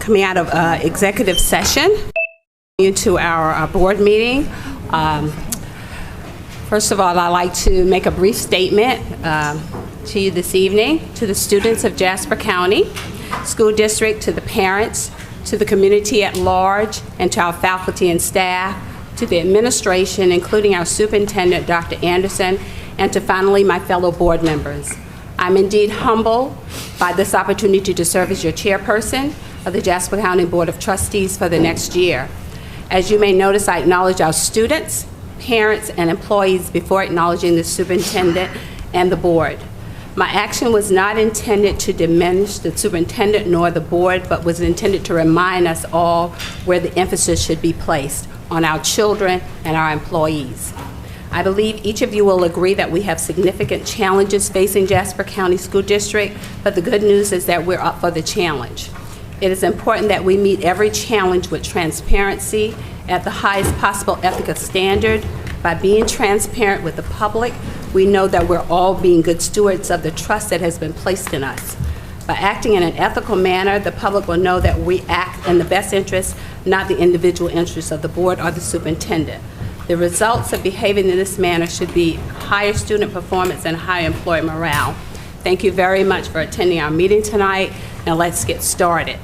coming out of executive session into our board meeting. First of all, I'd like to make a brief statement to you this evening, to the students of Jasper County School District, to the parents, to the community at large, and to our faculty and staff, to the administration, including our superintendent, Dr. Anderson, and to finally my fellow board members. I'm indeed humbled by this opportunity to serve as your chairperson of the Jasper County Board of Trustees for the next year. As you may notice, I acknowledge our students, parents, and employees before acknowledging the superintendent and the board. My action was not intended to diminish the superintendent nor the board, but was intended to remind us all where the emphasis should be placed on our children and our employees. I believe each of you will agree that we have significant challenges facing Jasper County School District, but the good news is that we're up for the challenge. It is important that we meet every challenge with transparency at the highest possible ethical standard. By being transparent with the public, we know that we're all being good stewards of the trust that has been placed in us. By acting in an ethical manner, the public will know that we act in the best interest, not the individual interests of the board or the superintendent. The results of behaving in this manner should be higher student performance and higher employee morale. Thank you very much for attending our meeting tonight. Now let's get started.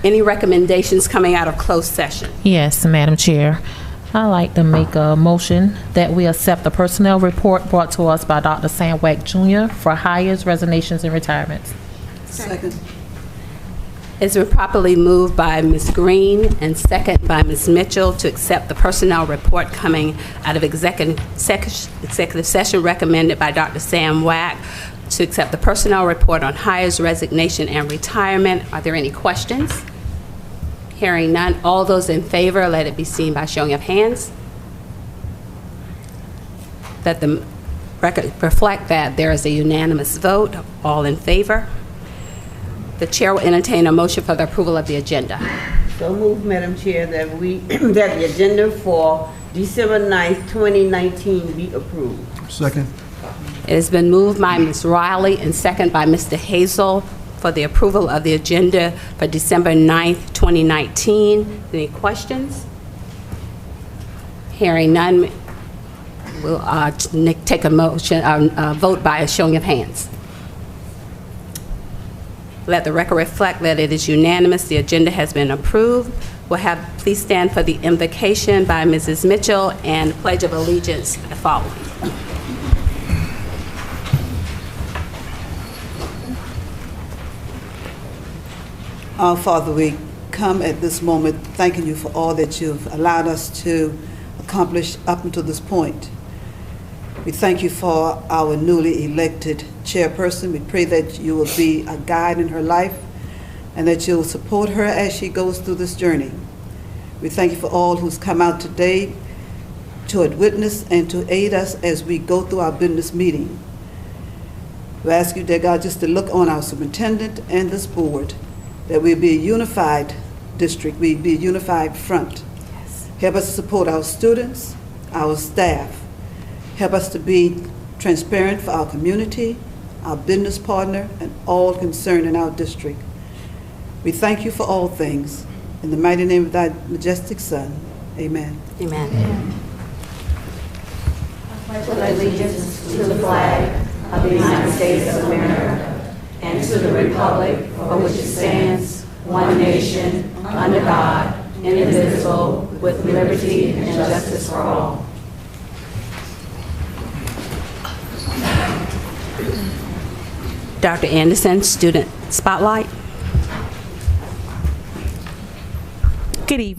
Any recommendations coming out of closed session? Yes, Madam Chair. I'd like to make a motion that we accept the personnel report brought to us by Dr. Sam Wack Jr. for hires, resignations, and retirements. Second. It's been properly moved by Ms. Green and second by Ms. Mitchell to accept the personnel report coming out of executive session recommended by Dr. Sam Wack to accept the personnel report on hires, resignation, and retirement. Are there any questions? Hearing none, all those in favor, let it be seen by showing of hands. Let the record reflect that there is a unanimous vote. All in favor. The chair will entertain a motion for the approval of the agenda. So moved, Madam Chair, that the agenda for December 9th, 2019 be approved. Second. It has been moved by Ms. Riley and second by Mr. Hazel for the approval of the agenda for December 9th, 2019. Any questions? Hearing none, we'll take a motion, vote by a showing of hands. Let the record reflect that it is unanimous. The agenda has been approved. We'll have, please stand for the invocation by Mrs. Mitchell and Pledge of Allegiance following. Our Father, we come at this moment thanking you for all that you've allowed us to accomplish up until this point. We thank you for our newly elected chairperson. We pray that you will be a guide in her life and that you'll support her as she goes through this journey. We thank you for all who's come out today to witness and to aid us as we go through our business meeting. We ask you, dear God, just to look on our superintendent and this board, that we'll be a unified district, we'll be a unified front. Yes. Help us to support our students, our staff. Help us to be transparent for our community, our business partner, and all concerned in our district. We thank you for all things. In the mighty name of thy majestic Son, amen. Amen. I pledge allegiance to the flag of the United States of America and to the republic for which it stands, one nation, under God, indivisible, with liberty and justice for all. Dr. Anderson, Student Spotlight. Good evening.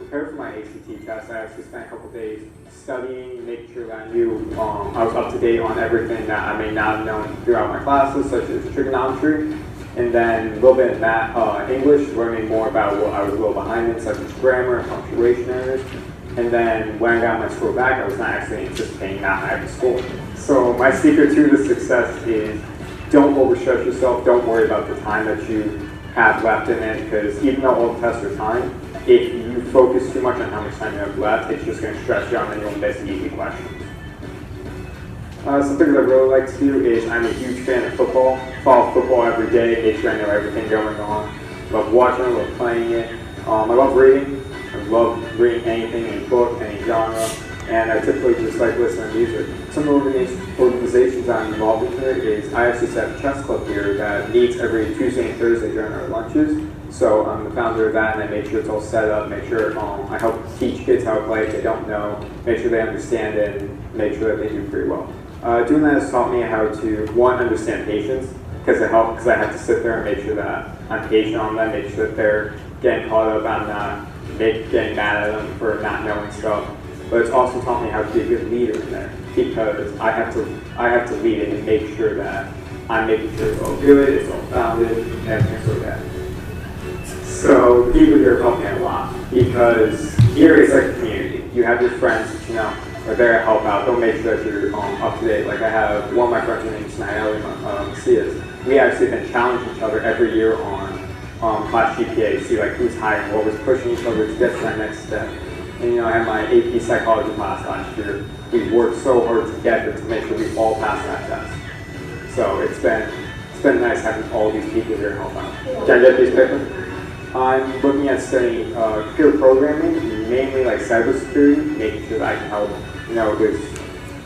prepare for my ACT test, I actually spent a couple days studying, making sure that I knew I was up to date on everything that I may not have known throughout my classes, such as trigonometry, and then a little bit of math, English, learning more about what I was a little behind in, such as grammar and punctuation errors. And then when I got my score back, I was not actually anticipating that high of a score. So my secret to the success is don't overstress yourself. Don't worry about the time that you have left in it, because even though all the tests are timed, if you focus too much on how much time you have left, it's just going to stress you out and you'll miss the easy questions. Some things I really like to do is I'm a huge fan of football. Follow football every day, make sure I know everything going on. Love watching it, love playing it. I love reading. I love reading anything, any book, any genre. And I typically just like listening to music. Some organizations I'm involved in here is I actually set a chess club here that meets every Tuesday and Thursday during our lunches. So I'm the founder of that, and I make sure it's all set up, make sure I help teach kids how to play if they don't know, make sure they understand it, and make sure that they do pretty well. Doing that has taught me how to, one, understand patience, because I have to sit there and make sure that I'm patient on them, make sure that they're getting caught up, I'm not getting mad at them for not knowing stuff. But it's also taught me how to be a good leader in there, because I have to lead it and make sure that I'm making sure it's all good, it's all founded, and everything's like that. So people here help me a lot, because here is like a community. You have your friends that you know are there to help out. They'll make sure that you're up to date. Like I have one of my friends named Snidely Macias. We actually been challenging each other every year on class GPA to see like who's higher, what was pushing each other to get to that next step. And I had my AP psychology class last year. We worked so hard together to make sure we all passed that test. So it's been nice having all these people here to help out. Can I get these papers? I'm looking at studying peer programming, mainly like cybersecurity, making sure that I can help, with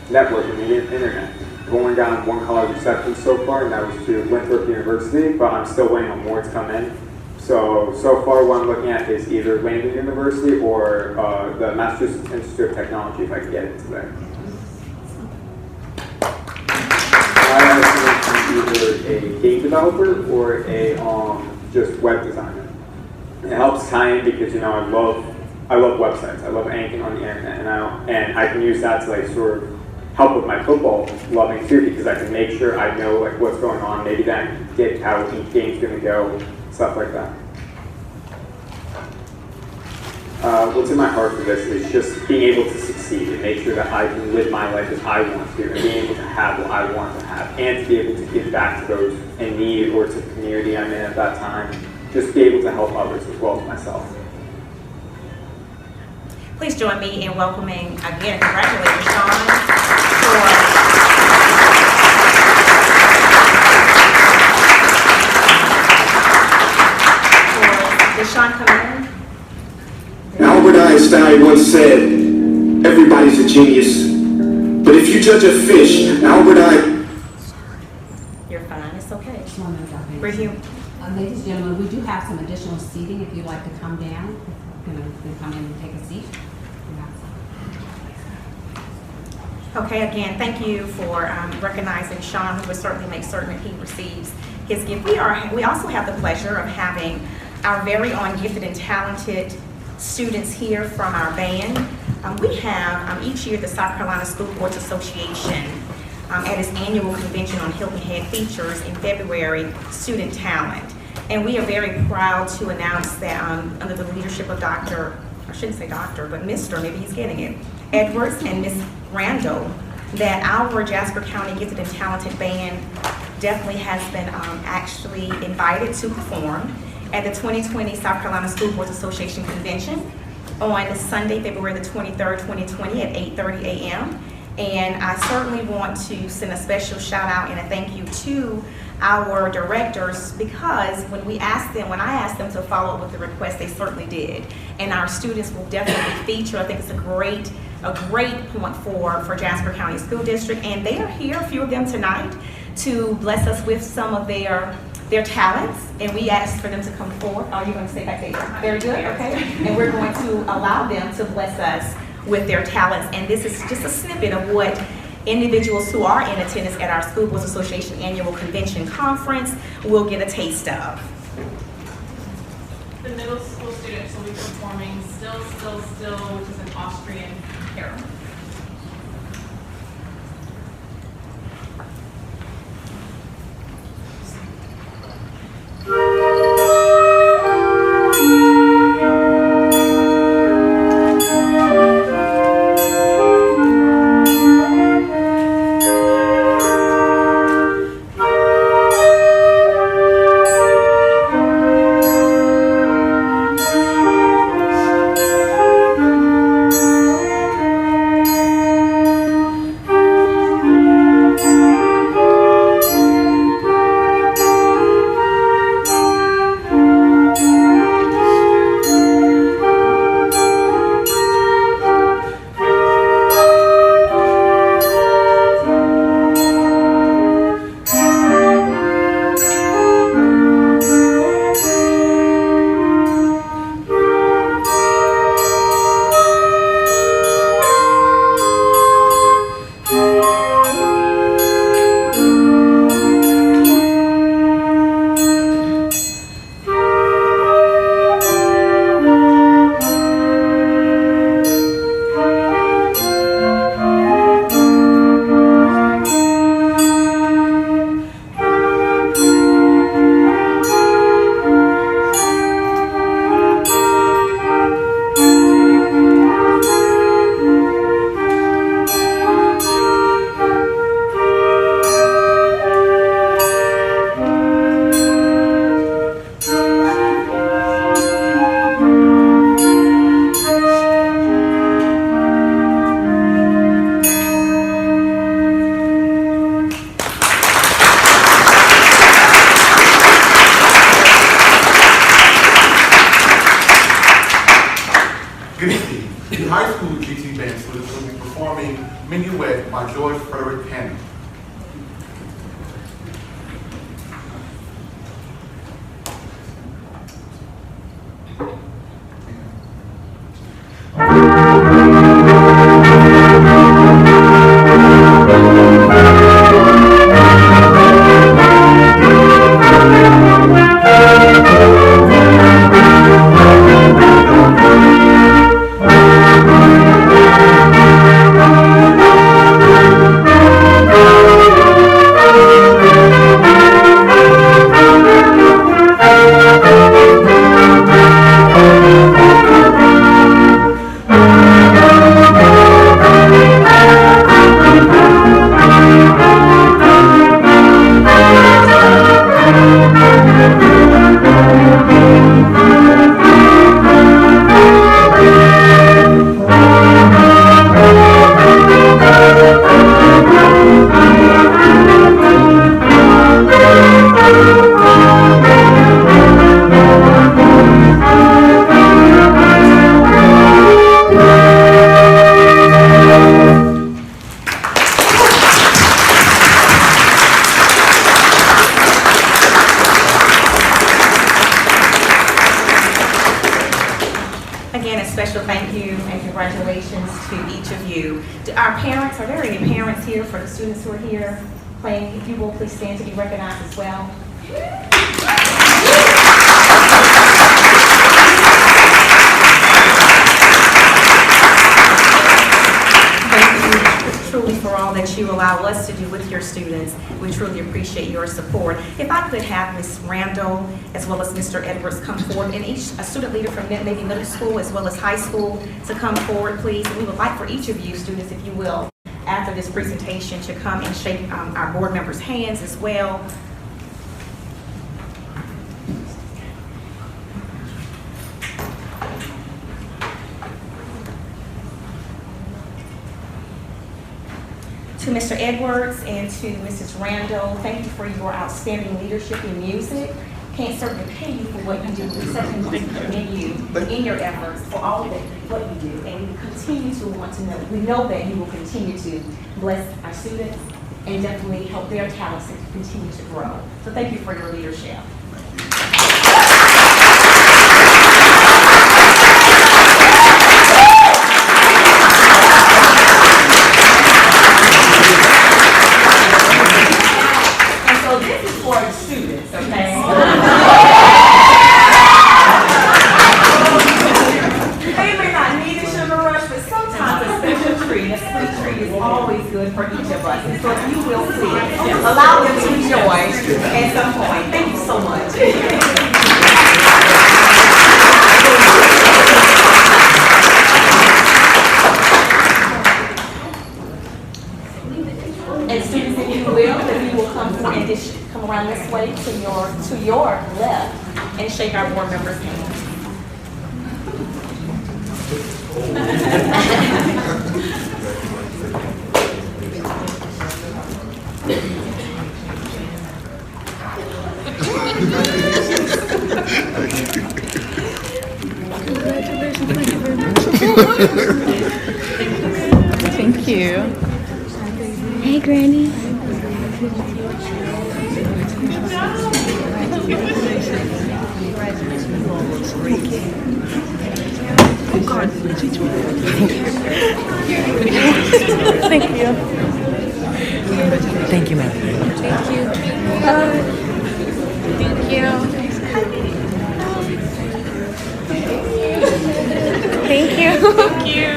networking the internet. I've only gotten one college acceptance so far, and that was to Winthrop University, but I'm still waiting on more to come in. So far what I'm looking at is either London University or the Massachusetts Institute of Technology, if I can get into there. I have either a game developer or a just web designer. It helps tie in because I love websites. I love anything on the internet, and I can use that to like sort of help with my football loving too, because I can make sure I know like what's going on. Maybe then get how each game's going to go, stuff like that. What's in my heart for this is just being able to succeed and make sure that I can live my life as I want to, and being able to have what I want to have, and to be able to give back to those in need or to the community I'm in at that time. Just be able to help others as well as myself. Please join me in welcoming, again, congratulations, Sean, did Sean come in? Albert Einstein once said, everybody's a genius, but if you judge a fish, You're fine, it's okay. We're here. Ladies and gentlemen, we do have some additional seating if you'd like to come down. You can come in and take a seat. Okay, again, thank you for recognizing Sean. We will certainly make certain that he receives his gift. We also have the pleasure of having our very own gifted and talented students here from our band. We have each year the South Carolina School Boards Association at its annual convention on Hilton Head features in February student talent. And we are very proud to announce that under the leadership of Mr., maybe he's getting it, Edwards and Miss Randall, that our Jasper County Gifted and Talented Band definitely has been actually invited to perform at the 2020 South Carolina School Boards Association Convention on Sunday, February the 23rd, 2020 at 8:30 a.m. And I certainly want to send a special shout out and a thank you to our directors, because when I asked them to follow up with the request, they certainly did. And our students will definitely feature. I think it's a great point for Jasper County School District. And they are here, a few of them tonight, to bless us with some of their talents. And we asked for them to come forward. Oh, you're going to stay back there. Very good, okay. And we're going to allow them to bless us with their talents. And this is just a snippet of what individuals who are in attendance at our School Boards Association Annual Convention Conference will get a taste of. The middle school students will be performing Still, Still, Still, which is an Austrian carol. special thank you and congratulations to each of you. To our parents, are there any parents here for the students who are here playing? If you will, please stand to be recognized as well. Truly for all that you allow us to do with your students. We truly appreciate your support. If I could have Ms. Randall as well as Mr. Edwards come forward, and each a student leader from maybe middle school as well as high school to come forward, please. And we would like for each of you students, if you will, after this presentation to come and shake our board members' hands as well. To Mr. Edwards and to Mrs. Randall, thank you for your outstanding leadership in music. Can't certainly pay you for what you do, but certainly commend you in your efforts for all that what you do. And we continue to want to know, we know that you will continue to bless our students and definitely help their talents to continue to grow. So thank you for your leadership. way to your left and shake our board members' hands. Thank you. Hey, Granny. Thank you. Thank you, ma'am. Thank you. Thank you. Thank you. Thank you.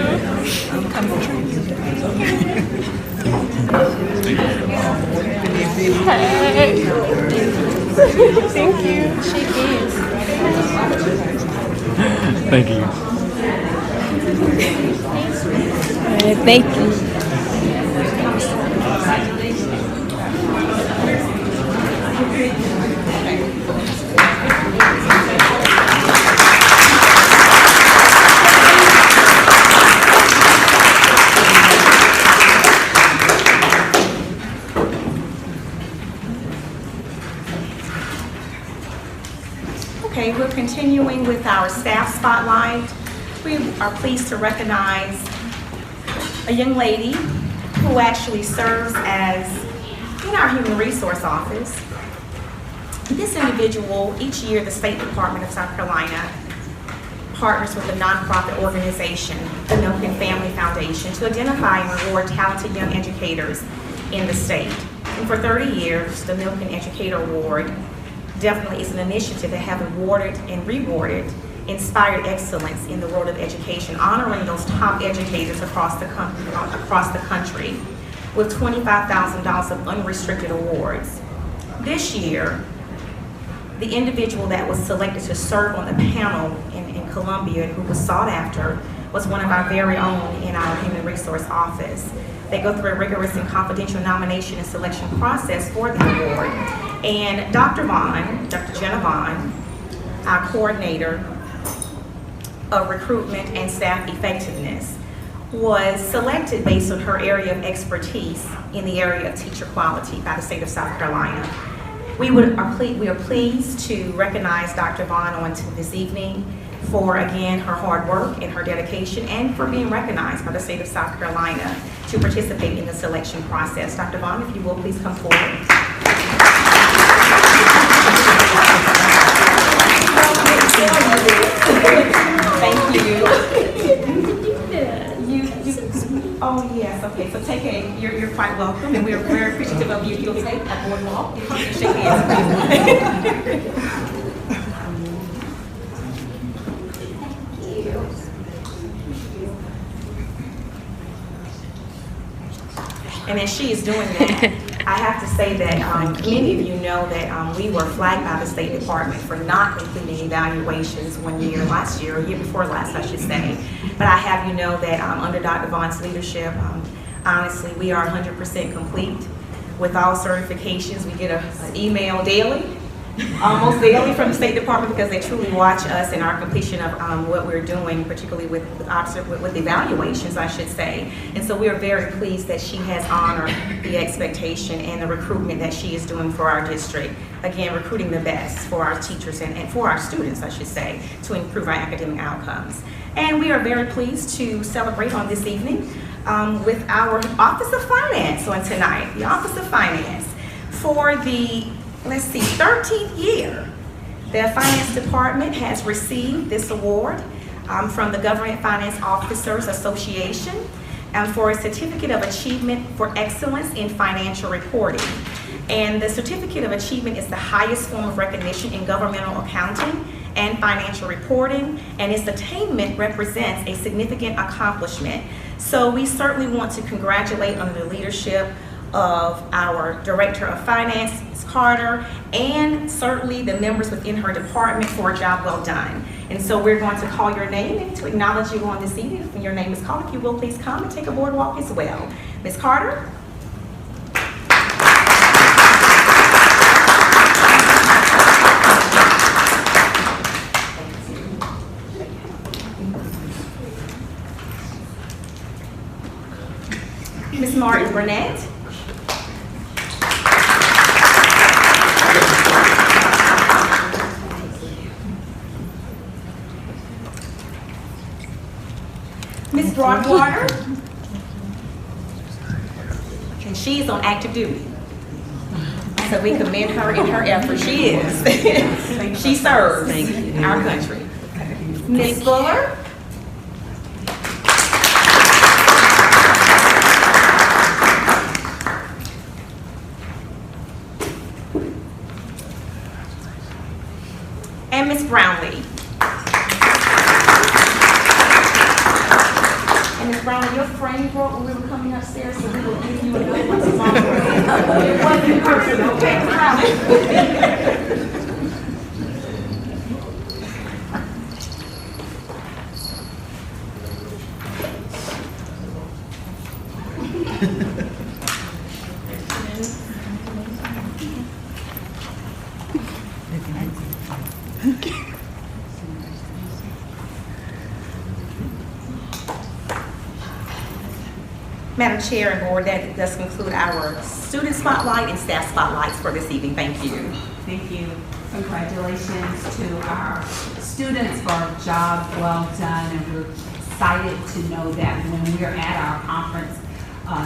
Hey. Thank you. Shake hands. Thank you. Thank you. Okay, we're continuing with our staff spotlight. We are pleased to recognize a young lady who actually serves as in our Human Resource Office. This individual, each year the State Department of South Carolina partners with a nonprofit organization, the Milken Family Foundation, to identify and reward talented young educators in the state. And for 30 years, the Milken Educator Award definitely is an initiative that have awarded and rewarded inspired excellence in the world of education, honoring those top educators across the country with $25,000 of unrestricted awards. This year, the individual that was selected to serve on the panel in Columbia, who was sought after, was one of our very own in our Human Resource Office. They go through a rigorous and confidential nomination and selection process for the award. And Dr. Jenna Vaughn, our coordinator of recruitment and staff effectiveness, was selected based on her area of expertise in the area of teacher quality by the state of South Carolina. We are pleased to recognize Dr. Vaughn on this evening for, again, her hard work and her dedication, and for being recognized by the state of South Carolina to participate in the selection process. Dr. Vaughn, if you will, please come forward. Thank you. Oh yes, okay. So you're quite welcome, and we're very appreciative of you. You'll take a boardwalk. You come and shake hands, And as she is doing that, I have to say that many of you know that we were flagged by the State Department for not completing evaluations one year, last year, or year before last, I should say. But I have you know that under Dr. Vaughn's leadership, honestly, we are 100% complete with all certifications. We get an email daily, almost daily, from the State Department, because they truly watch us and our completion of what we're doing, particularly with evaluations, I should say. And so we are very pleased that she has honored the expectation and the recruitment that she is doing for our district. Again, recruiting the best for our teachers and for our students, I should say, to improve our academic outcomes. And we are very pleased to celebrate on this evening with our Office of Finance on tonight. The Office of Finance, for the 13th year, the Finance Department has received this award from the Government Finance Officers Association for a Certificate of Achievement for Excellence in Financial Reporting. And the Certificate of Achievement is the highest form of recognition in governmental accounting and financial reporting, and its attainment represents a significant accomplishment. So we certainly want to congratulate under the leadership of our Director of Finance, Ms. Carter, and certainly the members within her department for a job well done. And so we're going to call your name and to acknowledge you on this evening. When your name is called, if you will, please come and take a boardwalk as well. Ms. Carter? Burnett. Ms. Broadwater. And she is on active duty. So we commend her in her effort. She is. She serves our country. Ms. Fuller. And Ms. Brownlee. And Ms. Brownlee, your frame broke when we were coming upstairs, so we will give you another one tomorrow. It wasn't personal, okay? Madam Chair and Board, that does conclude our student spotlight and staff spotlights for this evening. Thank you. Thank you. Congratulations to our students for a job well done, and we're excited to know that when we're at our conference,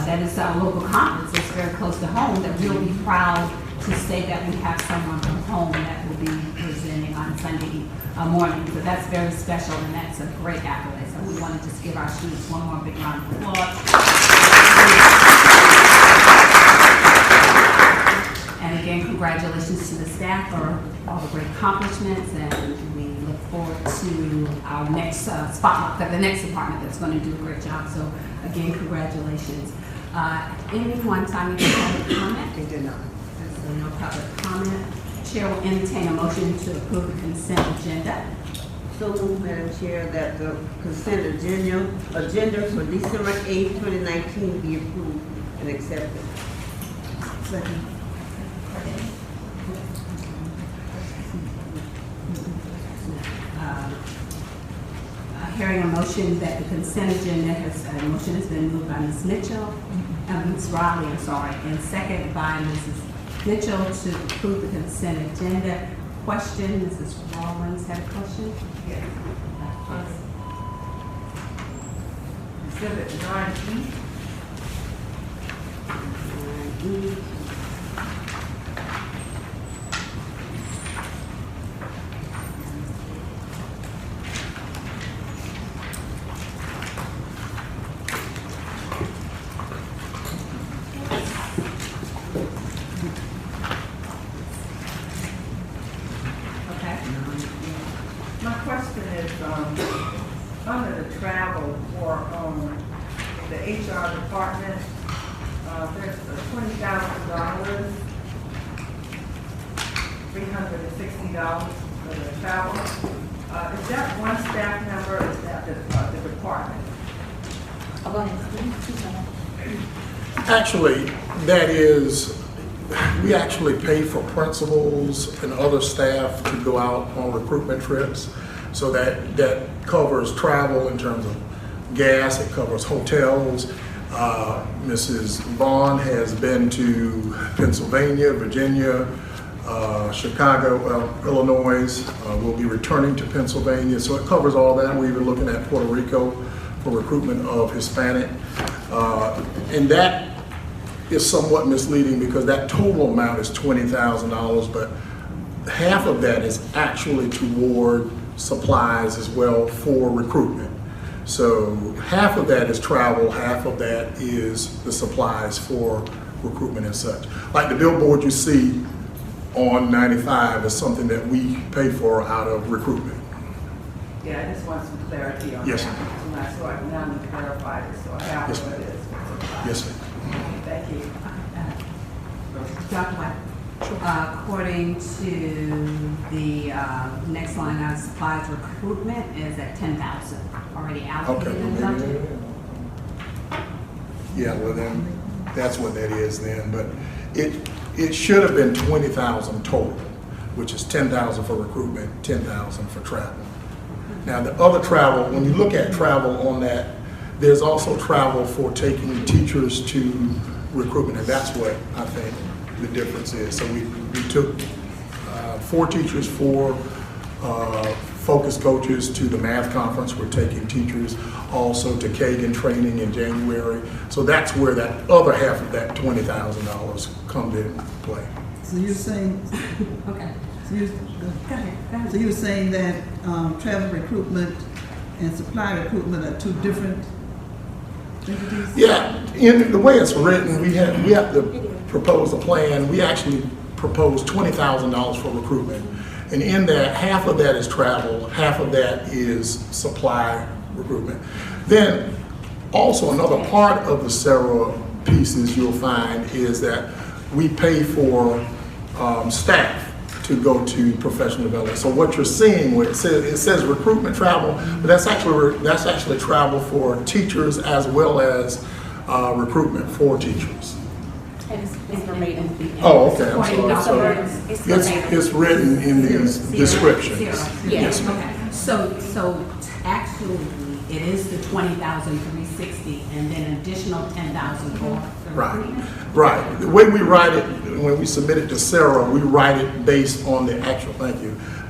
that is our local conference, it's very close to home, that we'll be proud to say that we have someone from home that will be presenting on Sunday morning. So that's very special, and that's a great accolade. So we want to just give our students one more big round of applause. And again, congratulations to the staff for all the great accomplishments, and we look forward to our next spotlight, the next department that's going to do a great job. So again, congratulations. Anyone time you can public comment? They did not. So no public comment. Chair will entertain a motion to approve the consent agenda. So moved, Madam Chair, that the consent agenda for December 8th, 2019 be approved and accepted. Second. Hearing a motion that the consent agenda motion has been moved by Ms. Mitchell, Ms. Riley, I'm sorry, and second by Mrs. Mitchell to approve the consent agenda. Question, Mrs. Rawlins had a question? Yes. Exhibit 9E. Under the travel for the HR department, there's $20,000, $360 for the travel. Is that one staff member, or is that the department? Oh, go ahead. Actually, that is, we actually pay for principals and other staff to go out on recruitment trips. So that covers travel in terms of gas, it covers hotels. Mrs. Vaughn has been to Pennsylvania, Virginia, Chicago, Illinois. We'll be returning to Pennsylvania. So it covers all that. We're even looking at Puerto Rico for recruitment of Hispanic. And that is somewhat misleading because that total amount is $20,000, but half of that is actually toward supplies as well for recruitment. So half of that is travel, half of that is the supplies for recruitment and such. Like the billboard you see on 95 is something that we pay for out of recruitment. Yeah, I just want some clarity on Yes, that. Yes, so I can now clarify this, so I have yes, what it is. Yes, sir. Thank you. Dr. White. According to the next line on supplies recruitment is at 10,000 already allocated in the budget. Yeah, well then, that's what that is then, but it should have been 20,000 total, which is 10,000 for recruitment, 10,000 for travel. Now the other travel, when you look at travel on that, there's also travel for taking teachers to recruitment, and that's what I think the difference is. So we took 4 teachers, 4 focus coaches to the math conference. We're taking teachers also to Kagan training in January. So that's where that other half of that $20,000 comes into play. So you're saying, Okay. so you're, Go ahead. so you're saying that travel recruitment and supply recruitment are 2 different entities? Yeah, in the way it's written, we have to propose a plan. We actually proposed $20,000 for recruitment. And in that, half of that is travel, half of that is supply recruitment. Then also another part of the Sarah pieces you'll find is that we pay for staff to go to professional development. So what you're seeing, where it says recruitment travel, but that's actually travel for teachers as well as recruitment for teachers. Oh, okay, I'm sorry. So it's written in these descriptions. Yes, okay. So actually, it is the 20,360 and then additional 10,000 for the recruitment? Right. The way we write it, when we submit it to Sarah, we write it based on the actual,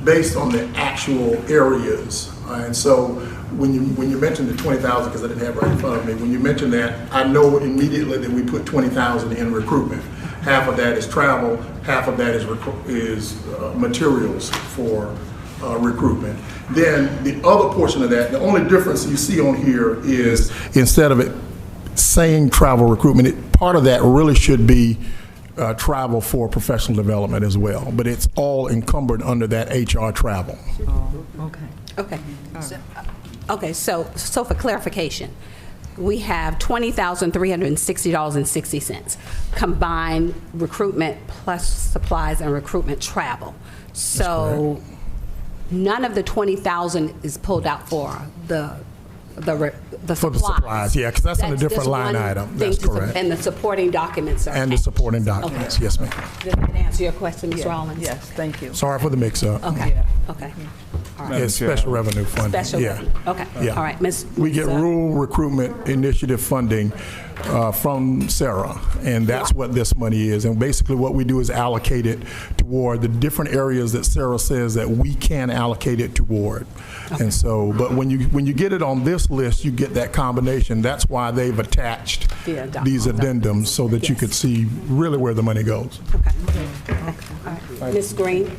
based on the actual areas. And so when you mentioned the 20,000, because I didn't have it right in front of me, when you mentioned that, I know immediately that we put 20,000 in recruitment. Half of that is travel, half of that is materials for recruitment. Then the other portion of that, the only difference you see on here is instead of it saying travel recruitment, part of that really should be travel for professional development as well, but it's all encumbered under that HR travel. Okay, so for clarification, we have $20,360.60 combined recruitment plus supplies and recruitment travel. So none of the 20,000 is pulled out for the supplies. Yeah, because that's on a different line item. That's correct. And the supporting documents are And the supporting documents, okay. Yes, ma'am. Did that answer your question, Ms. Rollins? Yes, thank you. Sorry for the mix-up. Okay, okay. All right. It's special revenue funding. Special revenue, okay. Yeah. All right, Ms. We get rural recruitment initiative funding from Sarah, and that's what this money is. And basically what we do is allocate it toward the different areas that Sarah says that we can allocate it toward. Okay. And so, but when you get it on this list, you get that combination. That's why they've attached these addendums so that you could see really where the money goes. Okay. All right. Ms. Green?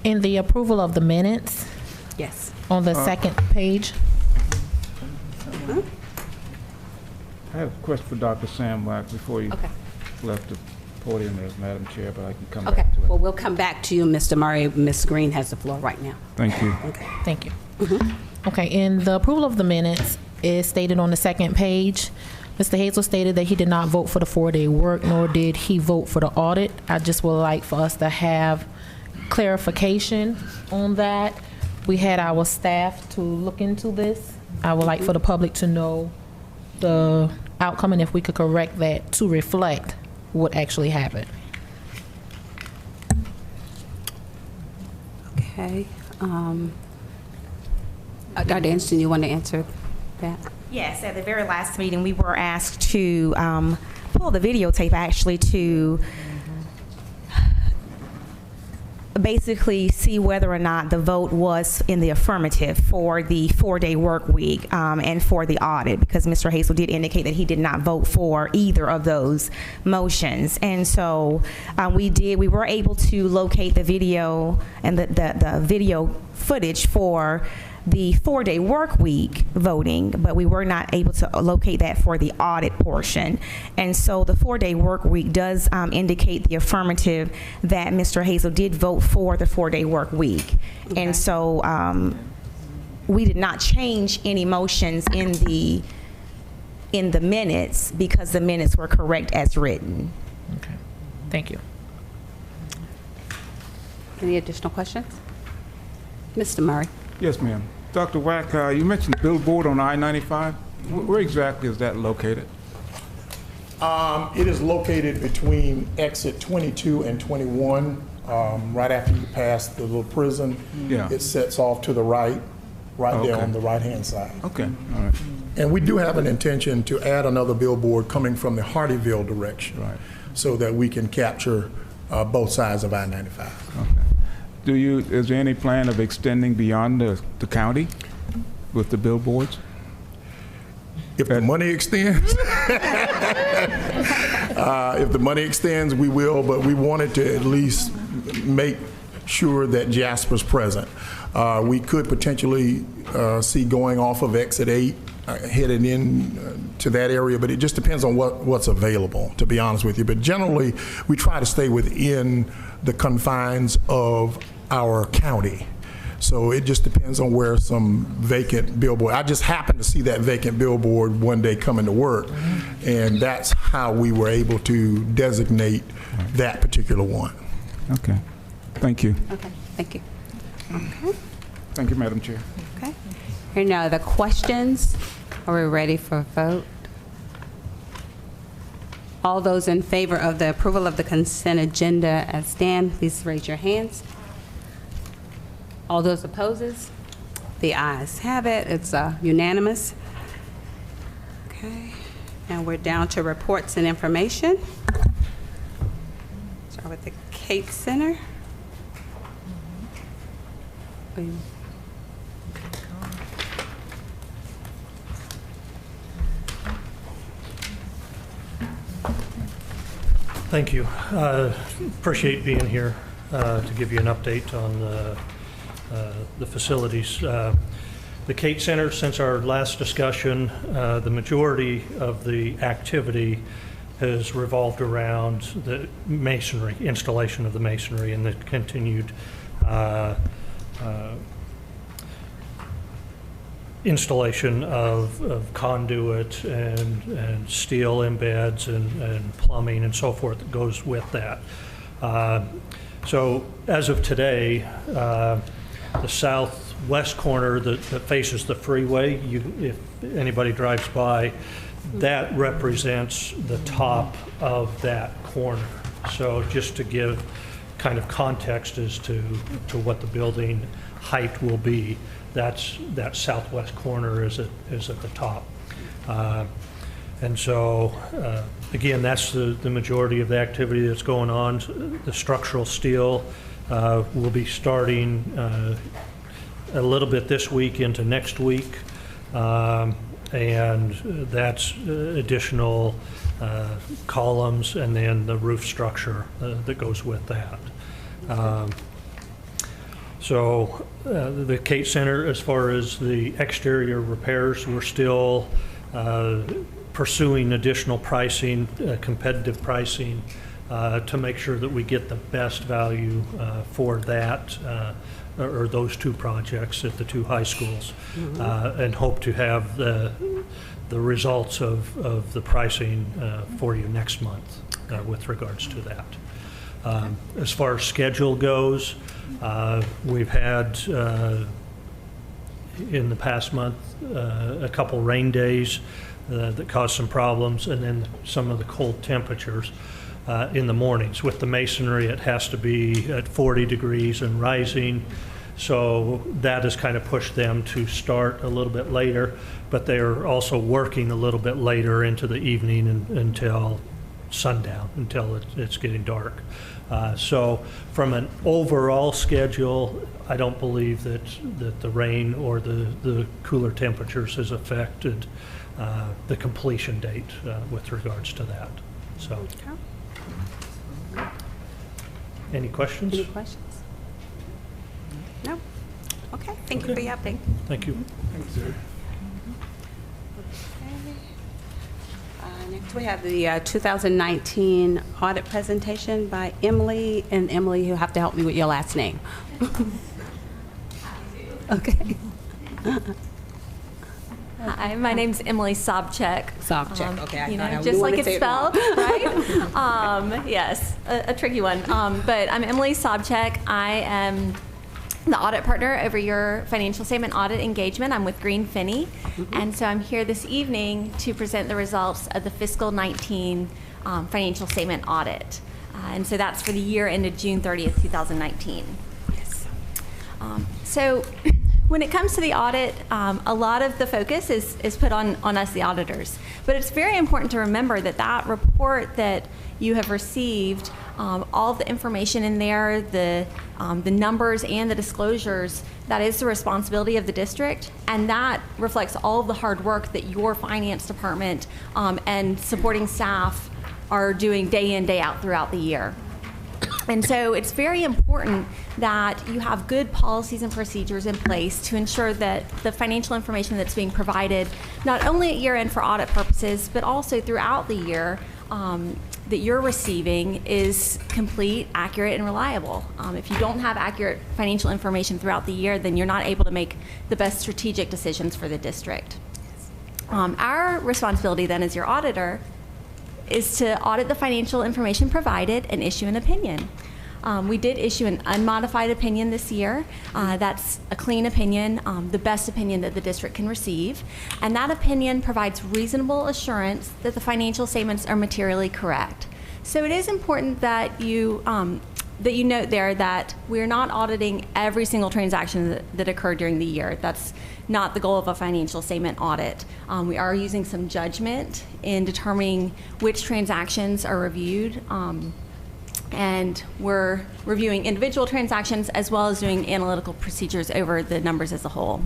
In the approval of the minutes, Yes. on the second page. I have a question for Dr. Samwack before you left the podium as Madam Chair, but I can come back to it. Well, we'll come back to you, Mr. Murray. Ms. Green has the floor right now. Thank you. Okay. Thank you. Okay, in the approval of the minutes, is stated on the second page, Mr. Hazel stated that he did not vote for the 4-day work, nor did he vote for the audit. I just would like for us to have clarification on that. We had our staff to look into this. I would like for the public to know the outcome and if we could correct that to reflect what actually happened. Okay. Dr. Anderson, you want to answer that? Yes, at the very last meeting, we were asked to pull the videotape actually to basically see whether or not the vote was in the affirmative for the 4-day work week and for the audit, because Mr. Hazel did indicate that he did not vote for either of those motions. And so we were able to locate the video and the video footage for the 4-day work week voting, but we were not able to locate that for the audit portion. And so the 4-day work week does indicate the affirmative that Mr. Hazel did vote for the 4-day work week. Okay. And so we did not change any motions in the minutes because the minutes were correct as written. Okay, thank you. Any additional questions? Mr. Murray. Yes, ma'am. Dr. Wack, you mentioned billboard on I-95. Where exactly is that located? It is located between exit 22 and 21, right after you pass the little prison. Yeah. It sets off to the right, right there Okay. on the right-hand side. Okay, all right. And we do have an intention to add another billboard coming from the Hardyville direction, Right. so that we can capture both sides of I-95. Okay. Is there any plan of extending beyond the county with the billboards? If the money extends, if the money extends, we will, but we wanted to at least make sure that Jasper's present. We could potentially see going off of exit 8, headed in to that area, but it just depends on what's available, to be honest with you. But generally, we try to stay within the confines of our county. So it just depends on where some vacant billboard. I just happened to see that vacant billboard one day coming to work, and that's how we were able to designate that particular one. Okay. Thank you. Okay, thank you. Okay. Thank you, Madam Chair. Okay. Here now the questions. Are we ready for a vote? All those in favor of the approval of the consent agenda as stand, please raise your hands. All those opposes? The ayes have it. It's unanimous. Okay. And we're down to reports and information. Start with the Cape Center. Thank you. Appreciate being here to give you an update on the facilities. The Kate Center, since our last discussion, the majority of the activity has revolved around the masonry, installation of the masonry, and the continued installation of conduit and steel embeds and plumbing and so forth that goes with that. So as of today, the southwest corner that faces the freeway, if anybody drives by, that represents the top of that corner. So just to give kind of context as to what the building height will be, that southwest corner is at the top. And so, again, that's the majority of the activity that's going on. The structural steel will be starting a little bit this week into next week. And that's additional columns and then the roof structure that goes with that. So the Kate Center, as far as the exterior repairs, we're still pursuing additional pricing, competitive pricing, to make sure that we get the best value for that, or those two projects at the two high schools, and hope to have the results of the pricing for you next month with regards to that. As far as schedule goes, we've had in the past month a couple rain days that caused some problems, and then some of the cold temperatures in the mornings. With the masonry, it has to be at 40 degrees and rising, so that has kind of pushed them to start a little bit later, but they're also working a little bit later into the evening until sundown, until it's getting dark. So from an overall schedule, I don't believe that the rain or the cooler temperatures has affected the completion date with regards to that. So, any questions? Any questions? No? Okay, thank you for your update. Thank you. Thanks, sir. Next we have the 2019 audit presentation by Emily. And Emily, you have to help me with your last name. Okay. Hi, my name's Emily Sobczak. Sobczak, okay. I thought I just like wanted to it's say it spelled, right? Yes, a tricky one. But I'm Emily Sobczak. I am the audit partner over your financial statement audit engagement. I'm with Green Finney. And so I'm here this evening to present the results of the fiscal 19 financial statement audit. And so that's for the year ended June 30th, 2019. Yes. So when it comes to the audit, a lot of the focus is put on us, the auditors. But it's very important to remember that that report that you have received, all of the information in there, the numbers and the disclosures, that is the responsibility of the district, and that reflects all of the hard work that your finance department and supporting staff are doing day in, day out throughout the year. And so it's very important that you have good policies and procedures in place to ensure that the financial information that's being provided, not only at year end for audit purposes, but also throughout the year, that you're receiving is complete, accurate, and reliable. If you don't have accurate financial information throughout the year, then you're not able to make the best strategic decisions for the district. Our responsibility then as your auditor is to audit the financial information provided and issue an opinion. We did issue an unmodified opinion this year. That's a clean opinion, the best opinion that the district can receive. And that opinion provides reasonable assurance that the financial statements are materially correct. So it is important that you note there that we're not auditing every single transaction that occurred during the year. That's not the goal of a financial statement audit. We are using some judgment in determining which transactions are reviewed. And we're reviewing individual transactions as well as doing analytical procedures over the numbers as a whole.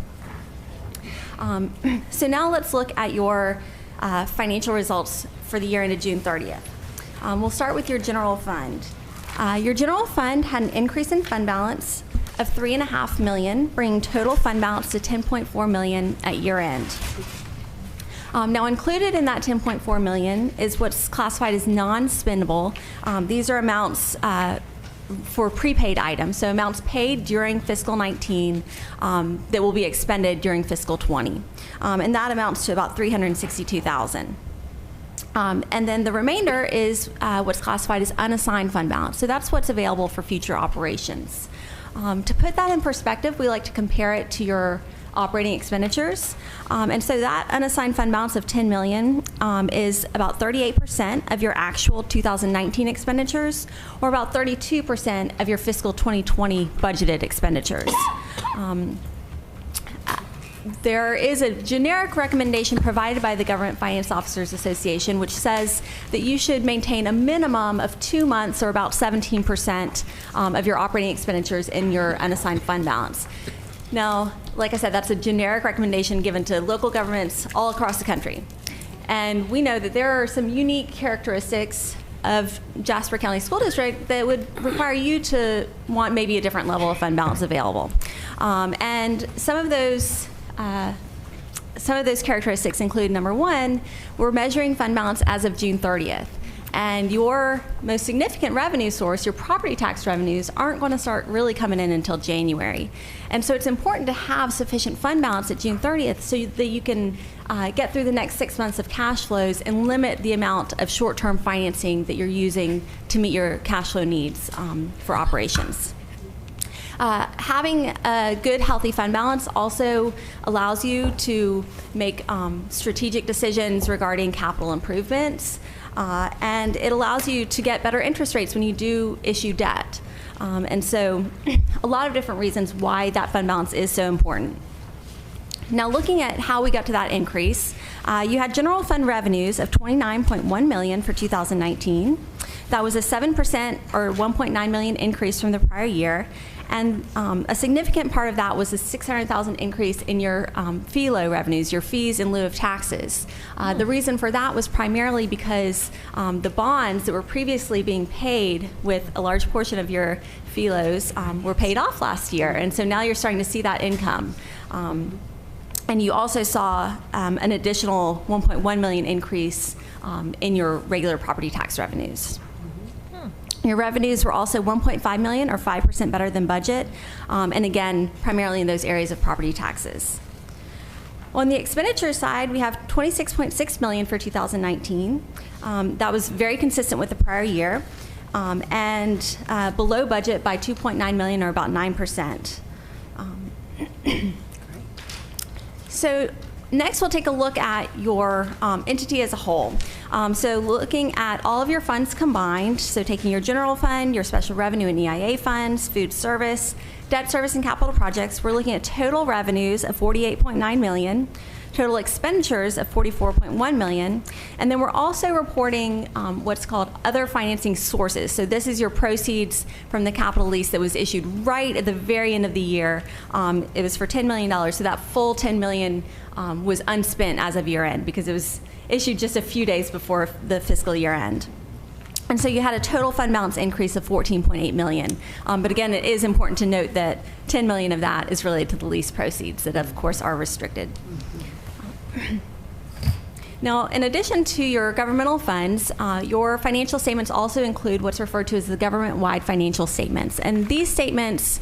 So now let's look at your financial results for the year ended June 30th. We'll start with your general fund. Your general fund had an increase in fund balance of $3.5 million, bringing total fund balance to $10.4 million at year end. Now included in that $10.4 million is what's classified as non-spendable. These are amounts for prepaid items, so amounts paid during fiscal 19 that will be expended during fiscal 20. And that amounts to about $362,000. And then the remainder is what's classified as unassigned fund balance. So that's what's available for future operations. To put that in perspective, we like to compare it to your operating expenditures. And so that unassigned fund balance of $10 million is about 38% of your actual 2019 expenditures, or about 32% of your fiscal 2020 budgeted expenditures. There is a generic recommendation provided by the Government Finance Officers Association, which says that you should maintain a minimum of 2 months, or about 17% of your operating expenditures in your unassigned fund balance. Now, like I said, that's a generic recommendation given to local governments all across the country. And we know that there are some unique characteristics of Jasper County School District that would require you to want maybe a different level of fund balance available. And some of those characteristics include, number one, we're measuring fund balance as of June 30th. And your most significant revenue source, your property tax revenues, aren't going to start really coming in until January. And so it's important to have sufficient fund balance at June 30th so that you can get through the next 6 months of cash flows and limit the amount of short-term financing that you're using to meet your cash flow needs for operations. Having a good, healthy fund balance also allows you to make strategic decisions regarding capital improvements, and it allows you to get better interest rates when you do issue debt. And so a lot of different reasons why that fund balance is so important. Now, looking at how we got to that increase, you had general fund revenues of $29.1 million for 2019. That was a 7% or $1.9 million increase from the prior year. And a significant part of that was a $600,000 increase in your FILO revenues, your fees in lieu of taxes. The reason for that was primarily because the bonds that were previously being paid with a large portion of your FILOs were paid off last year. And so now you're starting to see that income. And you also saw an additional $1.1 million increase in your regular property tax revenues. Your revenues were also $1.5 million, or 5% better than budget, and again, primarily in those areas of property taxes. On the expenditure side, we have $26.6 million for 2019. That was very consistent with the prior year, and below budget by $2.9 million, or about 9%. So next, we'll take a look at your entity as a whole. So looking at all of your funds combined, so taking your general fund, your special revenue and EIA funds, food service, debt service and capital projects, we're looking at total revenues of $48.9 million, total expenditures of $44.1 million, and then we're also reporting what's called other financing sources. So this is your proceeds from the capital lease that was issued right at the very end of the year. It was for $10 million, so that full $10 million was unspent as of year end because it was issued just a few days before the fiscal year end. And so you had a total fund balance increase of $14.8 million. But again, it is important to note that $10 million of that is related to the lease proceeds that, of course, are restricted. Now, in addition to your governmental funds, your financial statements also include what's referred to as the government-wide financial statements. And these statements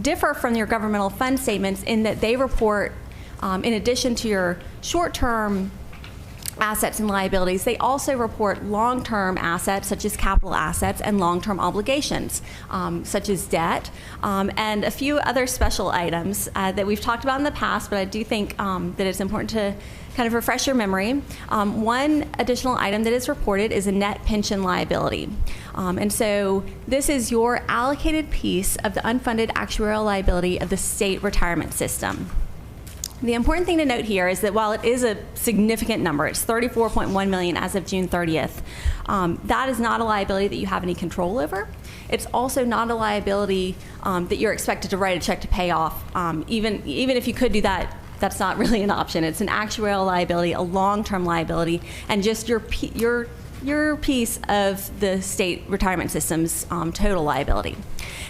differ from your governmental fund statements in that they report, in addition to your short-term assets and liabilities, they also report long-term assets such as capital assets and long-term obligations such as debt and a few other special items that we've talked about in the past, but I do think that it's important to kind of refresh your memory. One additional item that is reported is a net pension liability. And so this is your allocated piece of the unfunded actuarial liability of the state retirement system. The important thing to note here is that while it is a significant number, it's $34.1 million as of June 30th, that is not a liability that you have any control over. It's also not a liability that you're expected to write a check to pay off. Even if you could do that, that's not really an option. It's an actuarial liability, a long-term liability, and just your piece of the state retirement system's total liability.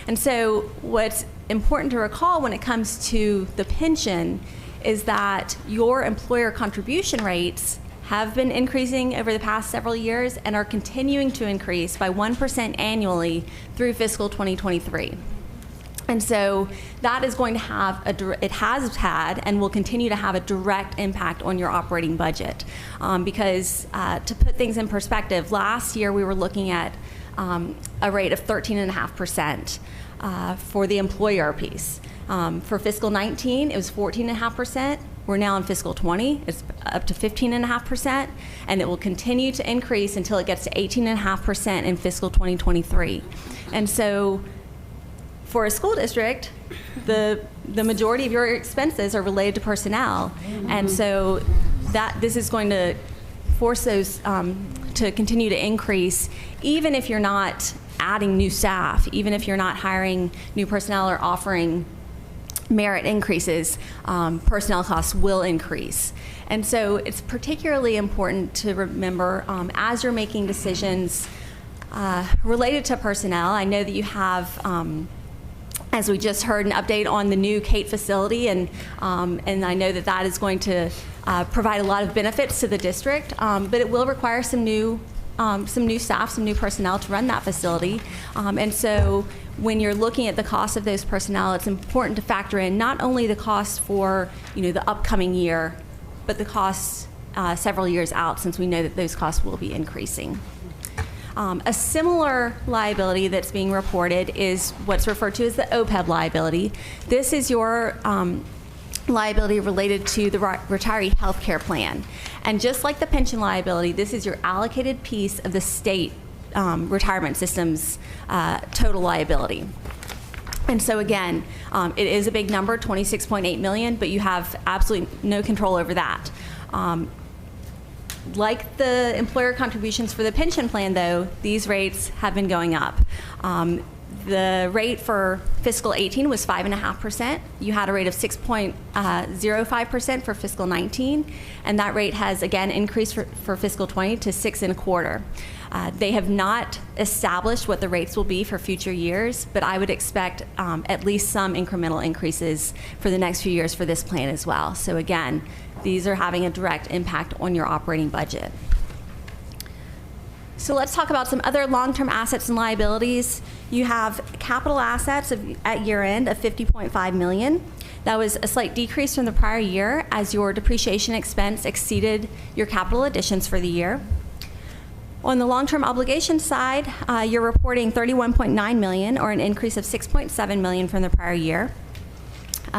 And so what's important to recall when it comes to the pension is that your employer contribution rates have been increasing over the past several years and are continuing to increase by 1% annually through fiscal 2023. And so that is going to have it has had and will continue to have a direct impact on your operating budget. Because to put things in perspective, last year we were looking at a rate of 13.5% for the employer piece. For fiscal 19, it was 14.5%. We're now in fiscal 20, it's up to 15.5%, and it will continue to increase until it gets to 18.5% in fiscal 2023. And so for a school district, the majority of your expenses are related to personnel. And so this is going to force those to continue to increase, even if you're not adding new staff, even if you're not hiring new personnel or offering merit increases, personnel costs will increase. And so it's particularly important to remember as you're making decisions related to personnel. I know that you have, as we just heard, an update on the new Kate facility, and I know that that is going to provide a lot of benefits to the district, but it will require some new staff, some new personnel to run that facility. And so when you're looking at the cost of those personnel, it's important to factor in not only the cost for the upcoming year, but the costs several years out, since we know that those costs will be increasing. A similar liability that's being reported is what's referred to as the OPEB liability. This is your liability related to the retiree health care plan. And just like the pension liability, this is your allocated piece of the state retirement system's total liability. And so again, it is a big number, $26.8 million, but you have absolutely no control over that. Like the employer contributions for the pension plan, though, these rates have been going up. The rate for fiscal 18 was 5.5%. You had a rate of 6.05% for fiscal 19, and that rate has again increased for fiscal 20 to 6.25%. They have not established what the rates will be for future years, but I would expect at least some incremental increases for the next few years for this plan as well. So again, these are having a direct impact on your operating budget. So let's talk about some other long-term assets and liabilities. You have capital assets at year end of $50.5 million. That was a slight decrease from the prior year as your depreciation expense exceeded your capital additions for the year. On the long-term obligation side, you're reporting $31.9 million, or an increase of $6.7 million from the prior year.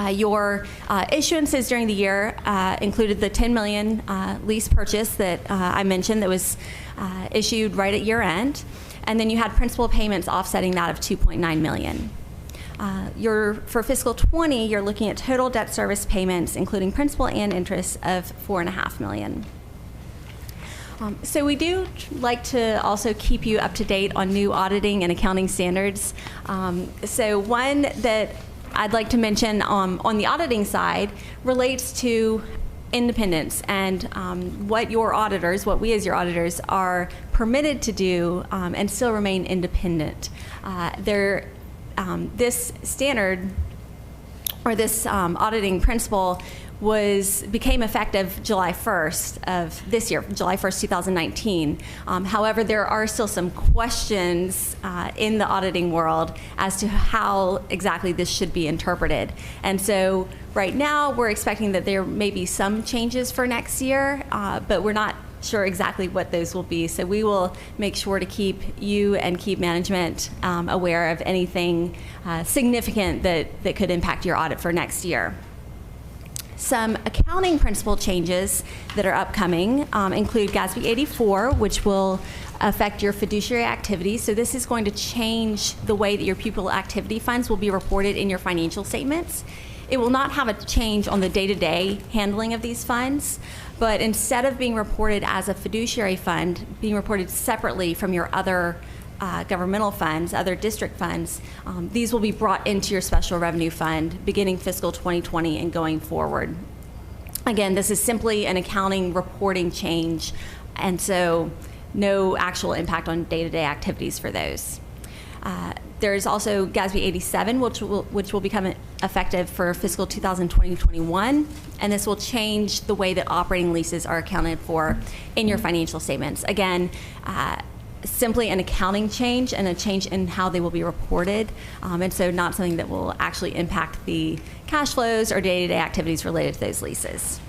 Your issuances during the year included the $10 million lease purchase that I mentioned that was issued right at year end, and then you had principal payments offsetting that of $2.9 million. For fiscal 20, you're looking at total debt service payments, including principal and interest, of $4.5 million. So we do like to also keep you up to date on new auditing and accounting standards. So one that I'd like to mention on the auditing side relates to independence and what your auditors, what we as your auditors are permitted to do and still remain independent. This standard or this auditing principle became effective July 1st of this year, July 1st, 2019. However, there are still some questions in the auditing world as to how exactly this should be interpreted. And so right now, we're expecting that there may be some changes for next year, but we're not sure exactly what those will be. So we will make sure to keep you and keep management aware of anything significant that could impact your audit for next year. Some accounting principle changes that are upcoming include Gatsby 84, which will affect your fiduciary activities. So this is going to change the way that your pupil activity funds will be reported in your financial statements. It will not have a change on the day-to-day handling of these funds, but instead of being reported as a fiduciary fund, being reported separately from your other governmental funds, other district funds, these will be brought into your special revenue fund beginning fiscal 2020 and going forward. Again, this is simply an accounting reporting change, and so no actual impact on day-to-day activities for those. There's also Gatsby 87, which will become effective for fiscal 2020-21, and this will change the way that operating leases are accounted for in your financial statements. Again, simply an accounting change and a change in how they will be reported, and so not something that will actually impact the cash flows or day-to-day activities related to those leases.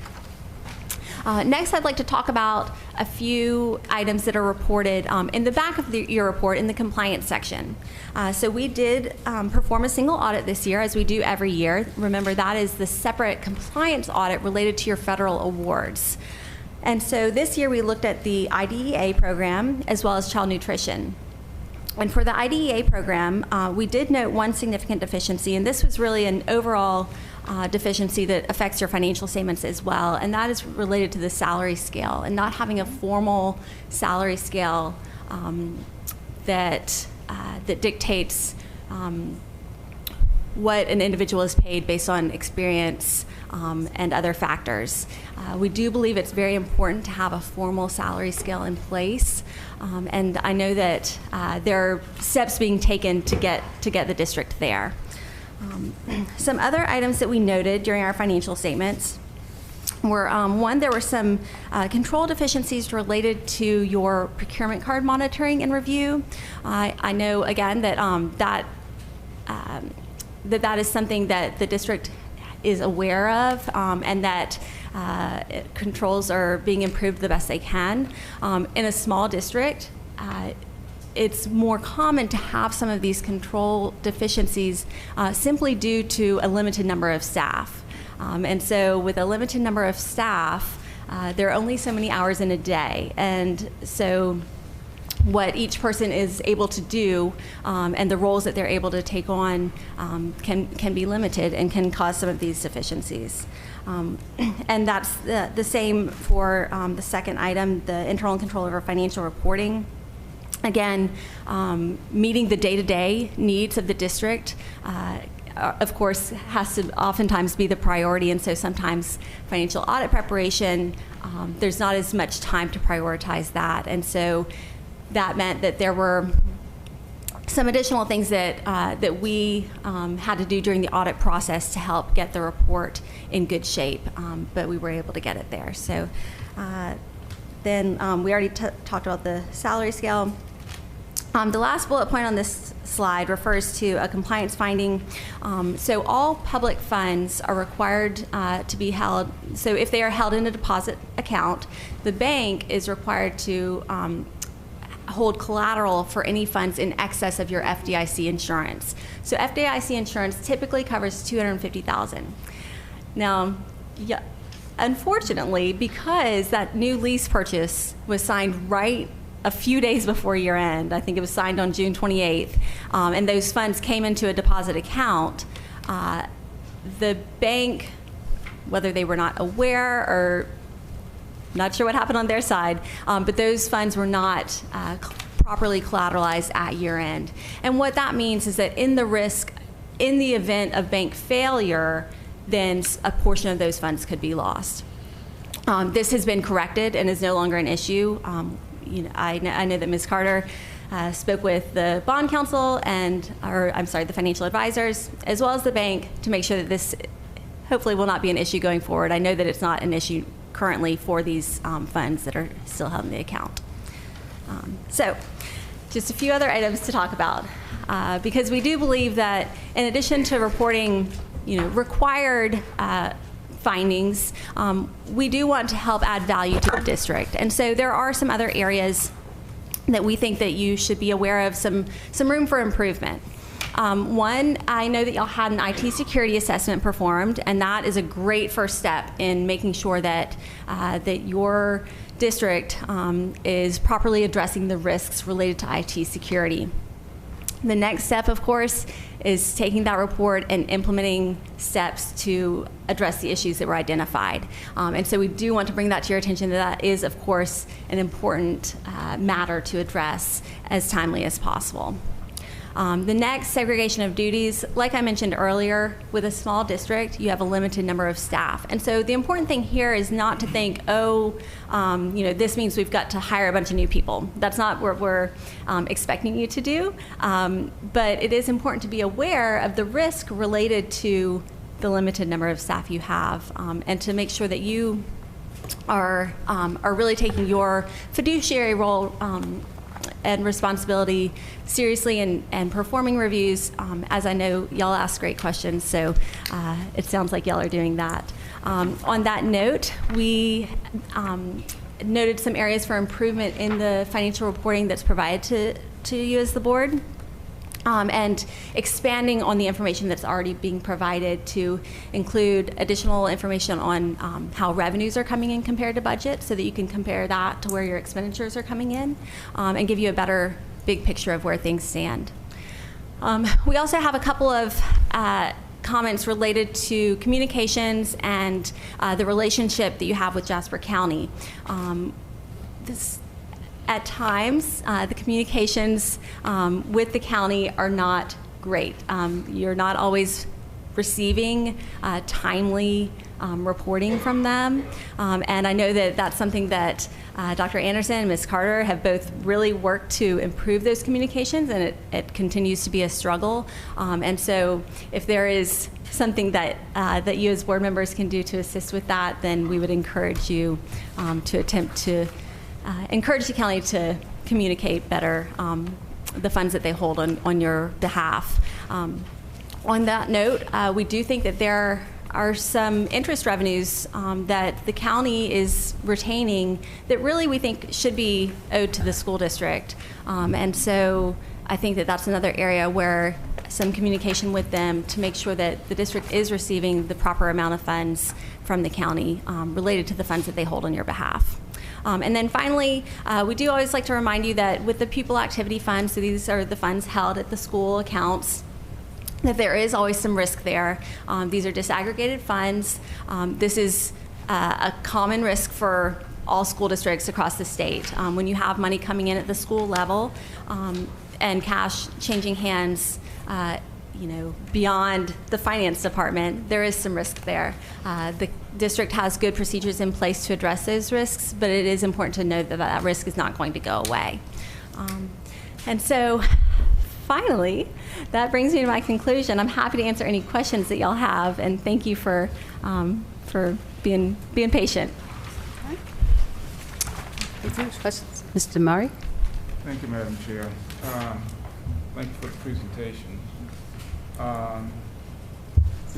Next, I'd like to talk about a few items that are reported in the back of your report in the compliance section. So we did perform a single audit this year, as we do every year. Remember, that is the separate compliance audit related to your federal awards. And so this year we looked at the IDEA program as well as child nutrition. And for the IDEA program, we did note one significant deficiency, and this was really an overall deficiency that affects your financial statements as well, and that is related to the salary scale and not having a formal salary scale that dictates what an individual is paid based on experience and other factors. We do believe it's very important to have a formal salary scale in place, and I know that there are steps being taken to get the district there. Some other items that we noted during our financial statements were, one, there were some control deficiencies related to your procurement card monitoring and review. I know, again, that that is something that the district is aware of, and that controls are being improved the best they can. In a small district, it's more common to have some of these control deficiencies simply due to a limited number of staff. And so with a limited number of staff, there are only so many hours in a day. And so what each person is able to do and the roles that they're able to take on can be limited and can cause some of these deficiencies. And that's the same for the second item, the internal control over financial reporting. Again, meeting the day-to-day needs of the district, of course, has to oftentimes be the priority, and so sometimes financial audit preparation, there's not as much time to prioritize that, and so that meant that there were some additional things that we had to do during the audit process to help get the report in good shape, but we were able to get it there. So then we already talked about the salary scale. The last bullet point on this slide refers to a compliance finding. So all public funds are required to be held. So if they are held in a deposit account, the bank is required to hold collateral for any funds in excess of your FDIC insurance. So FDIC insurance typically covers $250,000. Now, unfortunately, because that new lease purchase was signed right a few days before year end. I think it was signed on June 28th, and those funds came into a deposit account. The bank, whether they were not aware or not sure what happened on their side, but those funds were not properly collateralized at year end. And what that means is that in the event of bank failure, then a portion of those funds could be lost. This has been corrected and is no longer an issue. I know that Ms. Carter spoke with the bond counsel the financial advisors, as well as the bank, to make sure that this hopefully will not be an issue going forward. I know that it's not an issue currently for these funds that are still held in the account. So just a few other items to talk about, because we do believe that in addition to reporting required findings, we do want to help add value to the district. And so there are some other areas that we think that you should be aware of, some room for improvement. One, I know that y'all had an IT security assessment performed, and that is a great first step in making sure that that your district is properly addressing the risks related to IT security. The next step, of course, is taking that report and implementing steps to address the issues that were identified. And so we do want to bring that to your attention. That is, of course, an important matter to address as timely as possible. The next, segregation of duties. Like I mentioned earlier, with a small district, you have a limited number of staff. And so the important thing here is not to think, this means we've got to hire a bunch of new people. That's not what we're expecting you to do. But it is important to be aware of the risk related to the limited number of staff you have, and to make sure that you are really taking your fiduciary role and responsibility seriously and performing reviews, as I know y'all ask great questions, so it sounds like y'all are doing that. On that note, we noted some areas for improvement in the financial reporting that's provided to you as the board, and expanding on the information that's already being provided to include additional information on how revenues are coming in compared to budget, so that you can compare that to where your expenditures are coming in, and give you a better big picture of where things stand. We also have a couple of comments related to communications and the relationship that you have with Jasper County. At times, the communications with the county are not great. You're not always receiving timely reporting from them. And I know that that's something that Dr. Anderson and Ms. Carter have both really worked to improve those communications, and it continues to be a struggle. And so if there is something that that you as board members can do to assist with that, then we would encourage you to attempt to encourage the county to communicate better the funds that they hold on your behalf. On that note, we do think that there are some interest revenues that the county is retaining that really we think should be owed to the school district. And so I think that that's another area where some communication with them to make sure that the district is receiving the proper amount of funds from the county related to the funds that they hold on your behalf. And then finally, we do always like to remind you that with the Pupil Activity Fund, so these are the funds held at the school accounts, that there is always some risk there. These are disaggregated funds. This is a common risk for all school districts across the state. When you have money coming in at the school level and cash changing hands, beyond the finance department, there is some risk there. The district has good procedures in place to address those risks, but it is important to note that that risk is not going to go away. And so finally, that brings me to my conclusion. I'm happy to answer any questions that y'all have, and thank you for being patient. Questions? Mr. Murray? Thank you, Madam Chair. Thank you for the presentation. The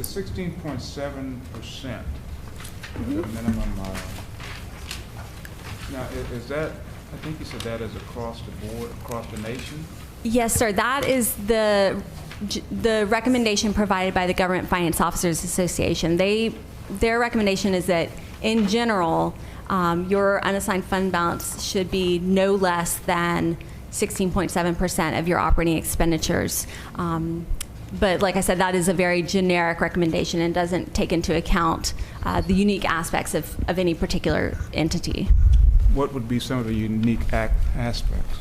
16.7%, the minimum, now is that, I think you said that is across the board, across the nation? Yes, sir. That is the recommendation provided by the Government Finance Officers Association. Their recommendation is that, in general, your unassigned fund balance should be no less than 16.7% of your operating expenditures. But like I said, that is a very generic recommendation and doesn't take into account the unique aspects of any particular entity. What would be some of the unique aspects?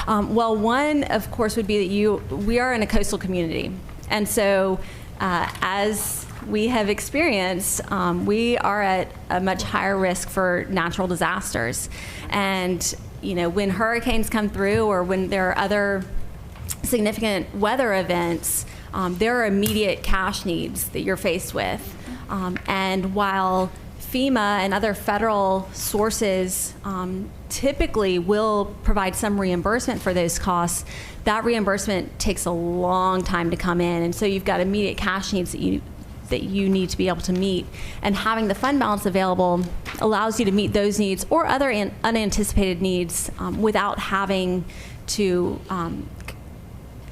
Well, one, of course, would be that we are in a coastal community. And so as we have experienced, we are at a much higher risk for natural disasters. And, you know, when hurricanes come through or when there are other significant weather events, there are immediate cash needs that you're faced with. And while FEMA and other federal sources typically will provide some reimbursement for those costs, that reimbursement takes a long time to come in. And so you've got immediate cash needs that you need to be able to meet. And having the fund balance available allows you to meet those needs or other unanticipated needs without having to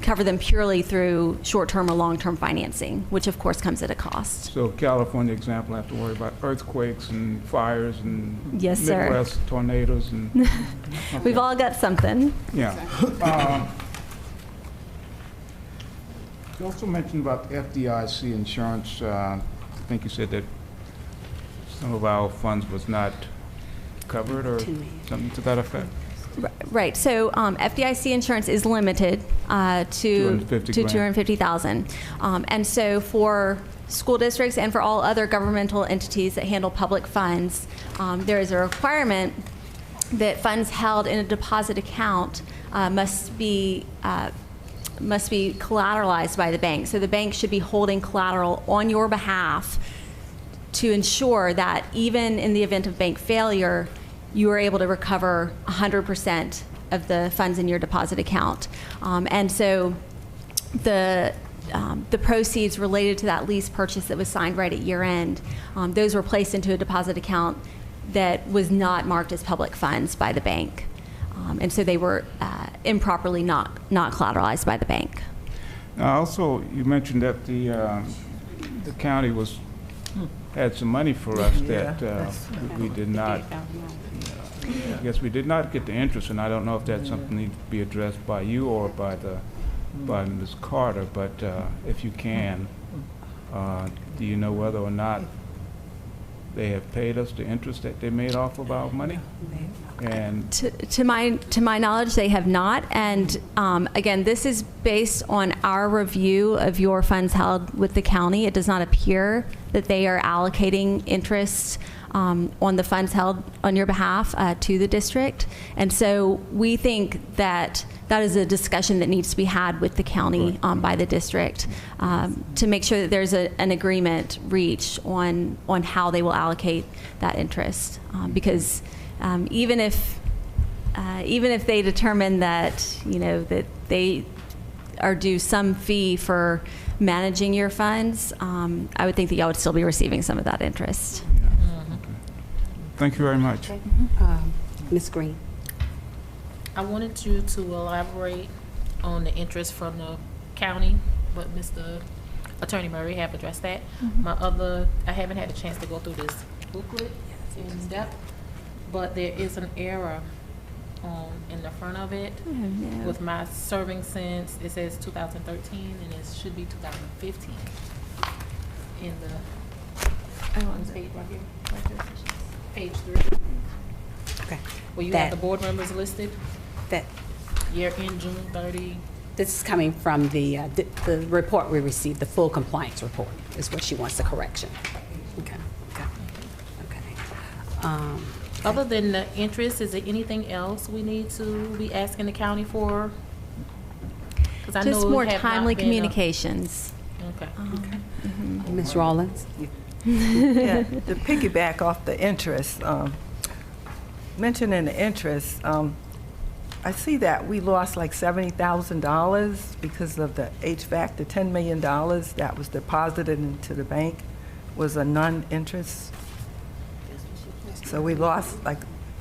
cover them purely through short-term or long-term financing, which of course comes at a cost. So California example, I have to worry about earthquakes and fires and yes, Midwest sir. Tornadoes. And We've all got something. Yeah. You also mentioned about Fdic Insurance. I think you said that some of our funds was not covered or something to that effect. Right. So FDIC insurance is limited to $250,000, and so for school districts and for all other governmental entities that handle public funds, there is a requirement that funds held in a deposit account must be collateralized by the bank. So the bank should be holding collateral on your behalf to ensure that even in the event of bank failure, you are able to recover 100% of the funds in your deposit account. And so the proceeds related to that lease purchase that was signed right at year end, those were placed into a deposit account that was not marked as public funds by the bank. And so they were improperly not collateralized by the bank. Now also, you mentioned that the county had some money for us that we did not. I guess we did not get the interest, and I don't know if that's something that needs to be addressed by you or by Ms. Carter. But if you can, do you know whether or not they have paid us the interest that they made off of our money? And to my knowledge, they have not. And again, this is based on our review of your funds held with the county. It does not appear that they are allocating interest on the funds held on your behalf to the district. And so we think that that is a discussion that needs to be had with the county by the district to make sure that there's an agreement reached on how they will allocate that interest. Because even if they determine that, you know, that they are due some fee for managing your funds, I would think that y'all would still be receiving some of that interest. Thank you very much. Ms. Green. I wanted you to elaborate on the interest from the county, but Mr. Attorney Murray have addressed that. I haven't had a chance to go through this booklet in depth, but there is an error in the front of it. With my serving since, it says 2013 and it should be 2015 in the page right here. Page 3. Okay. Well, you have the board members listed. That year end June 30. This is coming from the report we received, the full compliance report is where she wants the correction. Okay. Other than the interest, is there anything else we need to be asking the county for? I just more timely communications. Okay. Ms. Rawlins? Yeah, to piggyback off the interest, mentioning the interest, I see that we lost like $70,000 because of the HVAC. The $10 million that was deposited into the bank was a non-interest. So we lost like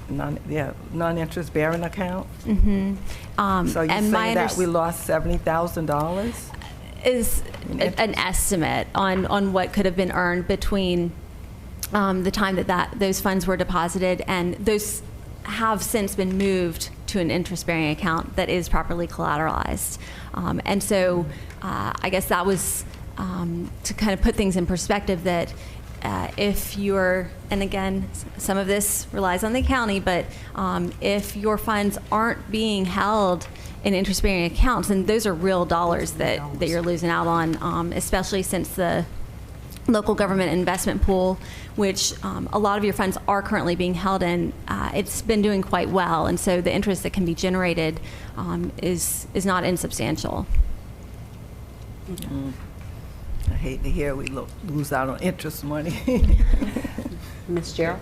non-interest bearing account. So you say that we lost $70,000? Is an estimate on what could have been earned between the time that those funds were deposited, and those have since been moved to an interest-bearing account that is properly collateralized. And so I guess that was to kind of put things in perspective, that if you're, and again, some of this relies on the county, but if your funds aren't being held in interest-bearing accounts, then those are real dollars that you're losing out on, especially since the local government investment pool, which a lot of your funds are currently being held in, it's been doing quite well, and so the interest that can be generated is not insubstantial. I hate to hear we lose out on interest money. Ms. Gerald?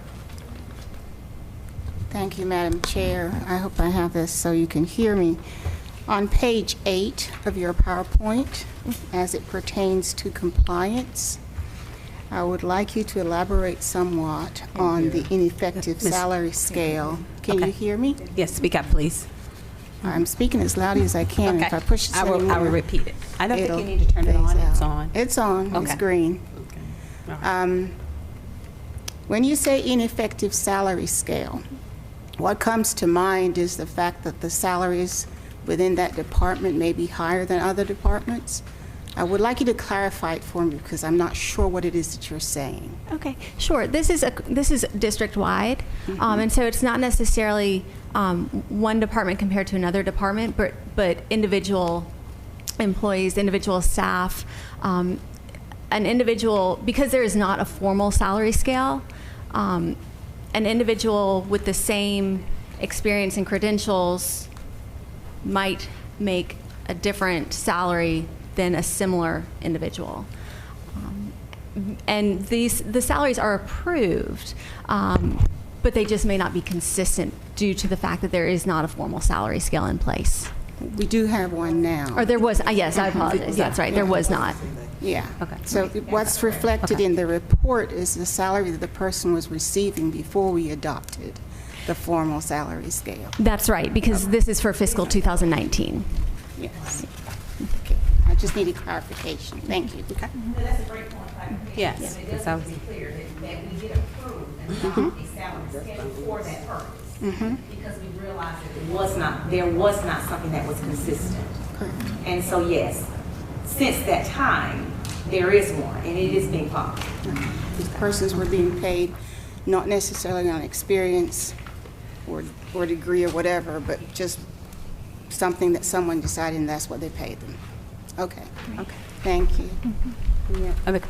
Thank you, Madam Chair. I hope I have this so you can hear me. On page 8 of your PowerPoint, as it pertains to compliance, I would like you to elaborate somewhat on the ineffective salary scale. Can you hear me? Yes, speak up, please. I'm speaking as loudly as I can. Okay. If I push it I will repeat it. I don't think you need to turn it on. It's on. It's on. Okay. It's green. Okay. When you say ineffective salary scale, what comes to mind is the fact that the salaries within that department may be higher than other departments. I would like you to clarify it for me, because I'm not sure what it is that you're saying. Okay, sure. This is district-wide, and so it's not necessarily one department compared to another department, but individual employees, individual staff, an individual, because there is not a formal salary scale, an individual with the same experience and credentials might make a different salary than a similar individual. And the salaries are approved, but they just may not be consistent due to the fact that there is not a formal salary scale in place. We do have one now. Or there was, yes, I apologize. That's right, there was not. Yeah. Okay. So what's reflected in the report is the salary that the person was receiving before we adopted the formal salary scale. That's right, because this is for fiscal 2019. Yes. Okay. I just needed clarification. Thank you. Okay. That's a great point. Yes. It does be clear that we get approved and adopt a salary schedule for that purpose. Because we realized that there was not something that was consistent. And so yes, since that time, there is one, and it is being followed. These persons were being paid not necessarily on experience or degree or whatever, but just something that someone decided, and that's what they paid them. Okay. Okay. Thank you. Yeah. I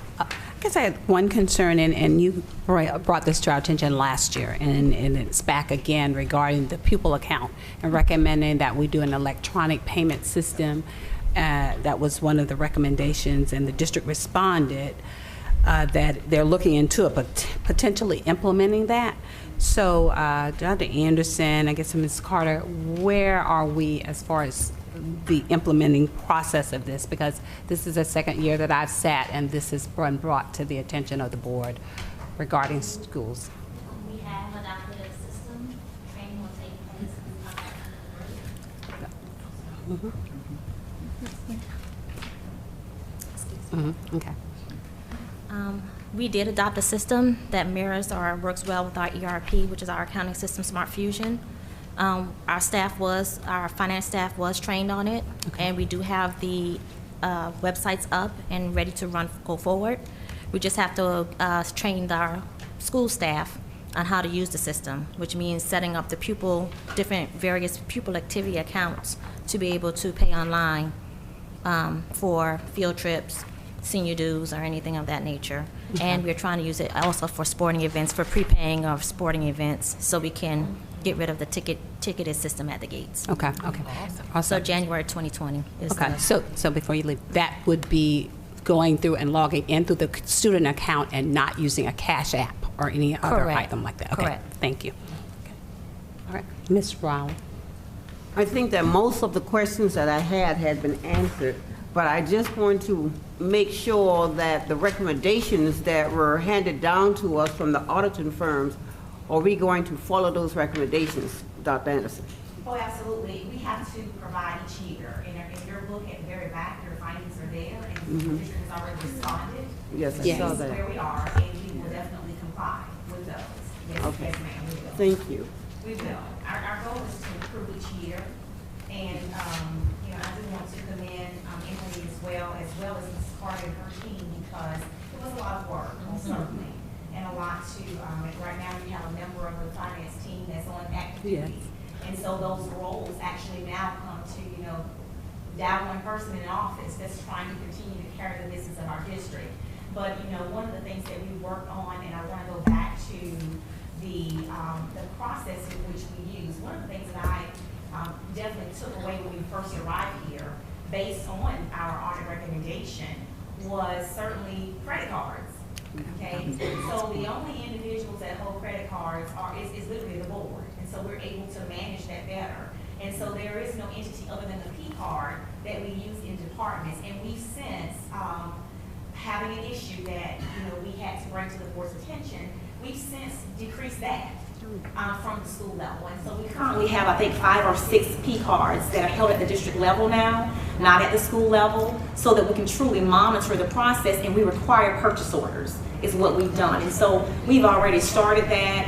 guess I had one concern, and you brought this to our attention last year, and it's back again regarding the Pupil account and recommending that we do an electronic payment system. That was one of the recommendations, and the district responded that they're looking into it, but potentially implementing that. So Dr. Anderson, I guess Ms. Carter, where are we as far as the implementing process of this? Because this is the second year that I've sat and this has been brought to the attention of the board regarding schools. We have adopted a system. Training will take place in the Okay. We did adopt a system that mirrors or works well with our ERP, which is our accounting system, Smart Fusion. Our finance staff was trained on it, and we do have the websites up and ready to go forward. We just have to train our school staff on how to use the system, which means setting up the various pupil activity accounts to be able to pay online for field trips, senior dues, or anything of that nature. And we're trying to use it also for sporting events, for prepaying of sporting events, so we can get rid of the ticketed system at the gates. Okay. Okay. Awesome. So January 2020 is okay. So before you leave, that would be going through and logging in through the student account and not using a cash app or any other item like that. Okay. Correct. Thank you. Okay. All right, Ms. Rowell. I think that most of the questions that I had been answered, but I just want to make sure that the recommendations that were handed down to us from the auditing firms, are we going to follow those recommendations, Dr. Anderson? Oh, absolutely. We have to provide each year. In your book at the very back, your findings are there, and the district has already responded. Yes, I saw that. This is where we are, and we will definitely comply. Okay. Yes, ma'am, we will. Thank you. We will. Our goal is to improve each year. And, you know, I do want to commend Emily as well as Ms. Carter and her team, because it was a lot of work, most certainly, and a lot to, right now we have a member of the finance team that's on active duty. And so those roles actually now come to, you know, that one person in office that's trying to continue to carry the business of our district. But, you know, one of the things that we worked on, and I want to go back to the process in which we use. One of the things that I definitely took away when we first arrived here, based on our audit recommendation, was certainly credit cards. Okay, so the only individuals that hold credit cards is literally the board, and so we're able to manage that better. And so there is no entity other than the P card that we use in departments, and we've since having an issue that we had to bring to the board's attention. We've since decreased that from the school level, and so we currently have, I think, 5 or 6 P cards that are held at the district level now, not at the school level, so that we can truly monitor the process, and we require purchase orders is what we've done. And so we've already started that.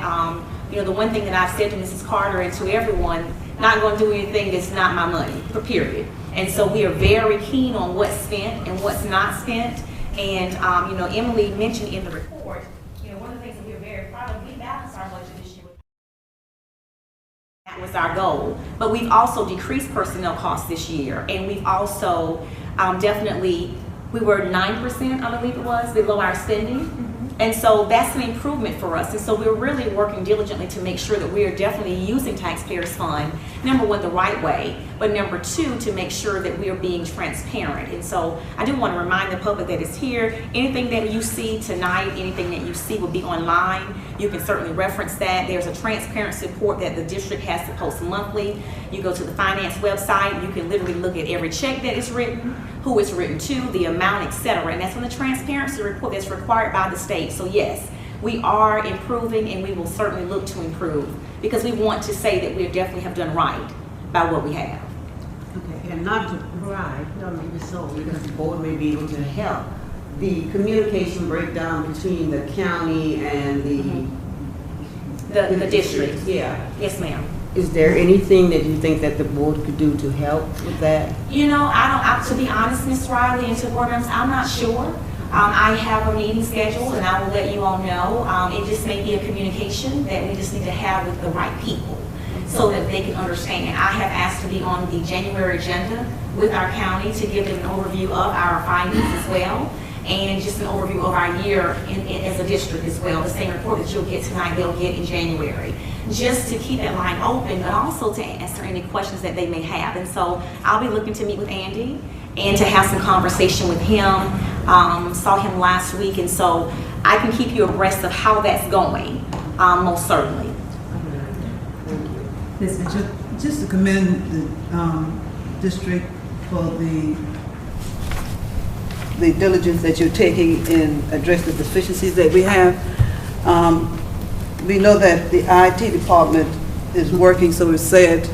The one thing that I've said to Mrs. Carter and to everyone, not going to do anything that's not my money, period. And so we are very keen on what's spent and what's not spent. And Emily mentioned in the report, one of the things that we're very proud of, we balanced our budget this year. That was our goal. But we've also decreased personnel costs this year, and we've also we were 9%, I believe it was, below our spending. And so that's an improvement for us. And so we're really working diligently to make sure that we are definitely using taxpayers' fund, number one, the right way, but number two, to make sure that we are being transparent. And so I do want to remind the public that is here, anything that you see tonight, anything that you see will be online. You can certainly reference that. There's a transparency report that the district has to post monthly. You go to the finance website, you can literally look at every check that is written, who it's written to, the amount, etc. And that's on the transparency report that's required by the state. So yes, we are improving, and we will certainly look to improve, because we want to say that we definitely have done right by what we have. Okay, and not to pry, maybe so, because the board may be able to help. The communication breakdown between the county and the district. Yeah. Yes, ma'am. Is there anything that you think that the board could do to help with that? To be honest, Ms. Riley and to board members, I'm not sure. I have a meeting scheduled, and I will let you all know. It just may be a communication that we just need to have with the right people so that they can understand. I have asked to be on the January agenda with our county to give them an overview of our findings as well, and just an overview of our year as a district as well. The same report that you'll get tonight, they'll get in January. Just to keep that line open, but also to answer any questions that they may have. And so I'll be looking to meet with Andy and to have some conversation with him. Saw him last week, and so I can keep you abreast of how that's going, most certainly. Just to commend the district for the diligence that you're taking in addressing the deficiencies that we have. We know that the IT department is working, so it's said,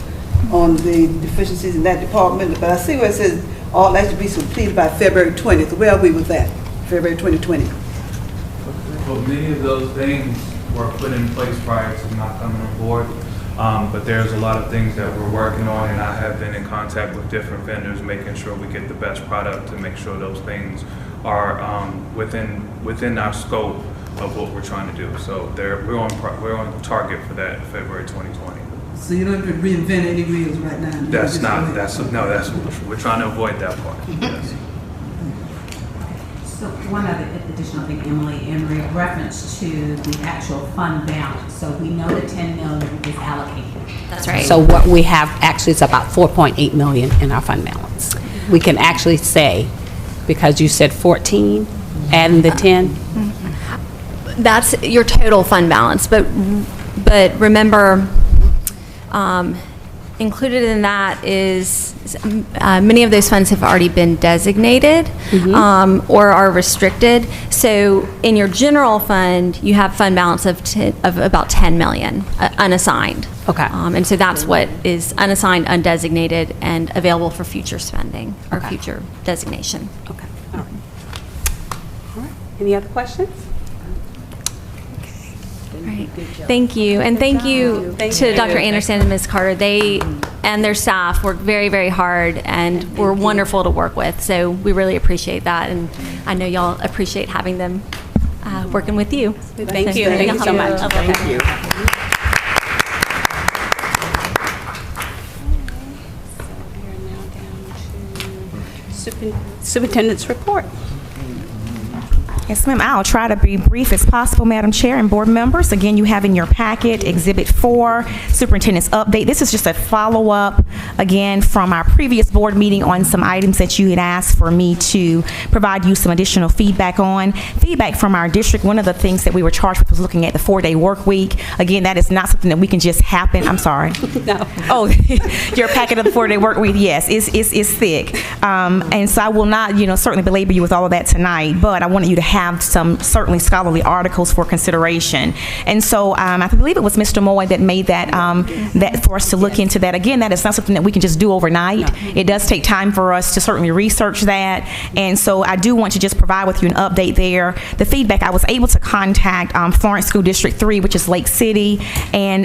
on the deficiencies in that department, but I see where it says all that to be completed by February 20th. Where are we with that? February 2020? Well, many of those things were put in place prior to not coming on board, but there's a lot of things that we're working on, and I have been in contact with different vendors, making sure we get the best product to make sure those things are within our scope of what we're trying to do. So we're on target for that February 2020. So you don't have to reinvent any wheels right now? We're trying to avoid that part. Yes. So one other additional thing, Emily, in reference to the actual fund balance. So we know that 10 million is allocated. That's right. So what we have actually is about 4.8 million in our fund balance. We can actually say, because you said 14 and the 10. That's your total fund balance, but remember, included in that is many of those funds have already been designated or are restricted. So in your general fund, you have fund balance of about 10 million unassigned. Okay. And so that's what is unassigned, undesignated, and available for future spending or future designation. Okay. All right. All right. Any other questions? Right. Thank you. And thank you to Dr. Anderson and Ms. Carter. They and their staff work very, very hard and were wonderful to work with. So we really appreciate that. And I know y'all appreciate having them working with you. Thank you. Thank you so much. Thank you. Superintendent's report. Yes, ma'am. I'll try to be brief as possible, Madam Chair and board members. Again, you have in your packet Exhibit 4, Superintendent's Update. This is just a follow-up, again, from our previous board meeting on some items that you had asked for me to provide you some additional feedback on. Feedback from our district, one of the things that we were charged with was looking at the 4-day work week. Again, that is not something that we can just happen. I'm sorry. No. Oh, your packet of the 4-day work week, yes, is thick. And so I will not, certainly belabor you with all of that tonight, but I wanted you to have some certainly scholarly articles for consideration. And so I believe it was Mr. Moy that made that, that for us to look into that. Again, that is not something that we can just do overnight. It does take time for us to certainly research that. And so I do want to just provide with you an update there. The feedback, I was able to contact Florence School District 3, which is Lake City, and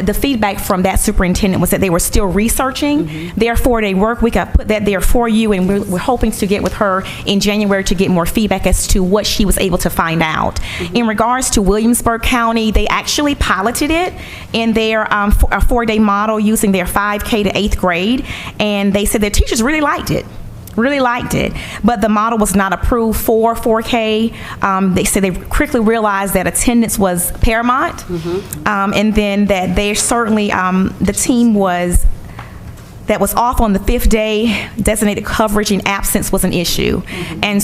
the feedback from that superintendent was that they were still researching their 4-day work week. I put that there for you, and we're hoping to get with her in January to get more feedback as to what she was able to find out. In regards to Williamsburg County, they actually piloted it in their a 4-day model using their 5K to 8th grade, and they said their teachers really liked it. But the model was not approved for 4K. They said they quickly realized that attendance was paramount, and then that they certainly, the team that was off on the 5th day, designated coverage and absence was an issue. And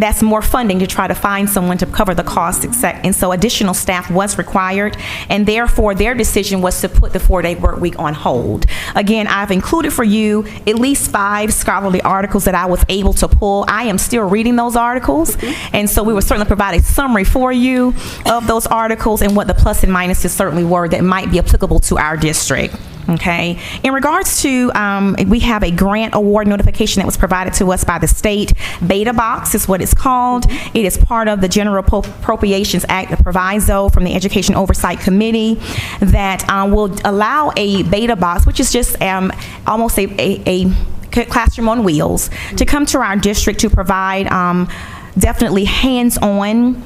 that's more funding to try to find someone to cover the cost, and so additional staff was required, and therefore their decision was to put the 4-day work week on hold. Again, I've included for you at least 5 scholarly articles that I was able to pull. I am still reading those articles, and so we will certainly provide a summary for you of those articles and what the plus and minuses certainly were that might be applicable to our district. Okay. In regards to, we have a grant award notification that was provided to us by the state. Beta Box is what it's called. It is part of the General Appropriations Act, the proviso from the Education Oversight Committee that will allow a Beta Box, which is just almost a classroom on wheels, to come to our district to provide definitely hands-on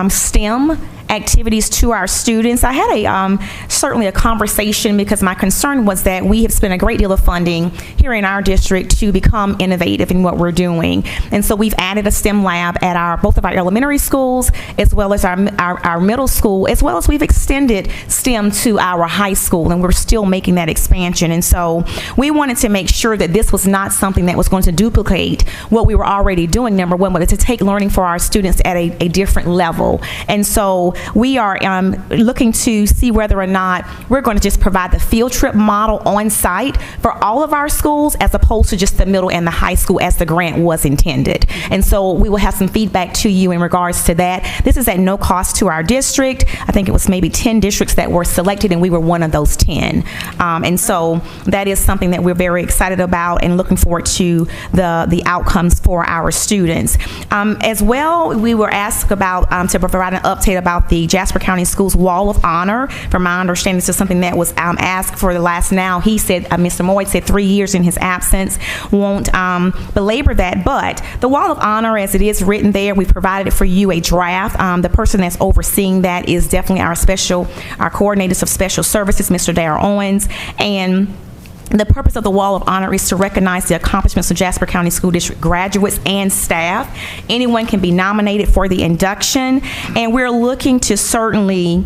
STEM activities to our students. I had certainly a conversation because my concern was that we have spent a great deal of funding here in our district to become innovative in what we're doing. And so we've added a STEM lab at both of our elementary schools as well as our middle school, as well as we've extended STEM to our high school, and we're still making that expansion. And so we wanted to make sure that this was not something that was going to duplicate what we were already doing, number one, but to take learning for our students at a different level. And so we are looking to see whether or not we're going to just provide the field trip model on site for all of our schools as opposed to just the middle and the high school as the grant was intended. And so we will have some feedback to you in regards to that. This is at no cost to our district. I think it was maybe 10 districts that were selected, and we were one of those 10. And so that is something that we're very excited about and looking forward to the outcomes for our students. As well, we were asked about to provide an update about the Jasper County Schools Wall of Honor. From my understanding, this is something that was asked for the last, now he said, Mr. Moy said 3 years in his absence. Won't belabor that, but the Wall of Honor, as it is written there, we provided it for you a draft. The person that's overseeing that is definitely our coordinators of special services, Mr. Darrell Owens, and the purpose of the Wall of Honor is to recognize the accomplishments of Jasper County School District graduates and staff. Anyone can be nominated for the induction, and we're looking to certainly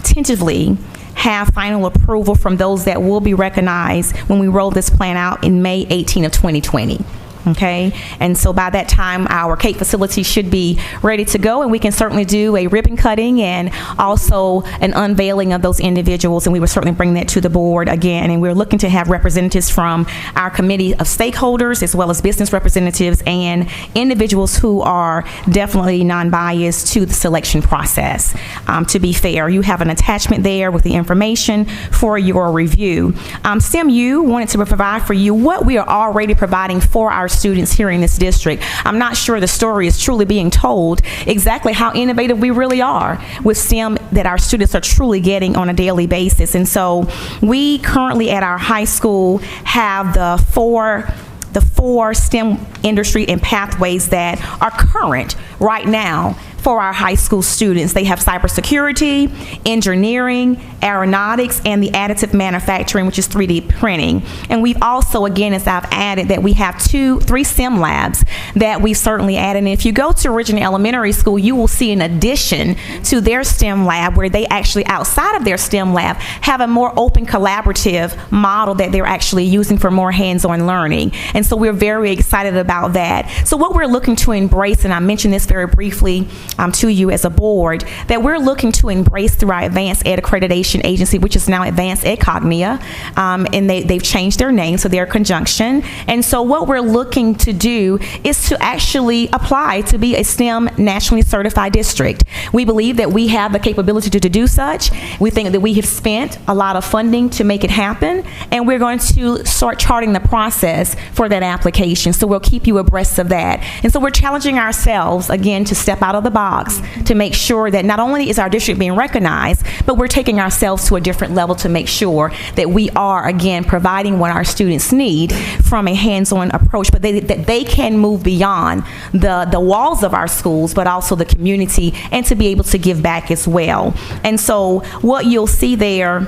tentatively have final approval from those that will be recognized when we roll this plan out in May 18 of 2020. Okay, and so by that time our CAPE facility should be ready to go, and we can certainly do a ribbon cutting and also an unveiling of those individuals, and we will certainly bring that to the board again. And we're looking to have representatives from our committee of stakeholders as well as business representatives and individuals who are definitely non-biased to the selection process. To be fair, you have an attachment there with the information for your review. STEMU wanted to provide for you what we are already providing for our students here in this district. I'm not sure the story is truly being told exactly how innovative we really are with STEM that our students are truly getting on a daily basis. And so we currently at our high school have the four STEM industry and pathways that are current right now for our high school students. They have cybersecurity, engineering, aeronautics, and the additive manufacturing, which is 3D printing. And we've also, again, as I've added, that we have 3 STEM labs that we've certainly added. And if you go to Original Elementary School, you will see an addition to their STEM lab where they actually, outside of their STEM lab, have a more open collaborative model that they're actually using for more hands-on learning. And so we're very excited about that. So what we're looking to embrace, and I mentioned this very briefly to you as a board, that we're looking to embrace through our Advanced Ed Accreditation Agency, which is now Advanced Ed Cognia, and they've changed their name, so they're a conjunction. And so what we're looking to do is to actually apply to be a STEM nationally certified district. We believe that we have the capability to do such. We think that we have spent a lot of funding to make it happen, and we're going to start charting the process for that application. So we'll keep you abreast of that. And so we're challenging ourselves, again, to step out of the box to make sure that not only is our district being recognized, but we're taking ourselves to a different level to make sure that we are, again, providing what our students need from a hands-on approach, but that they can move beyond the walls of our schools, but also the community, and to be able to give back as well. And so what you'll see there,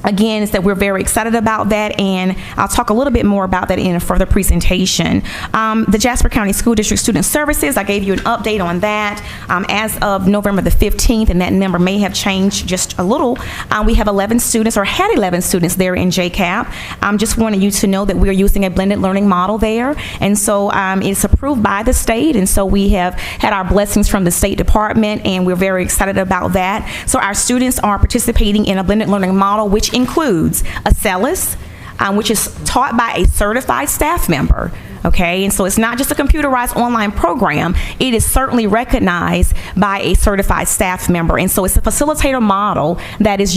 again, is that we're very excited about that, and I'll talk a little bit more about that in a further presentation. The Jasper County School District Student Services, I gave you an update on that as of November the 15th, and that number may have changed just a little. We have 11 students, or had 11 students there in JCAP. Just wanted you to know that we're using a blended learning model there, and so it's approved by the state, and so we have had our blessings from the State Department, and we're very excited about that. So our students are participating in a blended learning model, which includes a CELIS, which is taught by a certified staff member. Okay, and so it's not just a computerized online program, it is certainly recognized by a certified staff member. And so it's a facilitator model that is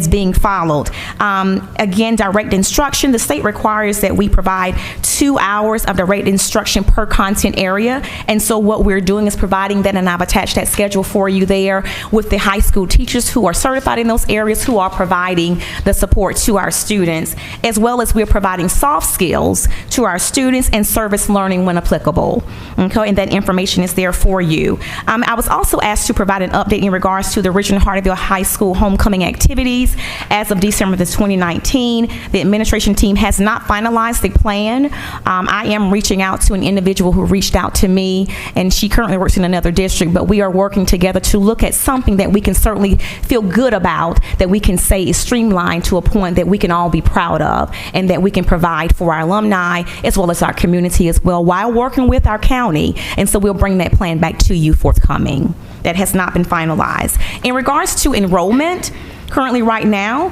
being followed. Again, direct instruction, the state requires that we provide 2 hours of direct instruction per content area. And so what we're doing is providing that, and I've attached that schedule for you there with the high school teachers who are certified in those areas, who are providing the support to our students, as well as we're providing soft skills to our students and service learning when applicable. Okay, and that information is there for you. I was also asked to provide an update in regards to the Richland Hardeeville High School homecoming activities. As of December 2019, the administration team has not finalized the plan. I am reaching out to an individual who reached out to me, and she currently works in another district, but we are working together to look at something that we can certainly feel good about, that we can say is streamlined to a point that we can all be proud of, and that we can provide for our alumni as well as our community as well, while working with our county. And so we'll bring that plan back to you forthcoming. That has not been finalized. In regards to enrollment, currently right now,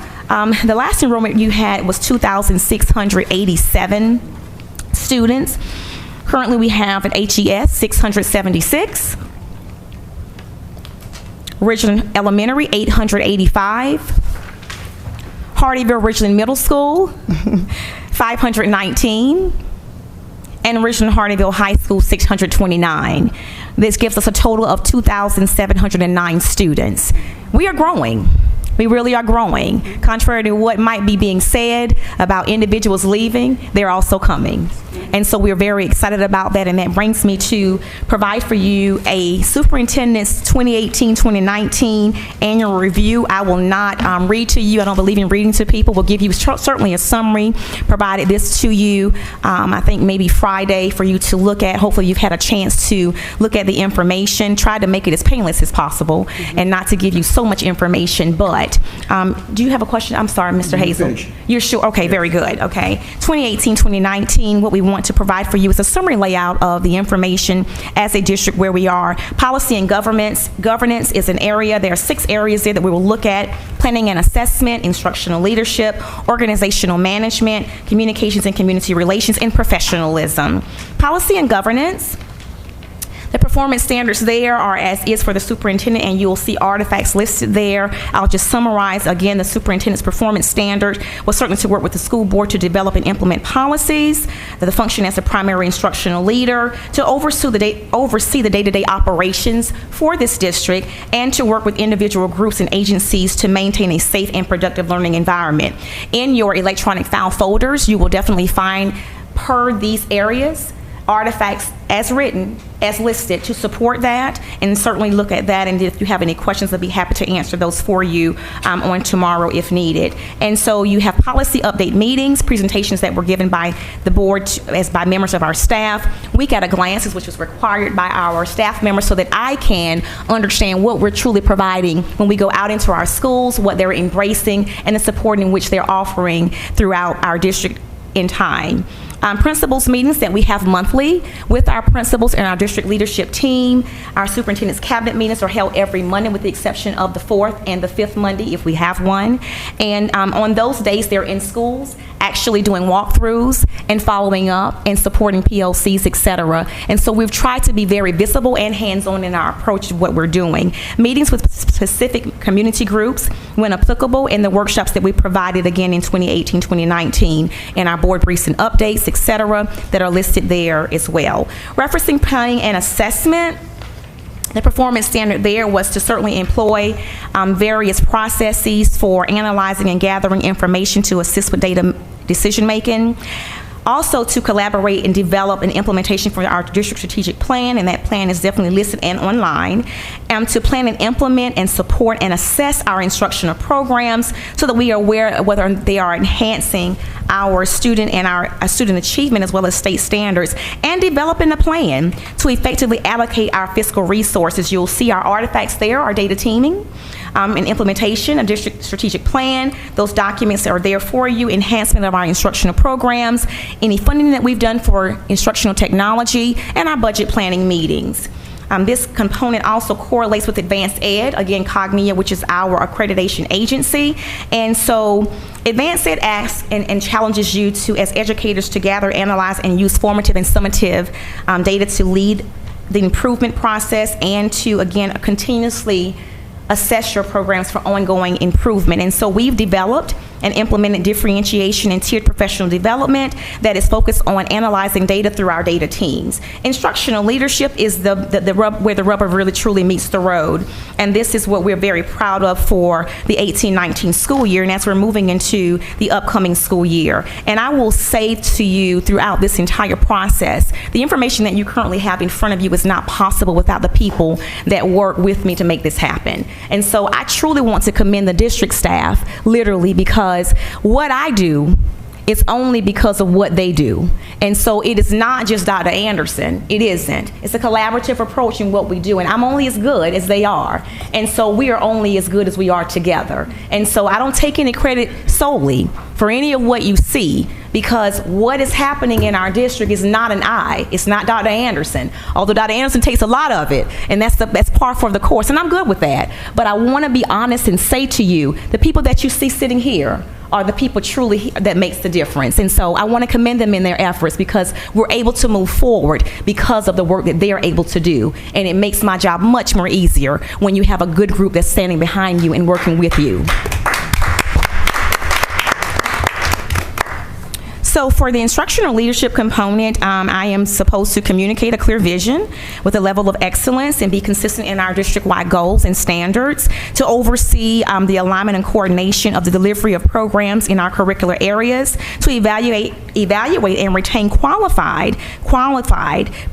the last enrollment you had was 2,687 students. Currently we have at HES 676, Richland Elementary 885, Hardeeville Richland Middle School 519, and Richland Hardeeville High School 629. This gives us a total of 2,709 students. We are growing. We really are growing. Contrary to what might be being said about individuals leaving, they're also coming. And so we're very excited about that, and that brings me to provide for you a Superintendent's 2018-2019 annual review. I will not read to you. I don't believe in reading to people. We'll give you certainly a summary, provided this to you, I think maybe Friday for you to look at. Hopefully you've had a chance to look at the information. Try to make it as painless as possible and not to give you so much information, but do you have a question? I'm sorry, Mr. Hazel. You're sure? Okay, very good. Okay. 2018-2019, what we want to provide for you is a summary layout of the information as a district where we are. Policy and governance is an area. There are 6 areas there that we will look at: planning and assessment, instructional leadership, organizational management, communications and community relations, and professionalism. Policy and governance. The performance standards there are as is for the superintendent, and you'll see artifacts listed there. I'll just summarize again. The superintendent's performance standard was certainly to work with the school board to develop and implement policies, the function as a primary instructional leader, to oversee the day-to-day operations for this district, and to work with individual groups and agencies to maintain a safe and productive learning environment. In your electronic file folders, you will definitely find, per these areas, artifacts as written, as listed, to support that, and certainly look at that, and if you have any questions, I'll be happy to answer those for you on tomorrow if needed. And so you have policy update meetings, presentations that were given by the board by members of our staff, week at a glance, which was required by our staff members, so that I can understand what we're truly providing when we go out into our schools, what they're embracing, and the support in which they're offering throughout our district in time. Principals meetings that we have monthly with our principals and our district leadership team. Our superintendent's cabinet meetings are held every Monday, with the exception of the 4th and the 5th Monday if we have one. And on those days, they're in schools actually doing walkthroughs and following up and supporting PLCs, etc. And so we've tried to be very visible and hands-on in our approach of what we're doing. Meetings with specific community groups when applicable, and the workshops that we provided again in 2018, 2019, and our board briefs and updates, etc., that are listed there as well. Referencing planning and assessment, the performance standard there was to certainly employ various processes for analyzing and gathering information to assist with data decision making. Also to collaborate and develop an implementation for our district strategic plan, and that plan is definitely listed and online. To plan and implement and support and assess our instructional programs so that we are aware of whether they are enhancing our student and our student achievement as well as state standards, and developing a plan to effectively allocate our fiscal resources. You'll see our artifacts there, our data teaming, and implementation, a district strategic plan. Those documents are there for you, enhancement of our instructional programs, any funding that we've done for instructional technology, and our budget planning meetings. This component also correlates with Advanced Ed, again, Cognia, which is our accreditation agency. And so Advanced Ed asks and challenges you to, as educators, to gather, analyze, and use formative and summative data to lead the improvement process, and to, again, continuously assess your programs for ongoing improvement. And so we've developed and implemented differentiation and tiered professional development that is focused on analyzing data through our data teams. Instructional leadership is where the rubber really truly meets the road. And this is what we're very proud of for the 18-19 school year, and as we're moving into the upcoming school year. And I will say to you throughout this entire process, the information that you currently have in front of you is not possible without the people that work with me to make this happen. And so I truly want to commend the district staff, literally, because what I do is only because of what they do. And so it is not just Dr. Anderson. It isn't. It's a collaborative approach in what we do, and I'm only as good as they are. And so we are only as good as we are together. And so I don't take any credit solely for any of what you see, because what is happening in our district is not an I. It's not Dr. Anderson, although Dr. Anderson takes a lot of it, and that's par for the course, and I'm good with that. But I want to be honest and say to you, the people that you see sitting here are the people truly that makes the difference. And so I want to commend them in their efforts, because we're able to move forward because of the work that they're able to do. And it makes my job much more easier when you have a good group that's standing behind you and working with you. So for the instructional leadership component, I am supposed to communicate a clear vision with a level of excellence and be consistent in our district-wide goals and standards, to oversee the alignment and coordination of the delivery of programs in our curricular areas, to evaluate and retain qualified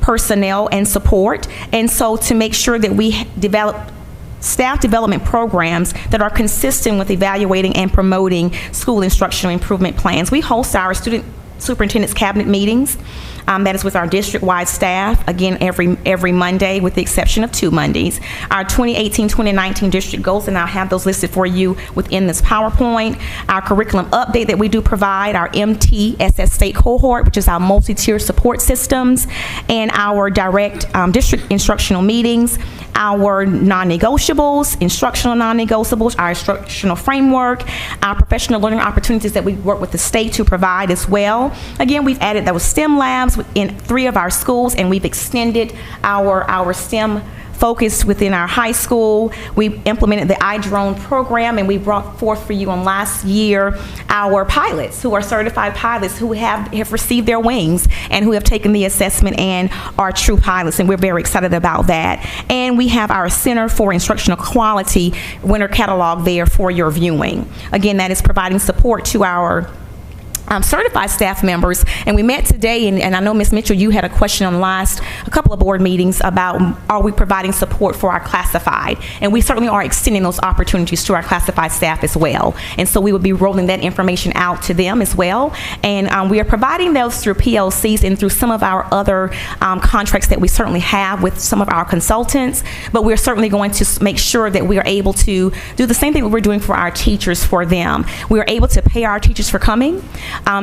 personnel and support, and so to make sure that we develop staff development programs that are consistent with evaluating and promoting school instructional improvement plans. We host our student superintendent's cabinet meetings. That is with our district-wide staff, again, every Monday, with the exception of 2 Mondays. Our 2018-2019 district goals, and I'll have those listed for you within this PowerPoint. Our curriculum update that we do provide, our MTSS state cohort, which is our multi-tier support systems, and our direct district instructional meetings, our non-negotiables, instructional non-negotiables, our instructional framework, our professional learning opportunities that we work with the state to provide as well. Again, we've added those STEM labs. programs in 3 of our schools, and we've extended our STEM focus within our high school. We implemented the iDrone program, and we brought forth for you on last year our pilots who are certified pilots who have received their wings and who have taken the assessment and are true pilots, and we're very excited about that. And we have our Center for Instructional Quality winter catalog there for your viewing. Again, that is providing support to our certified staff members. And we met today, and I know Ms. Mitchell, you had a question on a couple of board meetings about are we providing support for our classified, and we certainly are extending those opportunities to our classified staff as well. And so we will be rolling that information out to them as well, and we are providing those through PLCs and through some of our other contracts that we certainly have with some of our consultants, but we're certainly going to make sure that we are able to do the same thing that we're doing for our teachers for them. We are able to pay our teachers for coming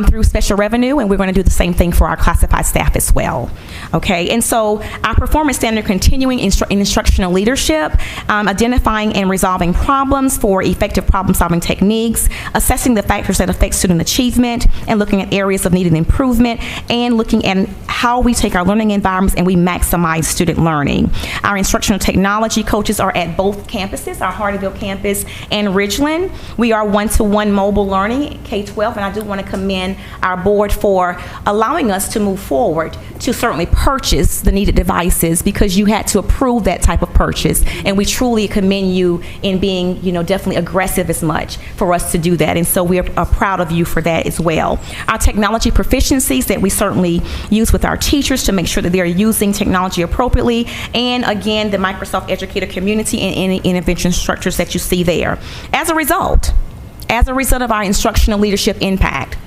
through special revenue, and we're going to do the same thing for our classified staff as well. Okay, and so our performance standard continuing in instructional leadership, identifying and resolving problems for effective problem-solving techniques, assessing the factors that affect student achievement, and looking at areas of needed improvement, and looking at how we take our learning environments and we maximize student learning. Our instructional technology coaches are at both campuses, our Hardeeville campus and Ridgeland. We are one-to-one mobile learning, K-12, and I do want to commend our board for allowing us to move forward to certainly purchase the needed devices, because you had to approve that type of purchase, and we truly commend you in being, definitely aggressive as much for us to do that, and so we are proud of you for that as well. Our technology proficiencies that we certainly use with our teachers to make sure that they're using technology appropriately, and again, the Microsoft Educator community and any intervention structures that you see there. As a result of our instructional leadership impact,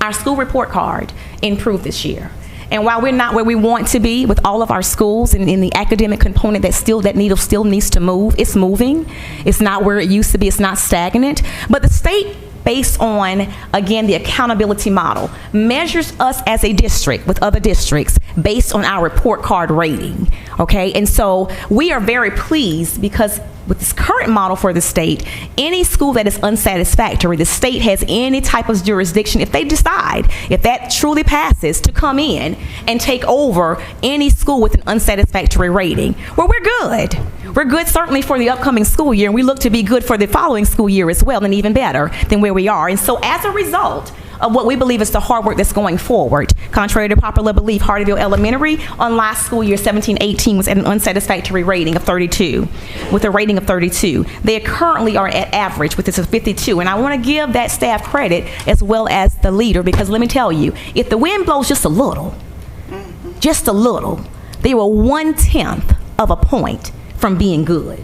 our school report card improved this year. And while we're not where we want to be with all of our schools and in the academic component that needle still needs to move, it's moving. It's not where it used to be. It's not stagnant. But the state, based on, again, the accountability model, measures us as a district with other districts based on our report card rating, okay? And so we are very pleased because with this current model for the state, any school that is unsatisfactory, the state has any type of jurisdiction, if they decide, if that truly passes, to come in and take over any school with an unsatisfactory rating. Well, we're good. We're good certainly for the upcoming school year, and we look to be good for the following school year as well, and even better than where we are. And so as a result of what we believe is the hard work that's going forward, contrary to popular belief, Hardeeville Elementary on last school year 17-18 was at an unsatisfactory rating of 32, with a rating of 32. They currently are at average, with this is 52, and I want to give that staff credit as well as the leader, because let me tell you, if the wind blows just a little, they were 1/10 of a point from being good,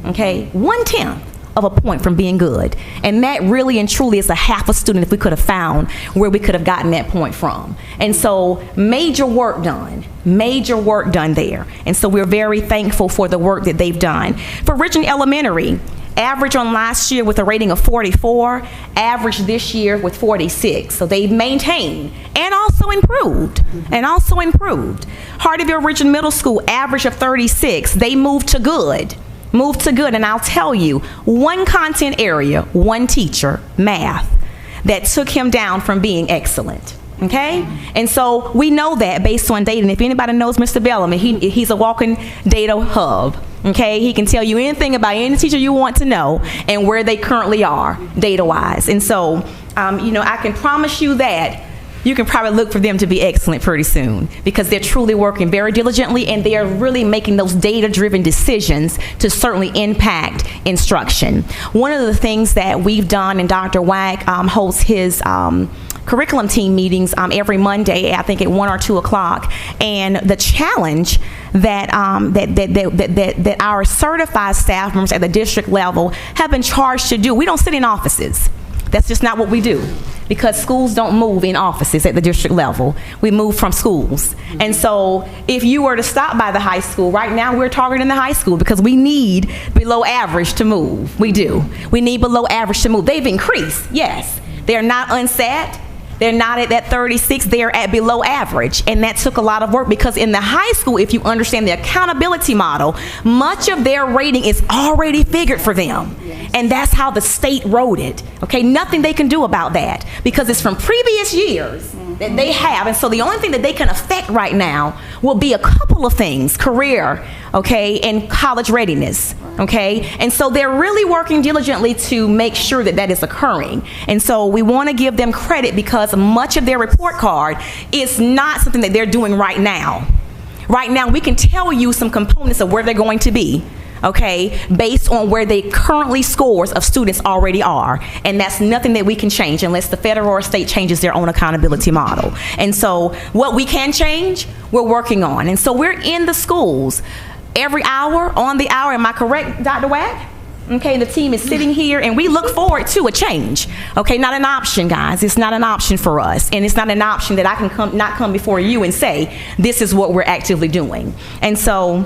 okay? 1/10 of a point from being good. And that really and truly is a half a student if we could have found where we could have gotten that point from. And so major work done there. And so we're very thankful for the work that they've done. For Ridgeland Elementary, average on last year with a rating of 44, average this year with 46. So they've maintained and also improved, Hardeeville Ridgeland Middle School, average of 36. They moved to good. And I'll tell you, one content area, one teacher, math, that took him down from being excellent. Okay? And so we know that based on data. And if anybody knows Mr. Bellamy, he's a walking data hub. Okay? He can tell you anything about any teacher you want to know and where they currently are data-wise. And so, I can promise you that you can probably look for them to be excellent pretty soon, because they're truly working very diligently, and they are really making those data-driven decisions to certainly impact instruction. One of the things that we've done, and Dr. Wack holds his curriculum team meetings every Monday, I think at 1 or 2 o'clock, and the challenge that our certified staff members at the district level have been charged to do. We don't sit in offices. That's just not what we do, because schools don't move in offices at the district level. We move from schools. And so if you were to stop by the high school, right now we're targeting the high school because we need below average to move. We do. We need below average to move. They've increased, yes. They're not unsat. They're not at that 36, they're at below average. And that took a lot of work, because in the high school, if you understand the accountability model, much of their rating is already figured for them. And that's how the state wrote it. Okay, nothing they can do about that, because it's from previous years that they have. And so the only thing that they can affect right now will be a couple of things: career, okay, and college readiness, okay? And so they're really working diligently to make sure that that is occurring. And so we want to give them credit because much of their report card is not something that they're doing right now. Right now, we can tell you some components of where they're going to be, okay, based on where they currently scores of students already are. And that's nothing that we can change unless the federal or state changes their own accountability model. And so what we can change, we're working on. And so we're in the schools every hour, on the hour. Am I correct, Dr. Wack? Okay, the team is sitting here, and we look forward to a change. Okay, not an option, guys. It's not an option for us, and it's not an option that I can not come before you and say, this is what we're actively doing. And so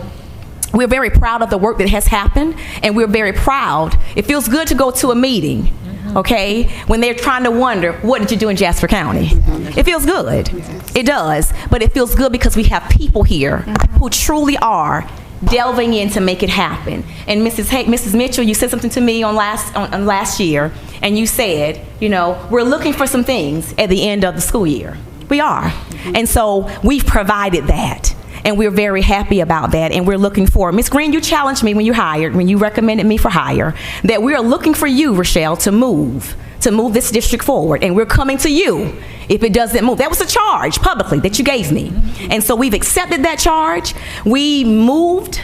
we're very proud of the work that has happened, and we're very proud. It feels good to go to a meeting, okay, when they're trying to wonder, what did you do in Jasper County? It feels good. It does, but it feels good because we have people here who truly are delving in to make it happen. And Mrs. Mitchell, you said something to me on last year, and you said, you know, we're looking for some things at the end of the school year. We are. And so we've provided that, and we're very happy about that, and we're looking for, Ms. Green, you challenged me when you recommended me for hire, that we are looking for you, Rochelle, to move this district forward, and we're coming to you if it doesn't move. That was a charge publicly that you gave me. And so we've accepted that charge. We moved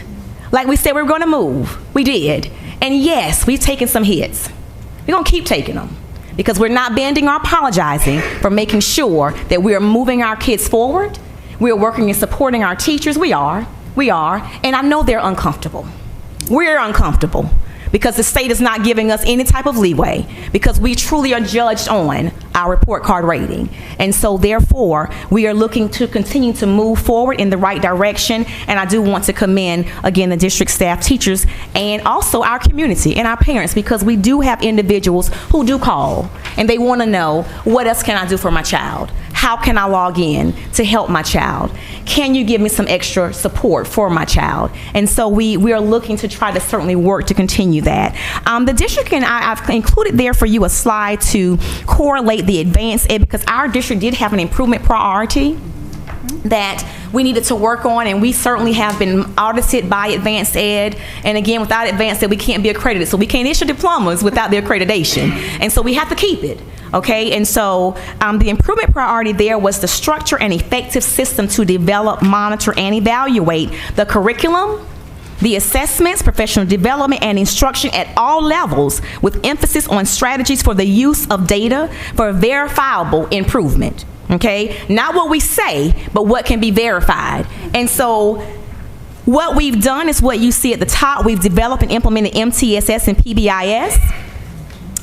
like we said we were going to move. We did. And yes, we've taken some hits. We're going to keep taking them because we're not bending or apologizing for making sure that we are moving our kids forward. We are working and supporting our teachers. We are. And I know they're uncomfortable. We're uncomfortable because the state is not giving us any type of leeway, because we truly are judged on our report card rating. And so therefore, we are looking to continue to move forward in the right direction. And I do want to commend, again, the district staff, teachers, and also our community and our parents, because we do have individuals who do call and they want to know, what else can I do for my child? How can I log in to help my child? Can you give me some extra support for my child? And so we are looking to try to certainly work to continue that. The district, and I've included there for you a slide to correlate the advanced ed, because our district did have an improvement priority that we needed to work on, and we certainly have been audited by advanced ed. And again, without advanced ed, we can't be accredited. So we can't issue diplomas without the accreditation. And so we have to keep it. Okay, and so the improvement priority there was the structure and effective system to develop, monitor, and evaluate the curriculum, the assessments, professional development, and instruction at all levels, with emphasis on strategies for the use of data for verifiable improvement. Okay, not what we say, but what can be verified. And so what we've done is what you see at the top. We've developed and implemented MTSS and PBIS.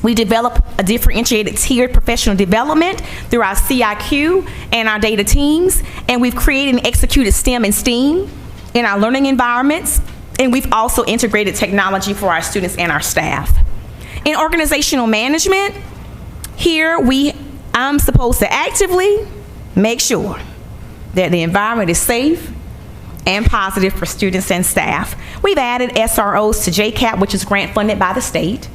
We develop a differentiated tiered professional development through our CIQ and our data teams, and we've created and executed STEM and STEAM in our learning environments, and we've also integrated technology for our students and our staff. In organizational management, here I'm supposed to actively make sure that the environment is safe and positive for students and staff. We've added SROs to JCAP, which is grant funded by the state.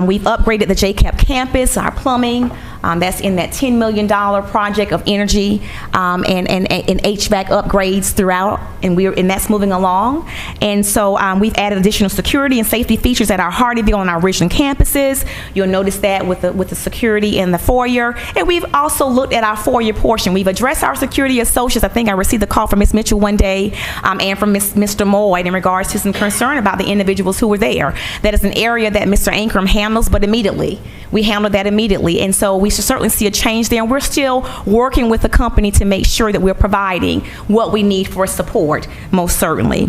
We've upgraded the JCAP campus, our plumbing. That's in that $10 million project of energy and HVAC upgrades throughout, and that's moving along. And so we've added additional security and safety features at our Hardyville and our Richland campuses. You'll notice that with the security in the foyer. And we've also looked at our foyer portion. We've addressed our security associates. I think I received a call from Ms. Mitchell one day and from Mr. Moyd in regards to some concern about the individuals who were there. That is an area that Mr. Ankrum handles, but immediately. We handled that immediately. And so we should certainly see a change there. And we're still working with the company to make sure that we're providing what we need for support, most certainly.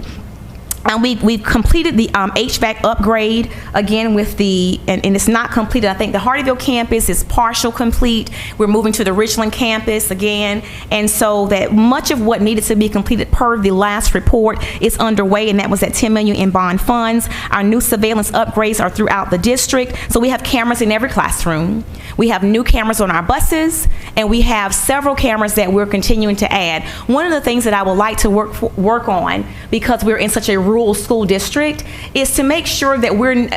And we've completed the HVAC upgrade, again, with and it's not completed. I think the Hardyville campus is partial complete. We're moving to the Richland campus again. And so that much of what needed to be completed per the last report is underway, and that was at $10 million in bond funds. Our new surveillance upgrades are throughout the district. So we have cameras in every classroom. We have new cameras on our buses, and we have several cameras that we're continuing to add. One of the things that I would like to work on, because we're in such a rural rural school district is to make sure that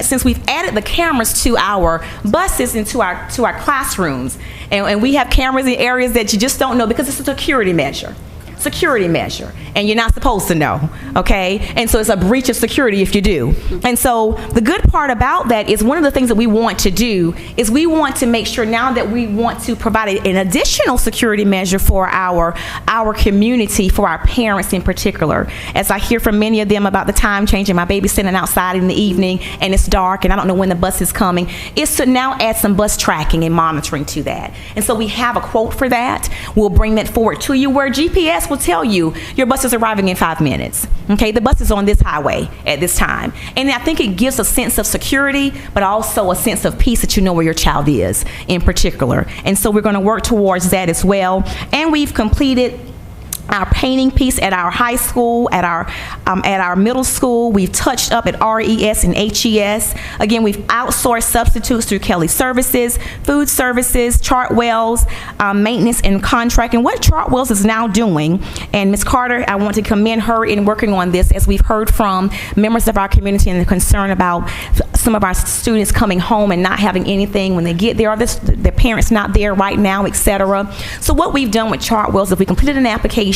since we've added the cameras to our buses and to our classrooms, and we have cameras in areas that you just don't know because it's a security measure, and you're not supposed to know, okay? And so it's a breach of security if you do. And so the good part about that is one of the things that we want to do is we want to make sure now that we want to provide an additional security measure for our community, for our parents in particular. As I hear from many of them about the time changing, my baby's sitting outside in the evening and it's dark and I don't know when the bus is coming, is to now add some bus tracking and monitoring to that. And so we have a quote for that. We'll bring that forward to you where GPS will tell you your bus is arriving in 5 minutes. Okay, the bus is on this highway at this time. And I think it gives a sense of security, but also a sense of peace that you know where your child is in particular. And so we're going to work towards that as well. And we've completed our painting piece at our high school, at our middle school. We've touched up at RES and HES. Again, we've outsourced substitutes through Kelly Services, food services, Chartwell's, maintenance and contract. And what Chartwell's is now doing, and Ms. Carter, I want to commend her in working on this, as we've heard from members of our community and the concern about some of our students coming home and not having anything when they get there, or their parents not there right now, etc. So what we've done with Chartwell's is we completed an application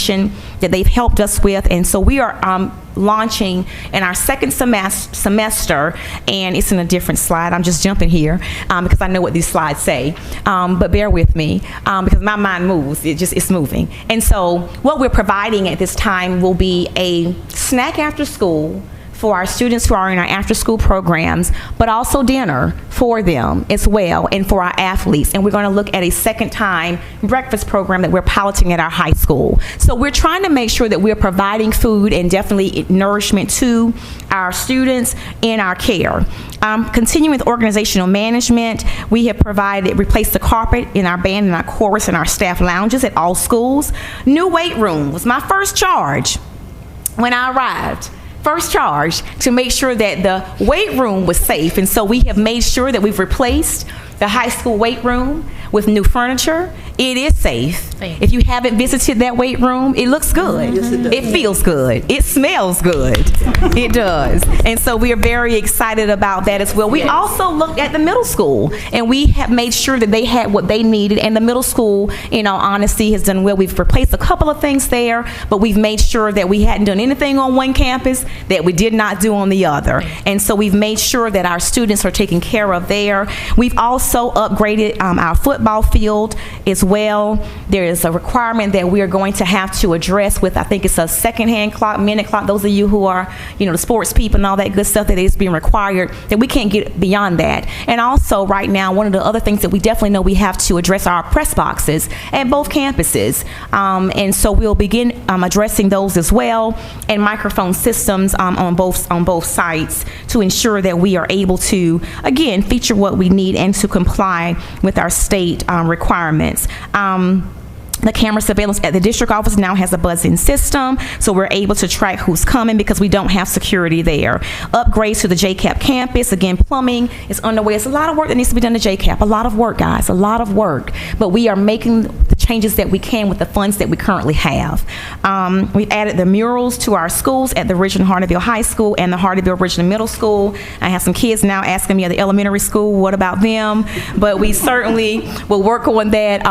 that they've helped us with, and so we are launching in our second semester, and it's in a different slide. I'm just jumping here because I know what these slides say, but bear with me because my mind moves. It's moving. And so what we're providing at this time will be a snack after school for our students who are in our after-school programs, but also dinner for them as well, and for our athletes. And we're going to look at a second-time breakfast program that we're piloting at our high school. So we're trying to make sure that we're providing food and definitely nourishment to our students in our care. Continuing with organizational management, we have replaced the carpet in our band and our chorus and our staff lounges at all schools. New weight room was my first charge when I arrived. First charge to make sure that the weight room was safe, and so we have made sure that we've replaced the high school weight room with new furniture. It is safe. If you haven't visited that weight room, it looks good. Yes, it does. It feels good. It smells good. It does. And so we are very excited about that as well. We also looked at the middle school, and we have made sure that they had what they needed, and the middle school, in all honesty, has done well. We've replaced a couple of things there, but we've made sure that we hadn't done anything on one campus that we did not do on the other. And so we've made sure that our students are taken care of there. We've also upgraded our football field as well. There is a requirement that we are going to have to address with, I think it's a second-hand clock, minute clock. Those of you who are, the sports people and all that good stuff that is being required, that we can't get beyond that. And also right now, one of the other things that we definitely know we have to address are our press boxes at both campuses. And so we'll begin addressing those as well, and microphone systems on both sites to ensure that we are able to, again, feature what we need and to comply with our state requirements. The camera surveillance at the district office now has a buzz-in system, so we're able to track who's coming because we don't have security there. Upgrades to the JCAP campus, again, plumbing is underway. It's a lot of work that needs to be done to JCAP. A lot of work, guys, a lot of work. But we are making the changes that we can with the funds that we currently have. We've added the murals to our schools at the Richland Hardeeville High School and the Hardeeville Richland Middle School. I have some kids now asking me at the elementary school, what about them? But we certainly will work on that.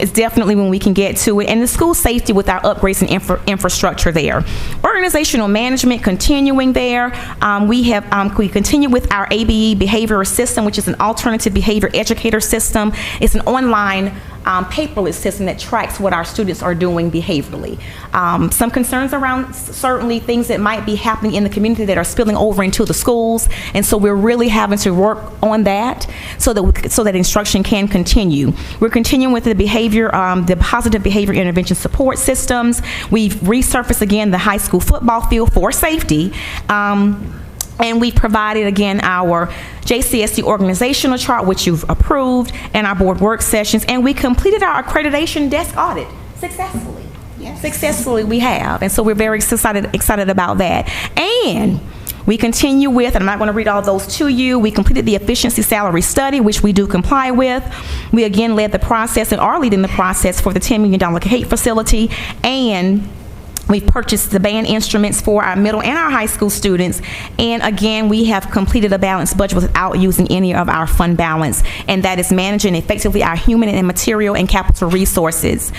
It's definitely when we can get to it. And the school safety with our upgrades and infrastructure there. Organizational management continuing there. We continue with our ABE behavioral system, which is an alternative behavior educator system. It's an online paperless system that tracks what our students are doing behaviorally. Some concerns around certainly things that might be happening in the community that are spilling over into the schools, and so we're really having to work on that so that instruction can continue. We're continuing with the behavior, the positive behavior intervention support systems. We've resurfaced again the high school football field for safety. And we've provided, again, our JCSD organizational chart, which you've approved, and our board work sessions. And we completed our accreditation desk audit successfully. Yes. Successfully we have. And so we're very excited about that. And we continue with, and I'm not going to read all those to you, we completed the efficiency salary study, which we do comply with. We again led the process and are leading the process for the $10 million hate facility. And We've purchased the band instruments for our middle and our high school students. And again, we have completed a balanced budget without using any of our fund balance. And that is managing effectively our human and material and capital resources.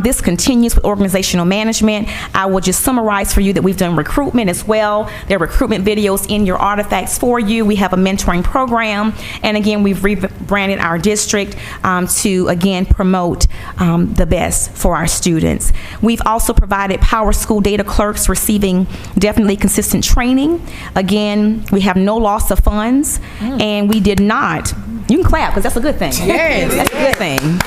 This continues with organizational management. I will just summarize for you that we've done recruitment as well. There are recruitment videos in your artifacts for you. We have a mentoring program. And again, we've rebranded our district to, again, promote the best for our students. We've also provided Power School data clerks receiving definitely consistent training. Again, we have no loss of funds, and we did not. You can clap because that's a good thing. Yes, that's a good thing.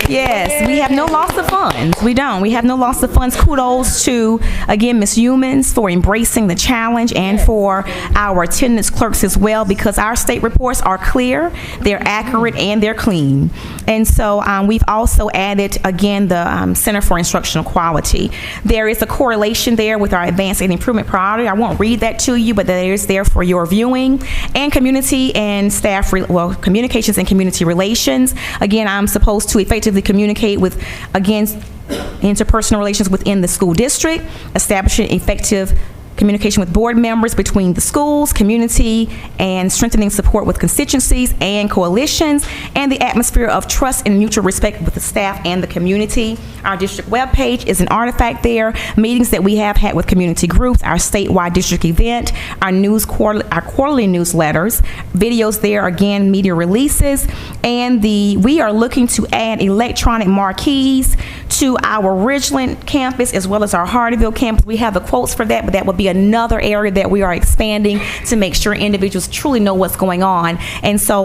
Yes, we have no loss of funds. We don't. We have no loss of funds. Kudos to, again, Ms. Humans for embracing the challenge and for our attendance clerks as well, because our state reports are clear, they're accurate, and they're clean. And so we've also added, again, the Center for Instructional Quality. There is a correlation there with our advanced and improvement priority. I won't read that to you, but that is there for your viewing. And community and staff, communications and community relations. Again, I'm supposed to effectively communicate with, again, interpersonal relations within the school district, establishing effective communication with board members between the schools, community, and strengthening support with constituencies and coalitions, and the atmosphere of trust and mutual respect with the staff and the community. Our district webpage is an artifact there, meetings that we have had with community groups, our statewide district event, our quarterly newsletters, videos there, again, media releases, and we are looking to add electronic marquees to our Ridgeland campus as well as our Hardeeville campus. We have the quotes for that, but that will be another area that we are expanding to make sure individuals truly know what's going on. And so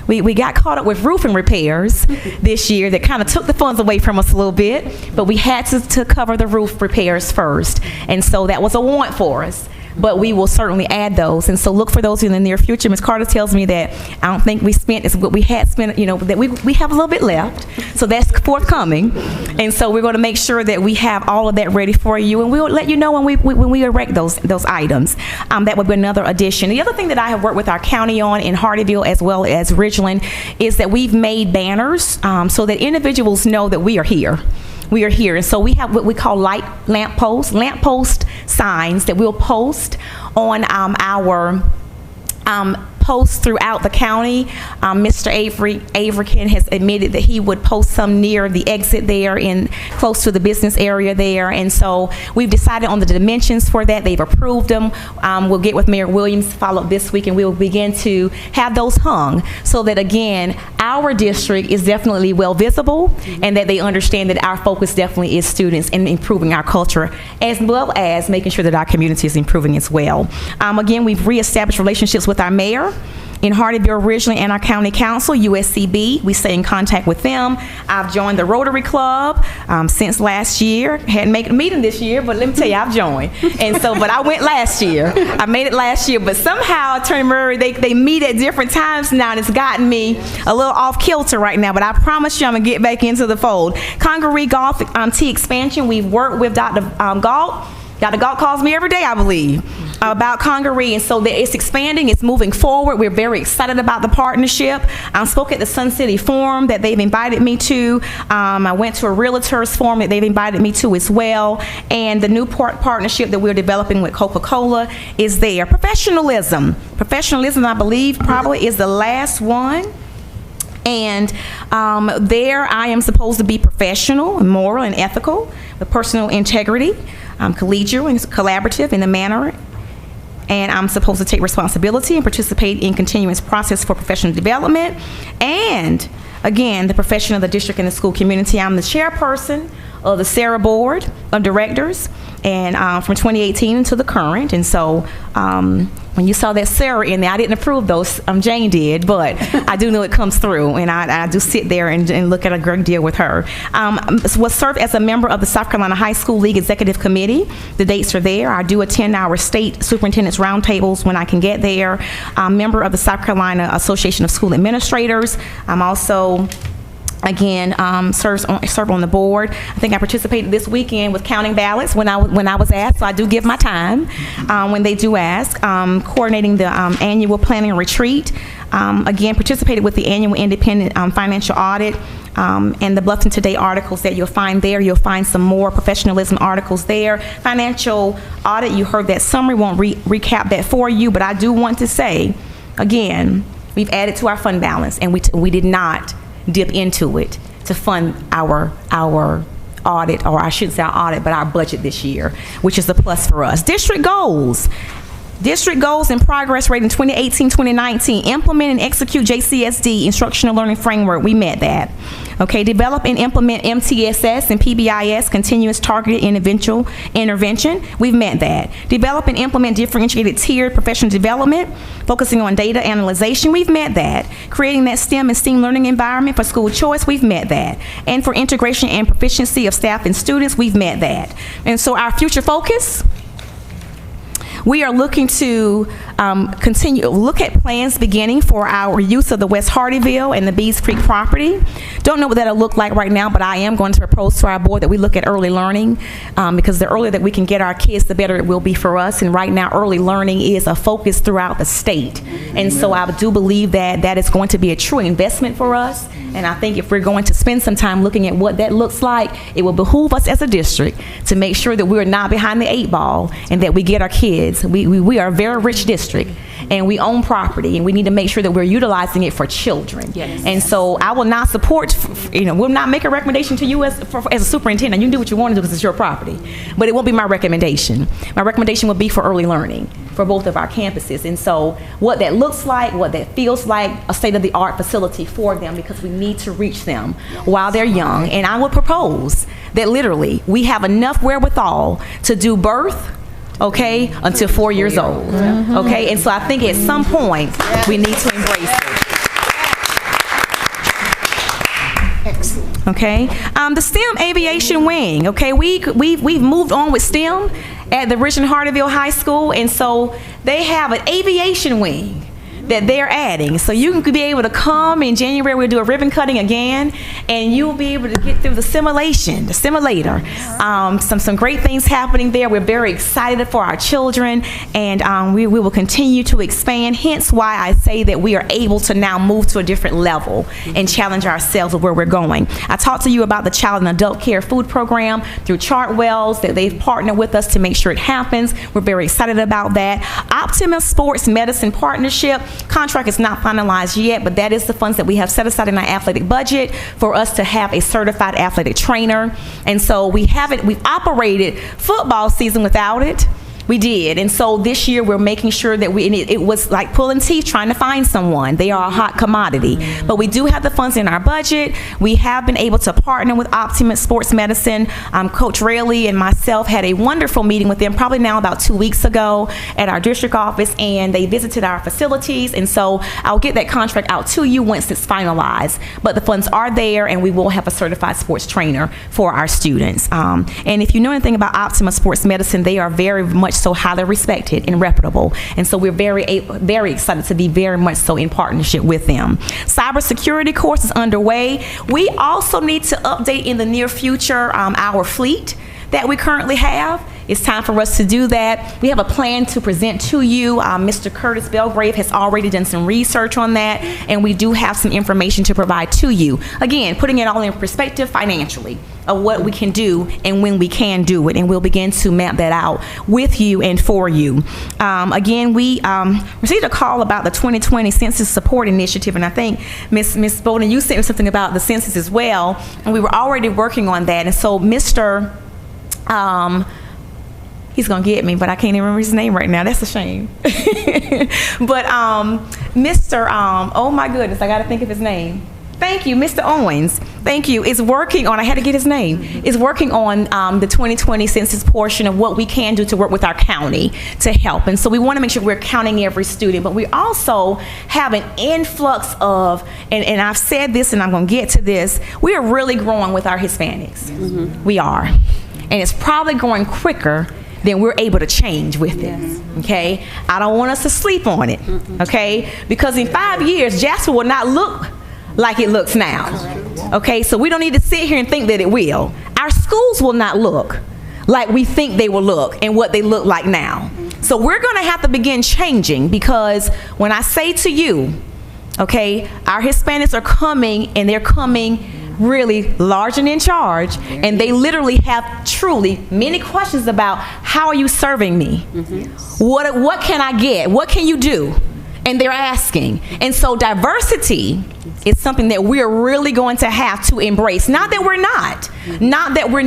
we got caught up with roofing repairs this year that kind of took the funds away from us a little bit, but we had to cover the roof repairs first. And so that was a want for us. But we will certainly add those, and so look for those in the near future. Ms. Carter tells me that I don't think we spent as what we had spent, that we have a little bit left, so that's forthcoming. And so we're going to make sure that we have all of that ready for you, and we'll let you know when we erect those items. That would be another addition. The other thing that I have worked with our county on in Hardeeville as well as Ridgeland is that we've made banners so that individuals know that we are here. We are here. And so we have what we call lamp post signs that we'll post on our posts throughout the county. Mr. Averykin has admitted that he would post some near the exit there close to the business area there. And so we've decided on the dimensions for that. They've approved them. We'll get with Mayor Williams to follow up this week, and we will begin to have those hung so that, again, our district is definitely well visible, and that they understand that our focus definitely is students and improving our culture, as well as making sure that our community is improving as well. Again, we've reestablished relationships with our mayor in Hardeeville originally and our county council, USCB. We stay in contact with them. I've joined the Rotary Club since last year. Hadn't made a meeting this year, but let me tell you, I've joined. And so, but I went last year. I made it last year, but somehow, Attorney Murray, they meet at different times now, and it's gotten me a little off kilter right now, but I promise you I'm gonna get back into the fold. Congaree Golf T expansion, we've worked with Dr. Galt. Dr. Galt calls me every day, I believe, about Congaree, and so it's expanding, it's moving forward. We're very excited about the partnership. I spoke at the Sun City Forum that they've invited me to. I went to a Realtors Forum that they've invited me to as well, and the new partnership that we're developing with Coca-Cola is there. Professionalism, I believe, probably is the last one. And there I am supposed to be professional, moral, and ethical, with personal integrity, collegial and collaborative in the manner, and I'm supposed to take responsibility and participate in continuous process for professional development, and again, the profession of the district and the school community. I'm the chairperson of the Sarah Board of Directors, and from 2018 until the current. And so when you saw that Sarah in there, I didn't approve those, Jane did, but I do know it comes through, and I do sit there and look at a great deal with her. Was served as a member of the South Carolina High School League Executive Committee. The dates are there. I do attend our state superintendent's roundtables when I can get there. I'm a member of the South Carolina Association of School Administrators. I'm also again, serve on the board. I think I participated this weekend with counting ballots when I was asked, so I do give my time when they do ask. Coordinating the annual planning retreat. Again, participated with the annual independent financial audit. And the Bluffton Today articles that you'll find there. You'll find some more professionalism articles there. Financial audit, you heard that summary, won't recap that for you, but I do want to say, again, we've added to our fund balance, and we did not dip into it to fund our audit, or I shouldn't say our audit, but our budget this year, which is a plus for us. District goals. District goals and progress rate in 2018-2019. Implement and execute JCSD, Instructional Learning Framework. We met that. Okay, develop and implement MTSS and PBIS, Continuous Targeted Intervention. We've met that. Develop and implement differentiated tiered professional development, focusing on data analyzation. We've met that. Creating that STEM and STEAM learning environment for school choice. We've met that. And for integration and proficiency of staff and students. We've met that. And so our future focus, we are looking to look at plans beginning for our use of the West Hardyville and the Bees Creek property. Don't know what that'll look like right now, but I am going to propose to our board that we look at early learning, because the earlier that we can get our kids, the better it will be for us. And right now, early learning is a focus throughout the state. And so I do believe that that is going to be a true investment for us. And I think if we're going to spend some time looking at what that looks like, it will behoove us as a district to make sure that we're not behind the 8 ball and that we get our kids. We are a very rich district, and we own property, and we need to make sure that we're utilizing it for children. Yes. And so I will not support, will not make a recommendation to you as a superintendent. You can do what you want to do because it's your property, but it won't be my recommendation. My recommendation will be for early learning for both of our campuses. And so what that looks like, what that feels like, a state-of-the-art facility for them, because we need to reach them while they're young. And I would propose that literally we have enough wherewithal to do birth, okay, until 4 years old, okay? And so I think at some point we need to embrace it. Excellent. Okay, the STEM aviation wing, okay, we've moved on with STEM at the Richard Hardyville High School, and so they have an aviation wing that they're adding. So you can be able to come in January, we'll do a ribbon cutting again, and you'll be able to get through the simulator. Some great things happening there. We're very excited for our children, and we will continue to expand, hence why I say that we are able to now move to a different level and challenge ourselves of where we're going. I talked to you about the Child and Adult Care Food Program through Chartwells, that they've partnered with us to make sure it happens. We're very excited about that. Optima Sports Medicine Partnership. Contract is not finalized yet, but that is the funds that we have set aside in our athletic budget for us to have a certified athletic trainer. And so we've operated football season without it. We did. And so this year we're making sure that it was like pulling teeth trying to find someone. They are a hot commodity. But we do have the funds in our budget. We have been able to partner with Optima Sports Medicine. Coach Rayleigh and myself had a wonderful meeting with them probably now about 2 weeks ago at our district office, and they visited our facilities. And so I'll get that contract out to you once it's finalized. But the funds are there, and we will have a certified sports trainer for our students. And if you know anything about Optima Sports Medicine, they are very much so highly respected and reputable, and so we're very excited to be very much so in partnership with them. Cybersecurity course is underway. We also need to update in the near future our fleet that we currently have. It's time for us to do that. We have a plan to present to you. Mr. Curtis Belgrave has already done some research on that, and we do have some information to provide to you. Again, putting it all in perspective financially of what we can do and when we can do it, and we'll begin to map that out with you and for you. Again, we received a call about the 2020 Census Support Initiative, and I think Ms. Bowden, you said something about the census as well, and we were already working on that. And so Mr. He's gonna get me, but I can't even remember his name right now. That's a shame. But Mr. Oh my goodness, I gotta think of his name. Thank you, Mr. Owens. Thank you. Is working on, I had to get his name, is working on the 2020 census portion of what we can do to work with our county to help. And so we want to make sure we're counting every student, but we also have an influx of, and I've said this and I'm going to get to this, we are really growing with our Hispanics. Mm-hmm. We are. And it's probably growing quicker than we're able to change with it, okay? I don't want us to sleep on it, okay? Because in 5 years, Jasper will not look like it looks now. Okay, so we don't need to sit here and think that it will. Our schools will not look like we think they will look and what they look like now. So we're going to have to begin changing, because when I say to you, okay, our Hispanics are coming, and they're coming really large and in charge, and they literally have truly many questions about, how are you serving me? What can I get? What can you do? And they're asking. And so diversity is something that we're really going to have to embrace. Not that we're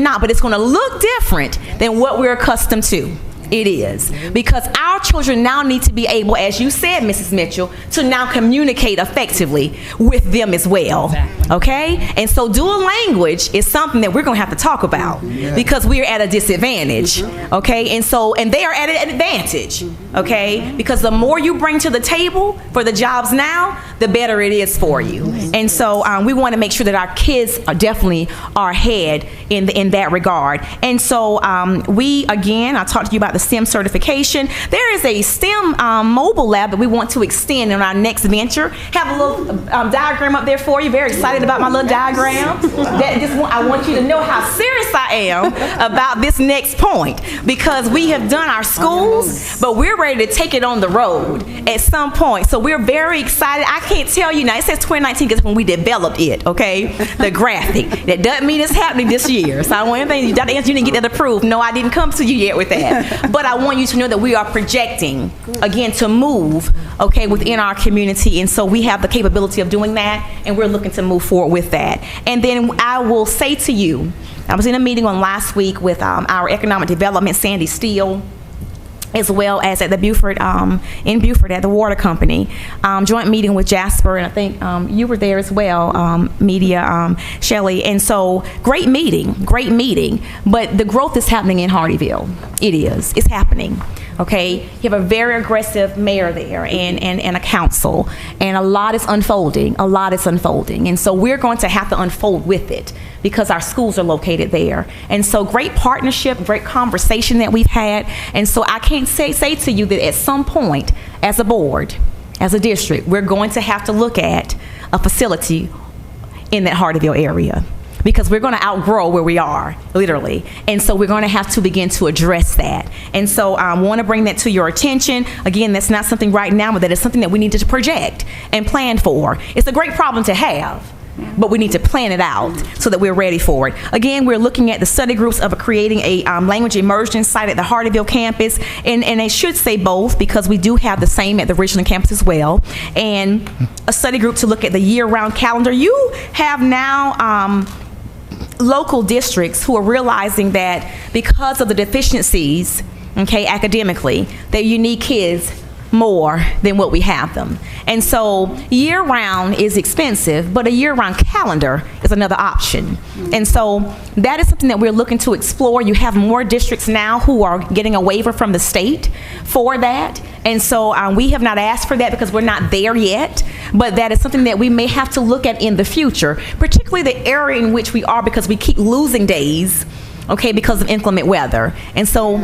not, but it's going to look different than what we're accustomed to. It is. Because our children now need to be able, as you said, Mrs. Mitchell, to now communicate effectively with them as well. Okay? And so dual language is something that we're going to have to talk about, because we are at a disadvantage. Okay? And they are at an advantage. Okay? Because the more you bring to the table for the jobs now, the better it is for you. And so we want to make sure that our kids definitely are ahead in that regard. And so I talked to you about the STEM certification. There is a STEM mobile lab that we want to extend in our next venture. Have a little diagram up there for you. Very excited about my little diagram. I want you to know how serious I am about this next point, because we have done our schools, but we're ready to take it on the road at some point. So we're very excited. I can't tell you now. It says 2019 because when we developed it, okay, the graphic. That doesn't mean it's happening this year. So I want anything, you didn't get that approved. No, I didn't come to you yet with that. But I want you to know that we are projecting, again, to move, okay, within our community. And so we have the capability of doing that, and we're looking to move forward with that. And then I will say to you, I was in a meeting on last week with our economic development, Sandy Steele, as well as at the Beaufort, in Beaufort at the water company, joint meeting with Jasper, and I think you were there as well, Media, Shelley. And so great meeting, but the growth is happening in Hardeeville. It is, it's happening. Okay, you have a very aggressive mayor there and a council, and a lot is unfolding, and so we're going to have to unfold with it, because our schools are located there. And so great partnership, great conversation that we've had. And so I can't say to you that at some point, as a board, as a district, we're going to have to look at a facility in that Hardeeville area, because we're going to outgrow where we are, literally. And so we're going to have to begin to address that. And so I want to bring that to your attention. Again, that's not something right now, but that is something that we need to project and plan for. It's a great problem to have, but we need to plan it out so that we're ready for it. Again, we're looking at the study groups of creating a language immersion site at the Hardeeville campus, and I should say both, because we do have the same at the Richland campus as well, and a study group to look at the year-round calendar. You have now local districts who are realizing that because of the deficiencies, okay, academically, that you need kids more than what we have them. And so year-round is expensive, but a year-round calendar is another option. And so that is something that we're looking to explore. You have more districts now who are getting a waiver from the state for that. And so we have not asked for that because we're not there yet, but that is something that we may have to look at in the future, particularly the area in which we are, because we keep losing days, okay, because of inclement weather. And so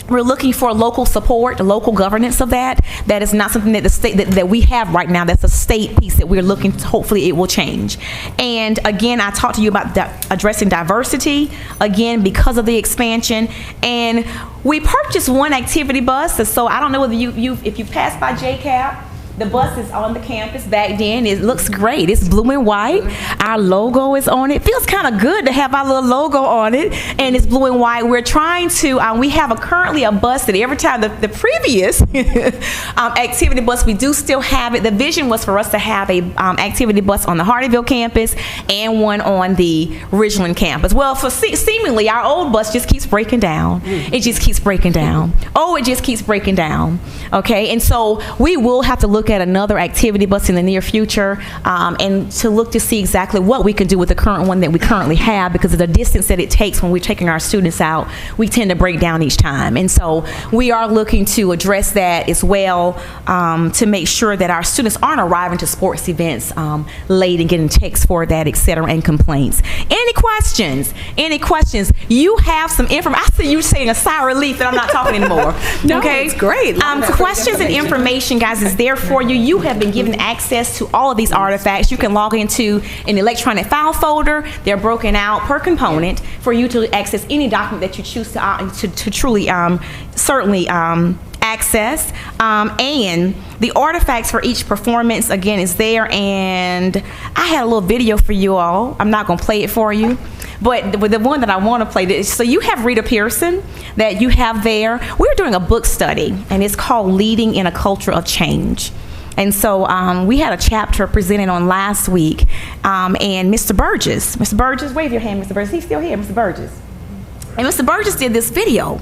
we're looking for local support, local governance of that. That is not something that the state that we have right now. That's a state piece that we're looking to, hopefully it will change. And again, I talked to you about addressing diversity, again, because of the expansion. And we purchased one activity bus. So I don't know whether if you pass by JCAP, the bus is on the campus back then. It looks great. It's blue and white. Our logo is on it. Feels kind of good to have our little logo on it, and it's blue and white. We're trying to, we have currently a bus that every time the previous activity bus, we do still have it. The vision was for us to have a activity bus on the Hardeeville campus and one on the Ridgeland campus. Well, for seemingly our old bus just keeps breaking down. It just keeps breaking down. Oh, it just keeps breaking down. Okay, and so we will have to look at another activity bus in the near future, and to look to see exactly what we can do with the current one that we currently have, because of the distance that it takes when we're taking our students out, we tend to break down each time. And so we are looking to address that as well, to make sure that our students aren't arriving to sports events late and getting texts for that, etc., and complaints. Any questions? Any questions? You have some information. I see you saying a sigh of relief that I'm not talking anymore. No, okay? it's great. Questions and information, guys, is there for for you. You have been given access to all of these artifacts. You can log into an electronic file folder. They're broken out per component for you to access any document that you choose to truly, certainly access. And the artifacts for each performance, again, is there. And I had a little video for you all. I'm not going to play it for you. But the one that I want to play, so you have Rita Pearson that you have there. We're doing a book study, and it's called Leading in a Culture of Change. And so we had a chapter presented on last week, and Mr. Burgess, wave your hand, Mr. Burgess. He's still here, Mr. Burgess. And Mr. Burgess did this video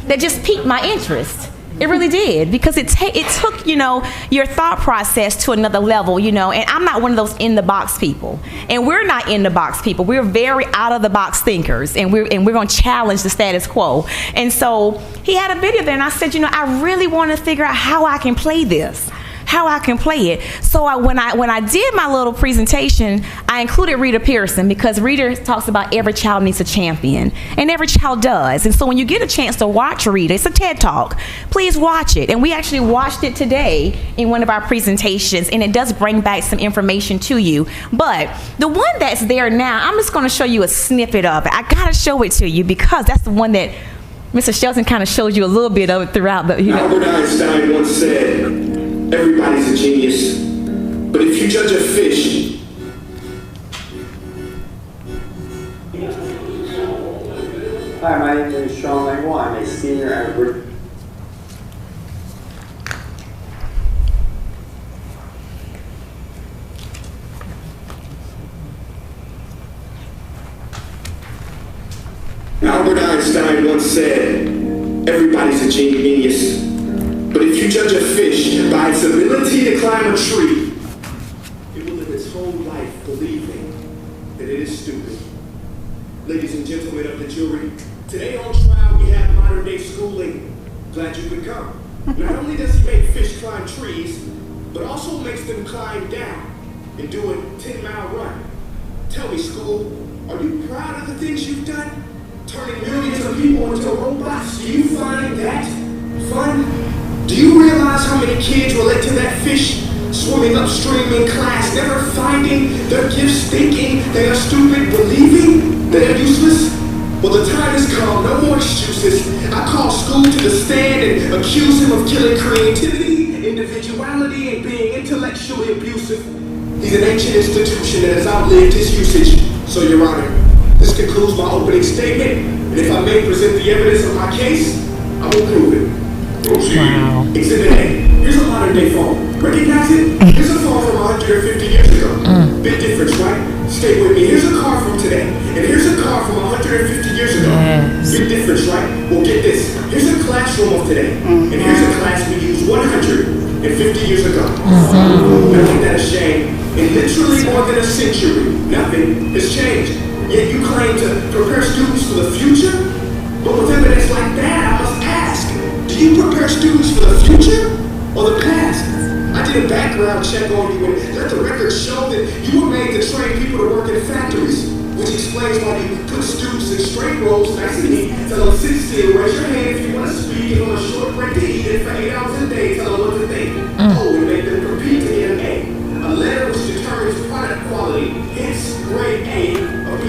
that just piqued my interest. It really did, because it took, you know, your thought process to another level, you know, and I'm not one of those in-the-box people. And we're not in-the-box people. We're very out-of-the-box thinkers, and we're going to challenge the status quo. And so he had a video there, and I said, you know, I really want to figure out how I can play this. How I can play it. So when I did my little presentation, I included Rita Pearson, because Rita talks about every child needs a champion, and every child does. And so when you get a chance to watch Rita, it's a TED Talk, please watch it. And we actually watched it today in one of our presentations, and it does bring back some information to you. But the one that's there now, I'm just going to show you a snippet of it. I got to show it to you, because that's the one that Mr. Shelton kind of showed you a little bit of it throughout the, you know. Albert Einstein once said, everybody's a genius, but if you judge a fish, Hi, my name is Sean Langwell. I'm a senior at Albert Einstein once said, everybody's a genius, but if you judge a fish by its ability to climb a tree, it will live its whole life believing that it is stupid. Ladies and gentlemen of the jury, today on trial we have modern day schooling. Glad you could come. Not only does he make fish climb trees, but also makes them climb down and do a 10-mile run. Tell me, school, are you proud of the things you've done? Turning millions of people into robots, do you find that fun? Do you realize how many kids relate to that fish swimming upstream in class, never finding their gifts, thinking they are stupid, believing that they're useless? Well, the time has come, no more excuses. I call school to the stand and accuse him of killing creativity, individuality, and being intellectually abusive. He's an ancient institution that has outlived his usage. So, Your Honor, this concludes my opening statement, and if I may present the evidence of my case, I will prove it. Wow. Exhibit A. Here's a modern day phone. Recognize it? Here's a phone from 150 years ago. Big difference, right? Stay with me. Here's a car from today. And here's a car from 150 years ago. Yes. Big difference, right? Well, get this. Here's a classroom of today. And here's a class we used 150 years ago. Now, ain't that a shame? In literally more than a century, nothing has changed. Yet you claim to prepare students for the future? But with evidence like that, I must ask, do you prepare students for the future or the past? I did a background check on you and let the record show that you were made to train people to work in factories, which explains why you put students in straight rows nice and neat, tell them sit still, raise your hand if you want to speak, give them a short break to eat, and for 8 hours a day, tell them what to think. Oh, and make them compete to get an A. A letter which determines product quality, hence grade A or B.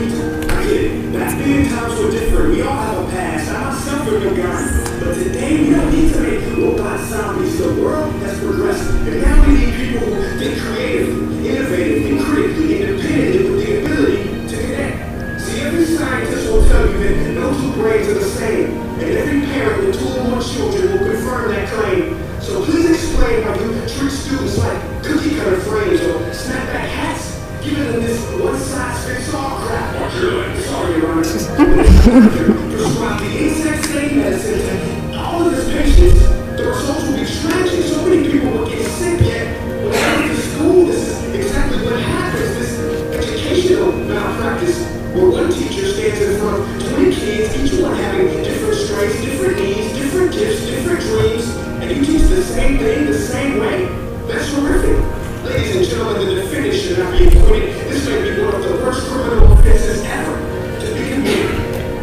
I get it. Back then, times were different. We all have a past. I myself am a guy. But today, we don't need to make robots zombies. The world has progressed. And now we need people who think creatively, innovatively, critically, independently, with the ability to connect. See, every scientist will tell you that no two brains are the same. And every parent with 2 or more children will confirm that claim. So please explain how you treat students like cookie-cutter frames or snapback hats, giving them this one-size-fits-all crap. Sorry, Your Honor. Prescribe the insect state medicine and all of this patients, the results will be tragic. So many people will get sick, yet when they go to school, this is exactly what happens. This educational malpractice where one teacher stands in front of 20 kids, each one having different strengths, different needs, different gifts, different dreams, and you teach the same thing the same way. That's horrific. Ladies and gentlemen, the defendant should not be acquitted. This may be one of the worst criminal offenses ever to be committed.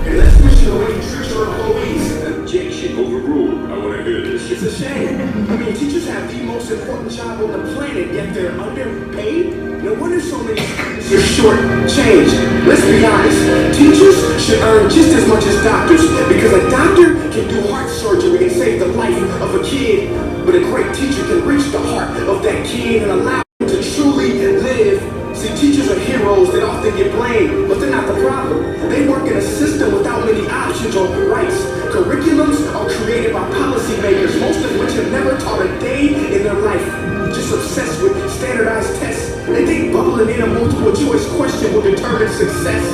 And let's wish you the way you treat your employees. Objection overruled. I want to hear this. It's a shame. I mean, teachers have the most important job on the planet, yet they're underpaid. No wonder so many students are short-changed. Let's be honest. Teachers should earn just as much as doctors, because a doctor can do heart surgery and save the life of a kid, but a great teacher can reach the heart of that kid and allow him to truly live. See, teachers are heroes that often get blamed, but they're not the problem. They work in a system without many options or rights. Curriculums are created by policymakers, most of which have never taught a day in their life. Just obsessed with standardized tests. They think bubbling in a multiple choice question will determine success.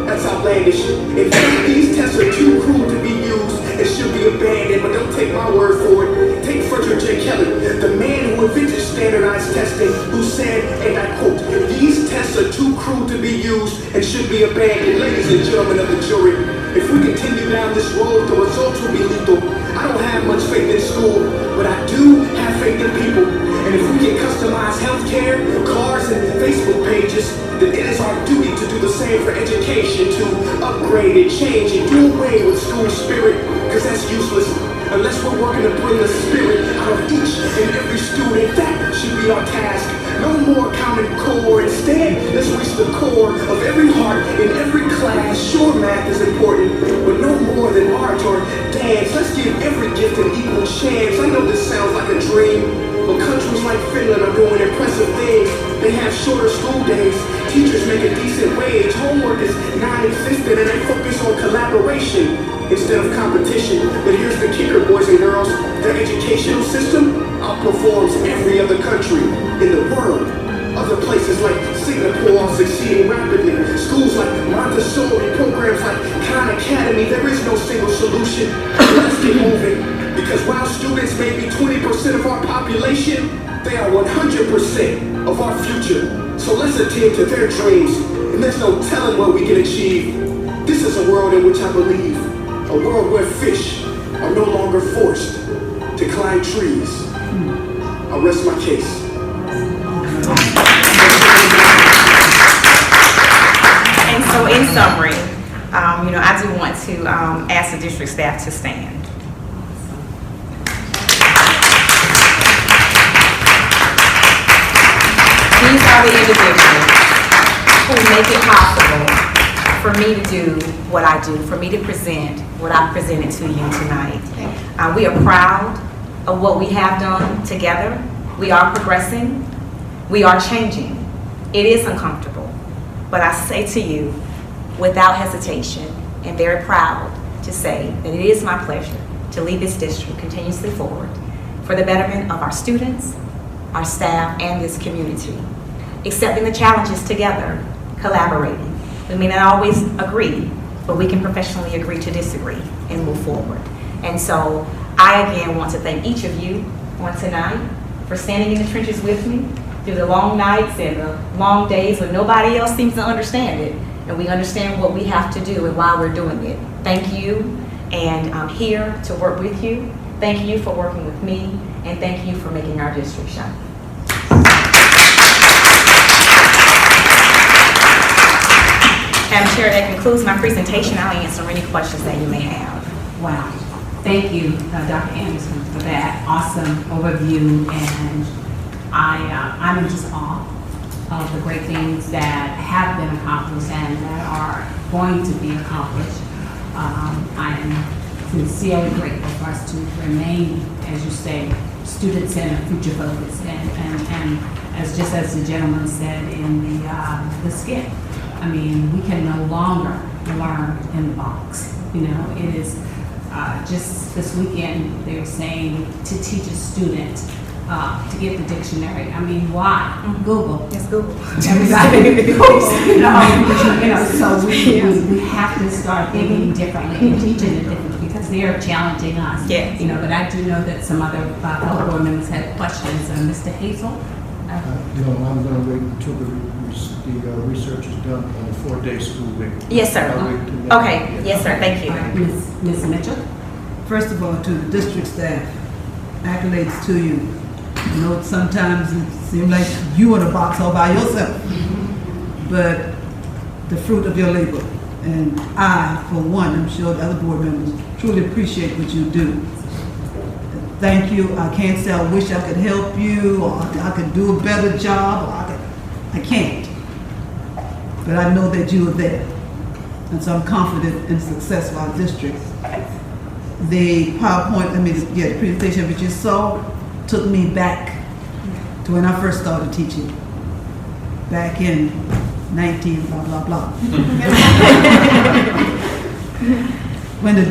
That's outlandish. In fact, these tests are too cruel to be used and should be abandoned, but don't take my word for it. Take Frederick J. Kelly, the man who invented standardized testing, who said, and I quote, "These tests are too cruel to be used and should be abandoned." Ladies and gentlemen of the jury, if we continue down this road, the results will be lethal. I don't have much faith in school, but I do have faith in people. And if we can customize healthcare, cars, and Facebook pages, then it is our duty to do the same for education, to upgrade and change and do away with school spirit, because that's useless unless we're working to bring the spirit out of each and every student. That should be our task. No more Common Core. Instead, let's reach the core of every heart in every class. Sure, math is important, but no more than art or dance. Let's give every gift an equal chance. I know this sounds like a dream, but countries like Finland are doing impressive things. They have shorter school days. Teachers make a decent wage. Homework is non-existent, and they focus on collaboration instead of competition. But here's the kicker, boys and girls. Their educational system outperforms every other country in the world. Other places like Singapore are succeeding rapidly. Schools like Montessori, programs like Khan Academy, there is no single solution. Let's get moving. Because while students may be 20% of our population, they are 100% of our future. So let's attend to their dreams, and there's no telling what we can achieve. This is a world in which I believe, a world where fish are no longer forced to climb trees. I'll rest my case. And so in summary, I do want to ask the district staff to stand. These are the individuals who make it possible for me to do what I do, for me to present what I've presented to you tonight. We are proud of what we have done together. We are progressing. We are changing. It is uncomfortable, but I say to you without hesitation and very proud to say that it is my pleasure to lead this district continuously forward for the betterment of our students, our staff, and this community. Accepting the challenges together, collaborating. We may not always agree, but we can professionally agree to disagree and move forward. And so I again want to thank each of you on tonight for standing in the trenches with me through the long nights and the long days when nobody else seems to understand it. And we understand what we have to do and why we're doing it. Thank you, and I'm here to work with you. Thank you for working with me, and thank you for making our district shine. Madam Chair, that concludes my presentation. I'll answer any questions that you may have. Wow. Thank you, Dr. Anderson, for that awesome overview. And I'm in just awe of the great things that have been accomplished and that are going to be accomplished. I am sincerely grateful for us to remain, as you say, student-centered, future-focused, and as the gentleman said in the skit. I mean, we can no longer learn in the box. It is just this weekend they were saying to teach a student to get the dictionary. I mean, why? Google. Yes, Google. Everybody Googles. So we have to start thinking differently and teaching it differently because they are challenging us. Yes. But I do know that some other fellow board members had questions. Mr. Hazel. I'm going to wait until the research is done on the 4-day school week. Yes, sir. Okay. Yes, sir. Thank you. Ms. Mitchell. First of all, to the district staff, accolades to you. Sometimes it seems like you in a box all by yourself, but the fruit of your labor. And I, for one, I'm sure the other board members truly appreciate what you do. thank you. I can't say I wish I could help you, or I could do a better job, or I can't. But I know that you are there. And so I'm confident in the success of our district. The PowerPoint, the presentation that you saw took me back to when I first started teaching, back in 19 blah, blah, blah. When the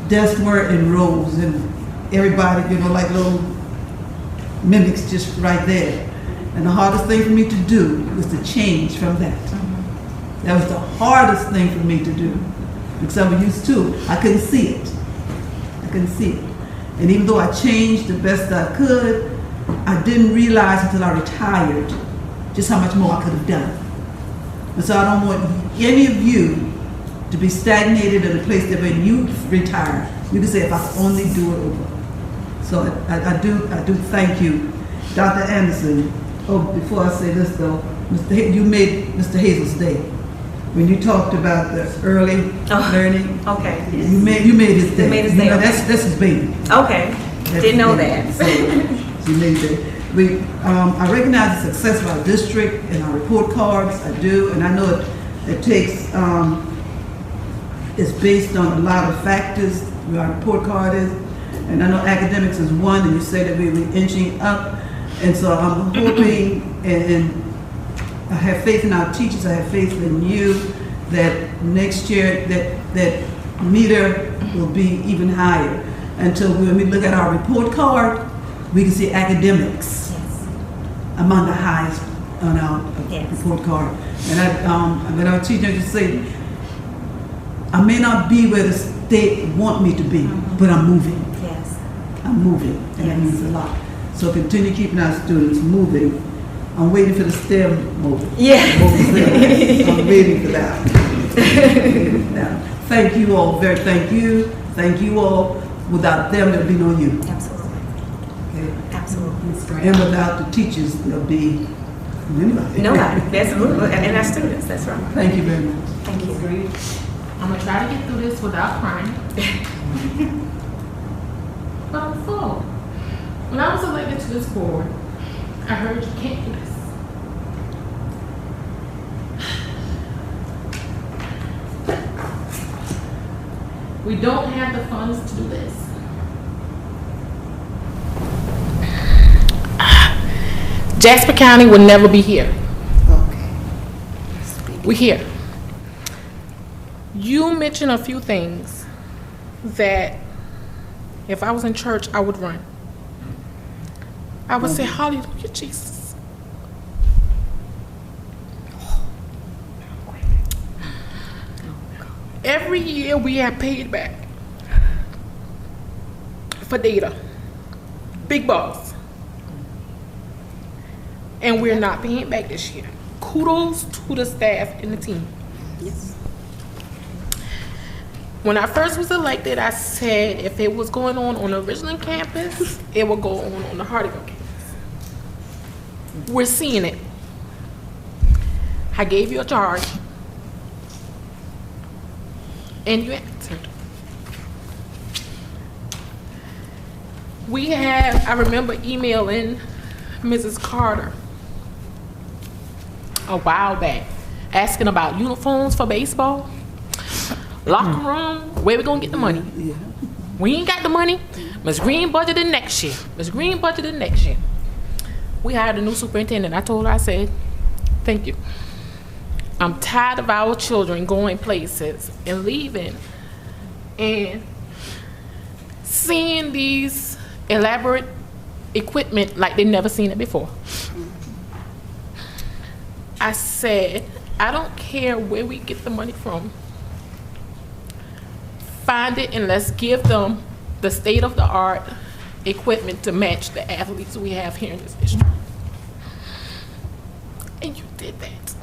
desks were in rows and everybody, like little mimics just right there. And the hardest thing for me to do was to change from that. That was the hardest thing for me to do, because I was used to, I couldn't see it. I couldn't see it. And even though I changed the best I could, I didn't realize until I retired just how much more I could have done. And so I don't want any of you to be stagnated in a place that when you retire, you can say, if I could only do it over. So I do thank you. Dr. Anderson, before I say this though, you made Mr. Hazel's day. When you talked about the early learning, okay, yes. you made his day. You made his day. That's his baby. Okay, didn't know that. So, you made his day. I recognize the success of our district and our report cards. I do, and I know it takes. It's based on a lot of factors. Where our report card is, and I know academics is one, and you say that we're inching up, and so I'm hoping and I have faith in our teachers, I have faith in you, that next year that meter will be even higher. Until when we look at our report card, we can see academics among the highest on our report card. And when our teacher just say, I may not be where the state want me to be, but I'm moving. Yes. I'm moving, and that means a lot. So continue keeping our students moving. I'm waiting for the STEM move. Yeah. I'm waiting for that. Thank you all. Thank you all. Without them, there'll be no you. Absolutely. Okay. Absolutely. And without the teachers, there'll be nobody. Nobody. Absolutely. And our students. That's right. Thank you very much. Thank you. I'm gonna try to get through this without crying. But I'm full. When I was elected to this board, I heard you can't do this. We don't have the funds to do this. Jasper County will never be here. Okay. We're here. You mentioned a few things that if I was in church, I would run. I would say, hallelujah, Jesus. Every year we have paid back for data. Big bucks. And we're not paying back this year. Kudos to the staff and the team. Yes. When I first was elected, I said if it was going on the original campus, it would go on the Hardyville campus. We're seeing it. I gave you a charge, and you answered. I remember emailing Mrs. Carter a while back, asking about uniforms for baseball. Locker room, where we gonna get the money? Yeah. We ain't got the money. Ms. Green budgeted next year. Ms. Green budgeted next year. We hired a new superintendent. I told her, I said, thank you. I'm tired of our children going places and leaving and seeing these elaborate equipment like they've never seen it before. I said, I don't care where we get the money from. Find it and let's give them the state-of-the-art equipment to match the athletes we have here in this district. And you did that.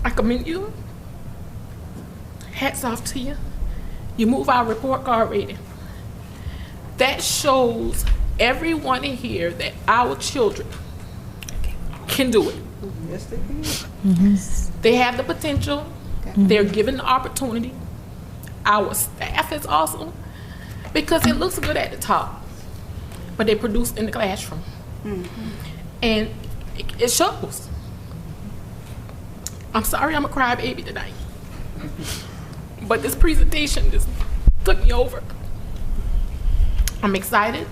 I commend you. Hats off to you. You move our report card rating. That shows everyone in here that our children can do it. Yes, they can. Mm-hmm. They have the potential. They're given the opportunity. Our staff is awesome. because it looks good at the top, but they produce in the classroom. And it shows. I'm sorry I'm a crybaby tonight, but this presentation just took me over. I'm excited,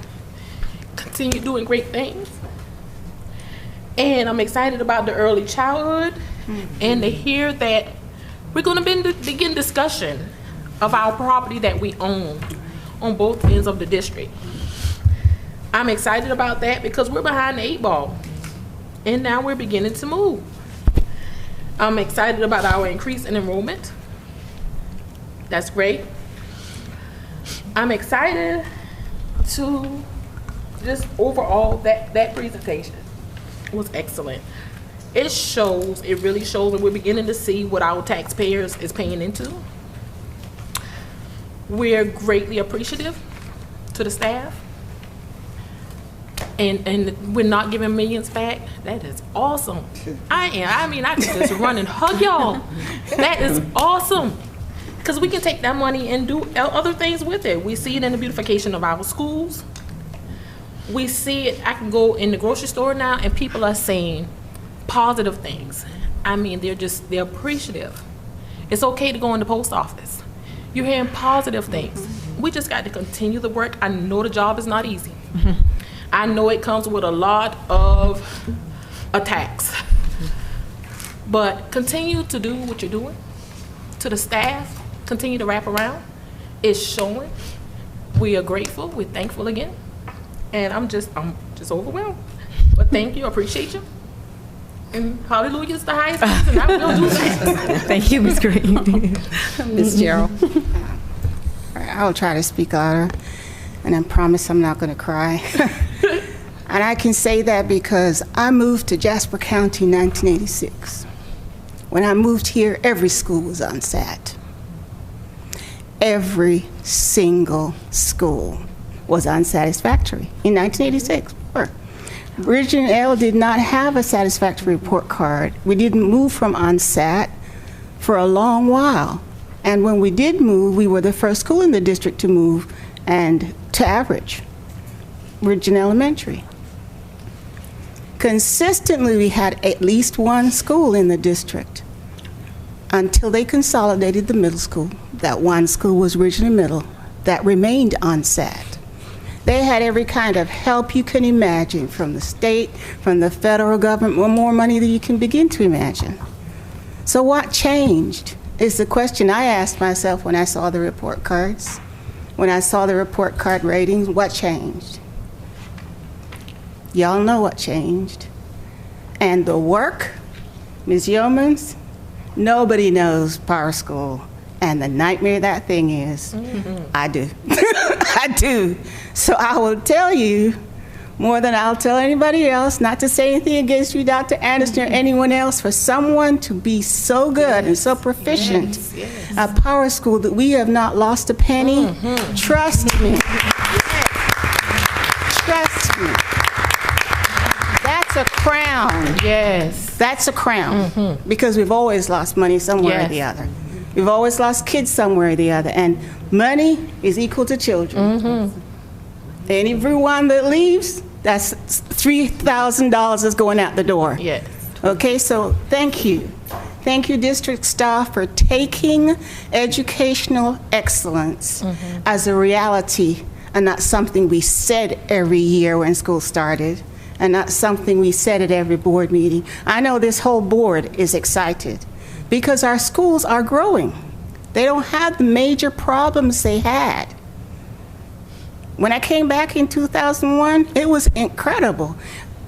continue doing great things, and I'm excited about the early childhood, and to hear that we're going to begin discussion of our property that we own on both ends of the district. I'm excited about that because we're behind the 8 ball, and now we're beginning to move. I'm excited about our increase in enrollment. That's great. I'm excited to just overall that presentation was excellent. It shows, it really shows that we're beginning to see what our taxpayers is paying into. We're greatly appreciative to the staff. And we're not giving millions back. That is awesome. I can just run and hug y'all. That is awesome. Because we can take that money and do other things with it. We see it in the beautification of our schools. We see it, I can go in the grocery store now and people are saying positive things. I mean, they're appreciative. It's okay to go in the post office. You're hearing positive things. We just got to continue the work. I know the job is not easy. I know it comes with a lot of attacks. But continue to do what you're doing. To the staff, continue to wrap around. It's showing. We are grateful. We're thankful again. And I'm just overwhelmed. But thank you. I appreciate you. And hallelujah is the highest praise, and I will do that. Thank you, Ms. Green. Ms. Gerald. I'll try to speak louder, and I promise I'm not going to cry. And I can say that because I moved to Jasper County in 1986. When I moved here, every school was unsat. Every single school was unsatisfactory in 1986. Region L did not have a satisfactory report card. We didn't move from unsat for a long while. And when we did move, we were the first school in the district to move and to average. Region Elementary. Consistently, we had at least one school in the district until they consolidated the middle school. That one school was Regional Middle. That remained unsat. They had every kind of help you can imagine from the state, from the federal government, more money than you can begin to imagine. So what changed is the question I asked myself when I saw the report cards. When I saw the report card ratings, what changed? Y'all know what changed. And the work, Ms. Yeomans, nobody knows Power School. And the nightmare that thing is, I do. I do. So I will tell you more than I'll tell anybody else, not to say anything against you, Dr. Anderson, or anyone else, for someone to be so good and so proficient at Power School that we have not lost a penny. Trust me. Trust me. That's a crown. Yes. That's a crown. Because we've always lost money somewhere or the other. We've always lost kids somewhere or the other. And money is equal to children. And everyone that leaves, that's $3,000 is going out the door. Yes. Okay, so thank you. Thank you, district staff, for taking educational excellence as a reality and not something we said every year when school started and not something we said at every board meeting. I know this whole board is excited because our schools are growing. They don't have the major problems they had. When I came back in 2001, it was incredible.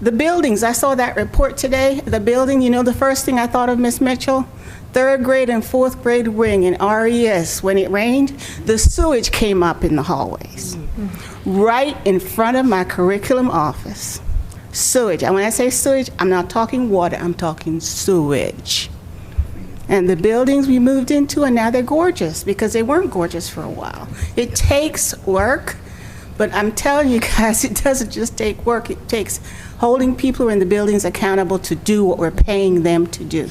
The buildings, I saw that report today, the building, you know the first thing I thought of, Ms. Mitchell? 3rd grade and 4th grade wing in RES, when it rained, the sewage came up in the hallways. Right in front of my curriculum office. Sewage, and when I say sewage, I'm not talking water, I'm talking sewage. And the buildings we moved into, and now they're gorgeous because they weren't gorgeous for a while. It takes work. But I'm telling you guys, it doesn't just take work. It takes holding people in the buildings accountable to do what we're paying them to do.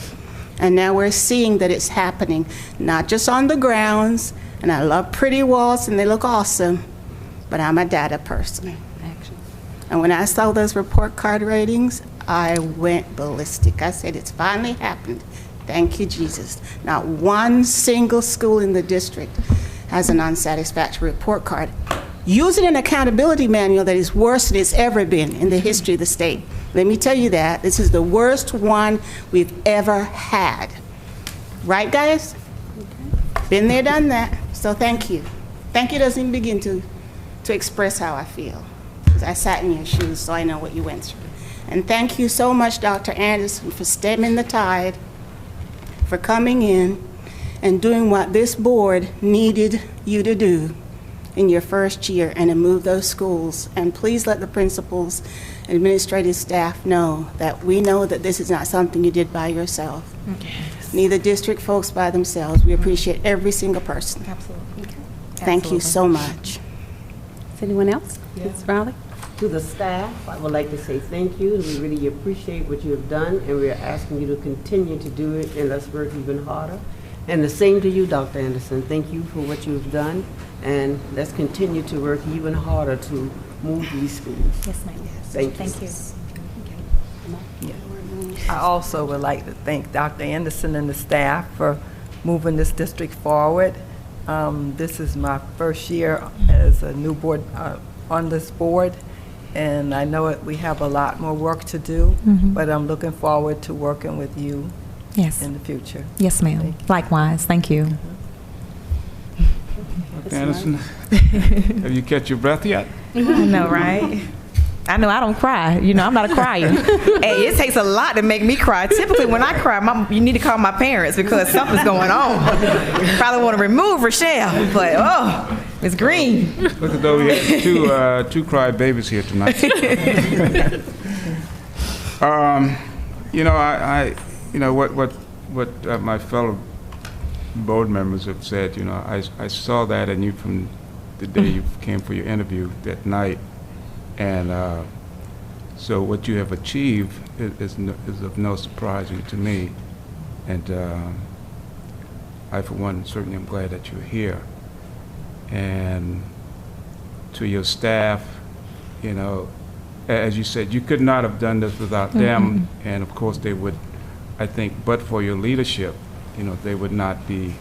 And now we're seeing that it's happening, not just on the grounds, and I love pretty walls and they look awesome, but I'm a data person. And when I saw those report card ratings, I went ballistic. I said, it's finally happened. Thank you, Jesus. Not one single school in the district has an unsatisfactory report card. Using an accountability manual that is worse than it's ever been in the history of the state. Let me tell you that. This is the worst one we've ever had. Right, guys? Been there, done that. So thank you. Thank you doesn't even begin to express how I feel. Because I sat in your shoes, so I know what you went through. And thank you so much, Dr. Anderson, for stemming the tide, for coming in and doing what this board needed you to do in your first year and to move those schools. And please let the principals and administrative staff know that we know that this is not something you did by yourself. Yes. Neither district folks by themselves. We appreciate every single person. Absolutely. Okay. Thank you so much. Is anyone else? Ms. Riley? To the staff, I would like to say thank you. We really appreciate what you have done, and we are asking you to continue to do it, and let's work even harder. And the same to you, Dr. Anderson. Thank you for what you've done, and let's continue to work even harder to move these schools. Yes, ma'am. Thank you. Thank you. I also would like to thank Dr. Anderson and the staff for moving this district forward. This is my first year as a new board on this board, and I know we have a lot more work to do, but I'm looking forward to working with you in the future. Yes, ma'am. Likewise. Thank you. Dr. Anderson, have you catch your breath yet? I know, right? I know I don't cry. You know, I'm not a crier. Hey, it takes a lot to make me cry. Typically, when I cry, you need to call my parents because something's going on. Probably want to remove Rochelle, but oh, it's green. Look at though we had two cry babies here tonight. You know, you know what my fellow board members have said. You know, I saw that in you from the day you came for your interview that night. And so what you have achieved is of no surprise to me. And I, for one, certainly am glad that you're here. And to your staff, you know, as you said, you could not have done this without them. And of course they would, I think, but for your leadership, you know, they would not be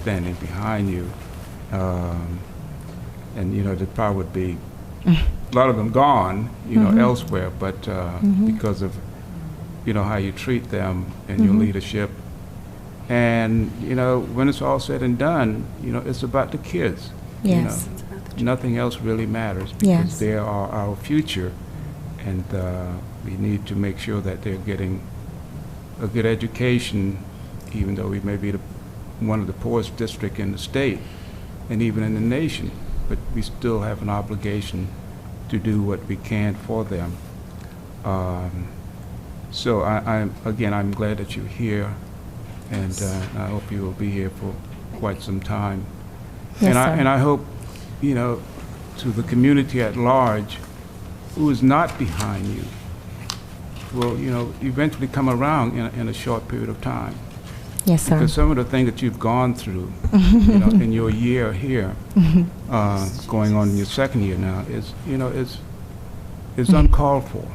standing behind you. And, you know, there probably would be a lot of them gone, you know, elsewhere, but because of, you know, how you treat them and your leadership. And, you know, when it's all said and done, you know, it's about the kids. Yes. You know, nothing else really matters because they are our future, and we need to make sure that they're getting a good education, even though we may be one of the poorest districts in the state and even in the nation, but we still have an obligation to do what we can for them. So I'm glad that you're here, and I hope you will be here for quite some time. Yes, and I hope, you know, to the community at large, who is not behind you, will, you know, eventually come around in a short period of time. Yes, sir. Because some of the things that you've gone through, you know, in your year here, going on in your second year now, is, you know, is uncalled for.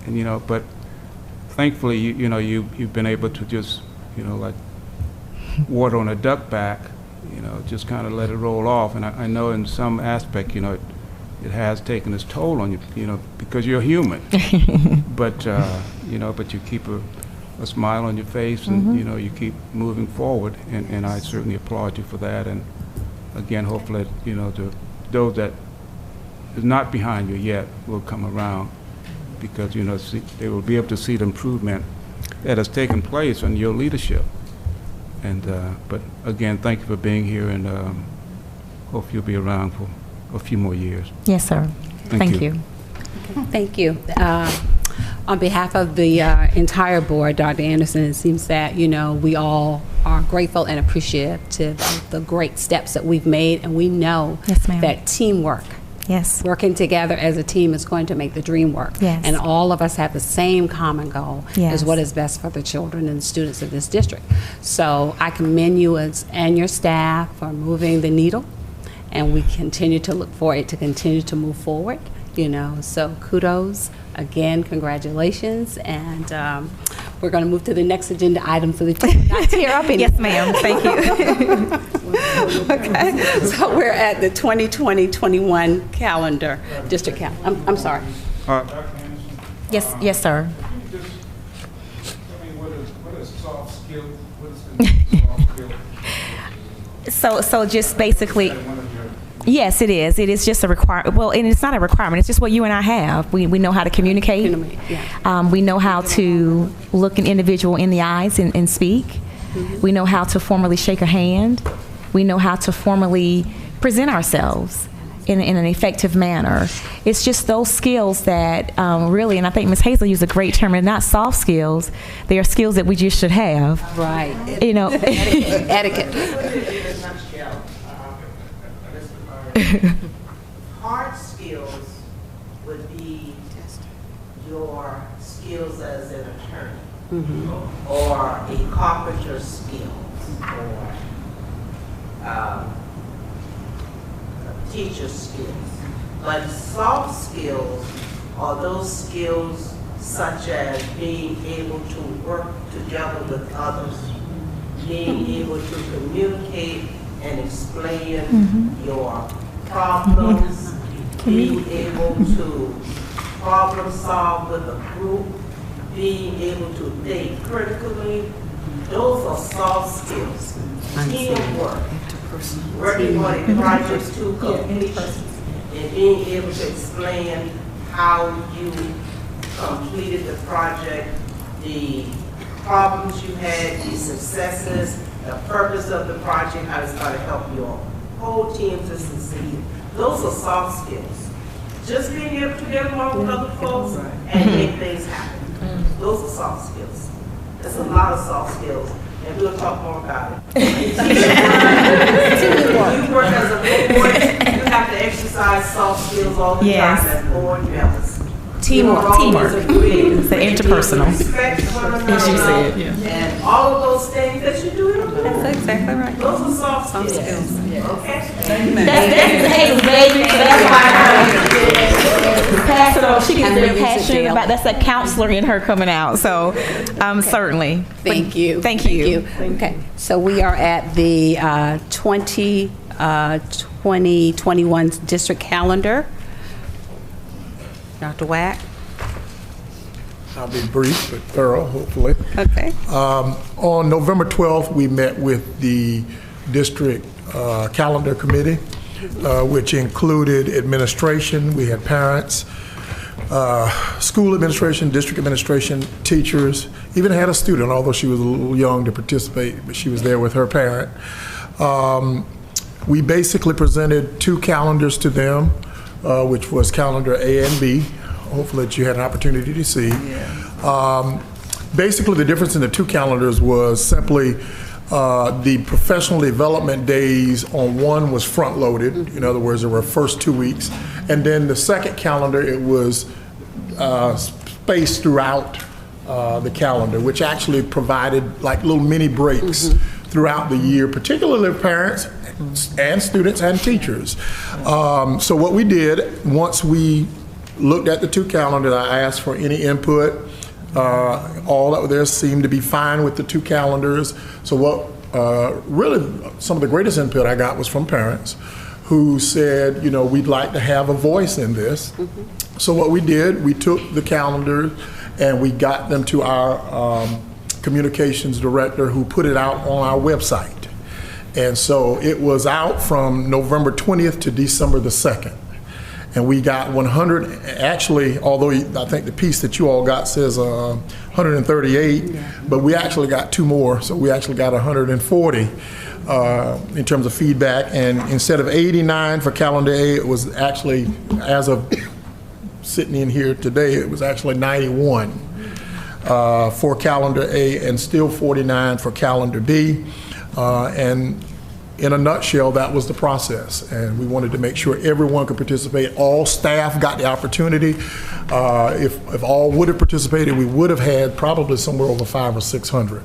And, you know, but thankfully, you know, you've been able to just, you know, like water on a duck back, you know, just kind of let it roll off. And I know in some aspect, you know, it has taken its toll on you, you know, because you're human. But, you know, but you keep a smile on your face, and you know, you keep moving forward, and I certainly applaud you for that. And again, hopefully, you know, those that is not behind you yet will come around, because, you know, they will be able to see the improvement that has taken place in your leadership. And but again, thank you for being here, and hope you'll be around for a few more years. Yes, sir. Thank you. Thank you. On behalf of the entire board, Dr. Anderson, it seems that, you know, we all are grateful and appreciative of the great steps that we've made, and we know that teamwork, working together as a team, is going to make the dream work. And all of us have the same common goal, is what is best for the children and students of this district. So I commend you and your staff for moving the needle and we continue to look for it to continue to move forward. So kudos again, congratulations, and we're going to move to the next agenda item so that you can not tear up any. Yes, ma'am. Thank you. Okay, so we're at the 2020-21 calendar, district calendar. I'm sorry. Yes, sir. What is soft skill? What is soft skill? So just basically. Yes, it is. It is just a requirement. Well, and it's not a requirement. It's just what you and I have. We know how to communicate. We know how to look an individual in the eyes and speak. We know how to formally shake a hand. We know how to formally present ourselves in an effective manner. It's just those skills that really, and I think Ms. Hazel used a great term, and not soft skills. They are skills that we just should have. Right. Etiquette. Hard skills would be your skills as an attorney, or a carpenter's skills, or teacher's skills. But soft skills are those skills such as being able to work together with others, being able to communicate and explain your problems, being able to problem solve with a group, being able to think critically. Those are soft skills. Teamwork, working on a project to completion, and being able to explain how you completed the project, the problems you had, the successes, the purpose of the project, how it's going to help your whole team to succeed. Those are soft skills. Just being able to get along with other folks and make things happen. Those are soft skills. There's a lot of soft skills, and we'll talk more about it. When you work as a board, you have to exercise soft skills all the time as board members. Teamwork. It's the interpersonal. Respect one another. As you said, And all of those things that you do in a board. That's exactly right. Those are soft skills. Okay? That's baby. Pass it on. She gets very passionate about. That's a counselor in her coming out. So, certainly. Thank you. Thank you. Okay, so we are at the 2021 district calendar. Dr. Wack. I'll be brief but thorough, hopefully. Okay. On November 12th, we met with the district calendar committee, which included administration. We had parents, school administration, district administration, teachers, even had a student, although she was a little young to participate, but she was there with her parent. We basically presented two calendars to them, which was calendar A and B. Hopefully that you had an opportunity to see. Basically, the difference in the two calendars was simply the professional development days on one was front-loaded. In other words, there were first 2 weeks. And then the second calendar, it was spaced throughout the calendar, which actually provided like little mini breaks throughout the year, particularly parents and students and teachers. So what we did, once we looked at the two calendars, I asked for any input. All that were there seemed to be fine with the two calendars. So what really some of the greatest input I got was from parents who said, you know, we'd like to have a voice in this. So what we did, we took the calendar and we got them to our communications director, who put it out on our website. And so it was out from November 20th to December the 2nd. And we got 100, actually, although I think the piece that you all got says 138, but we actually got two more, so we actually got 140 in terms of feedback. And instead of 89 for calendar A, it was actually, as of sitting in here today, it was actually 91 for calendar A and still 49 for calendar B. And in a nutshell, that was the process, and we wanted to make sure everyone could participate. All staff got the opportunity. If all would have participated, we would have had probably somewhere over 500 or 600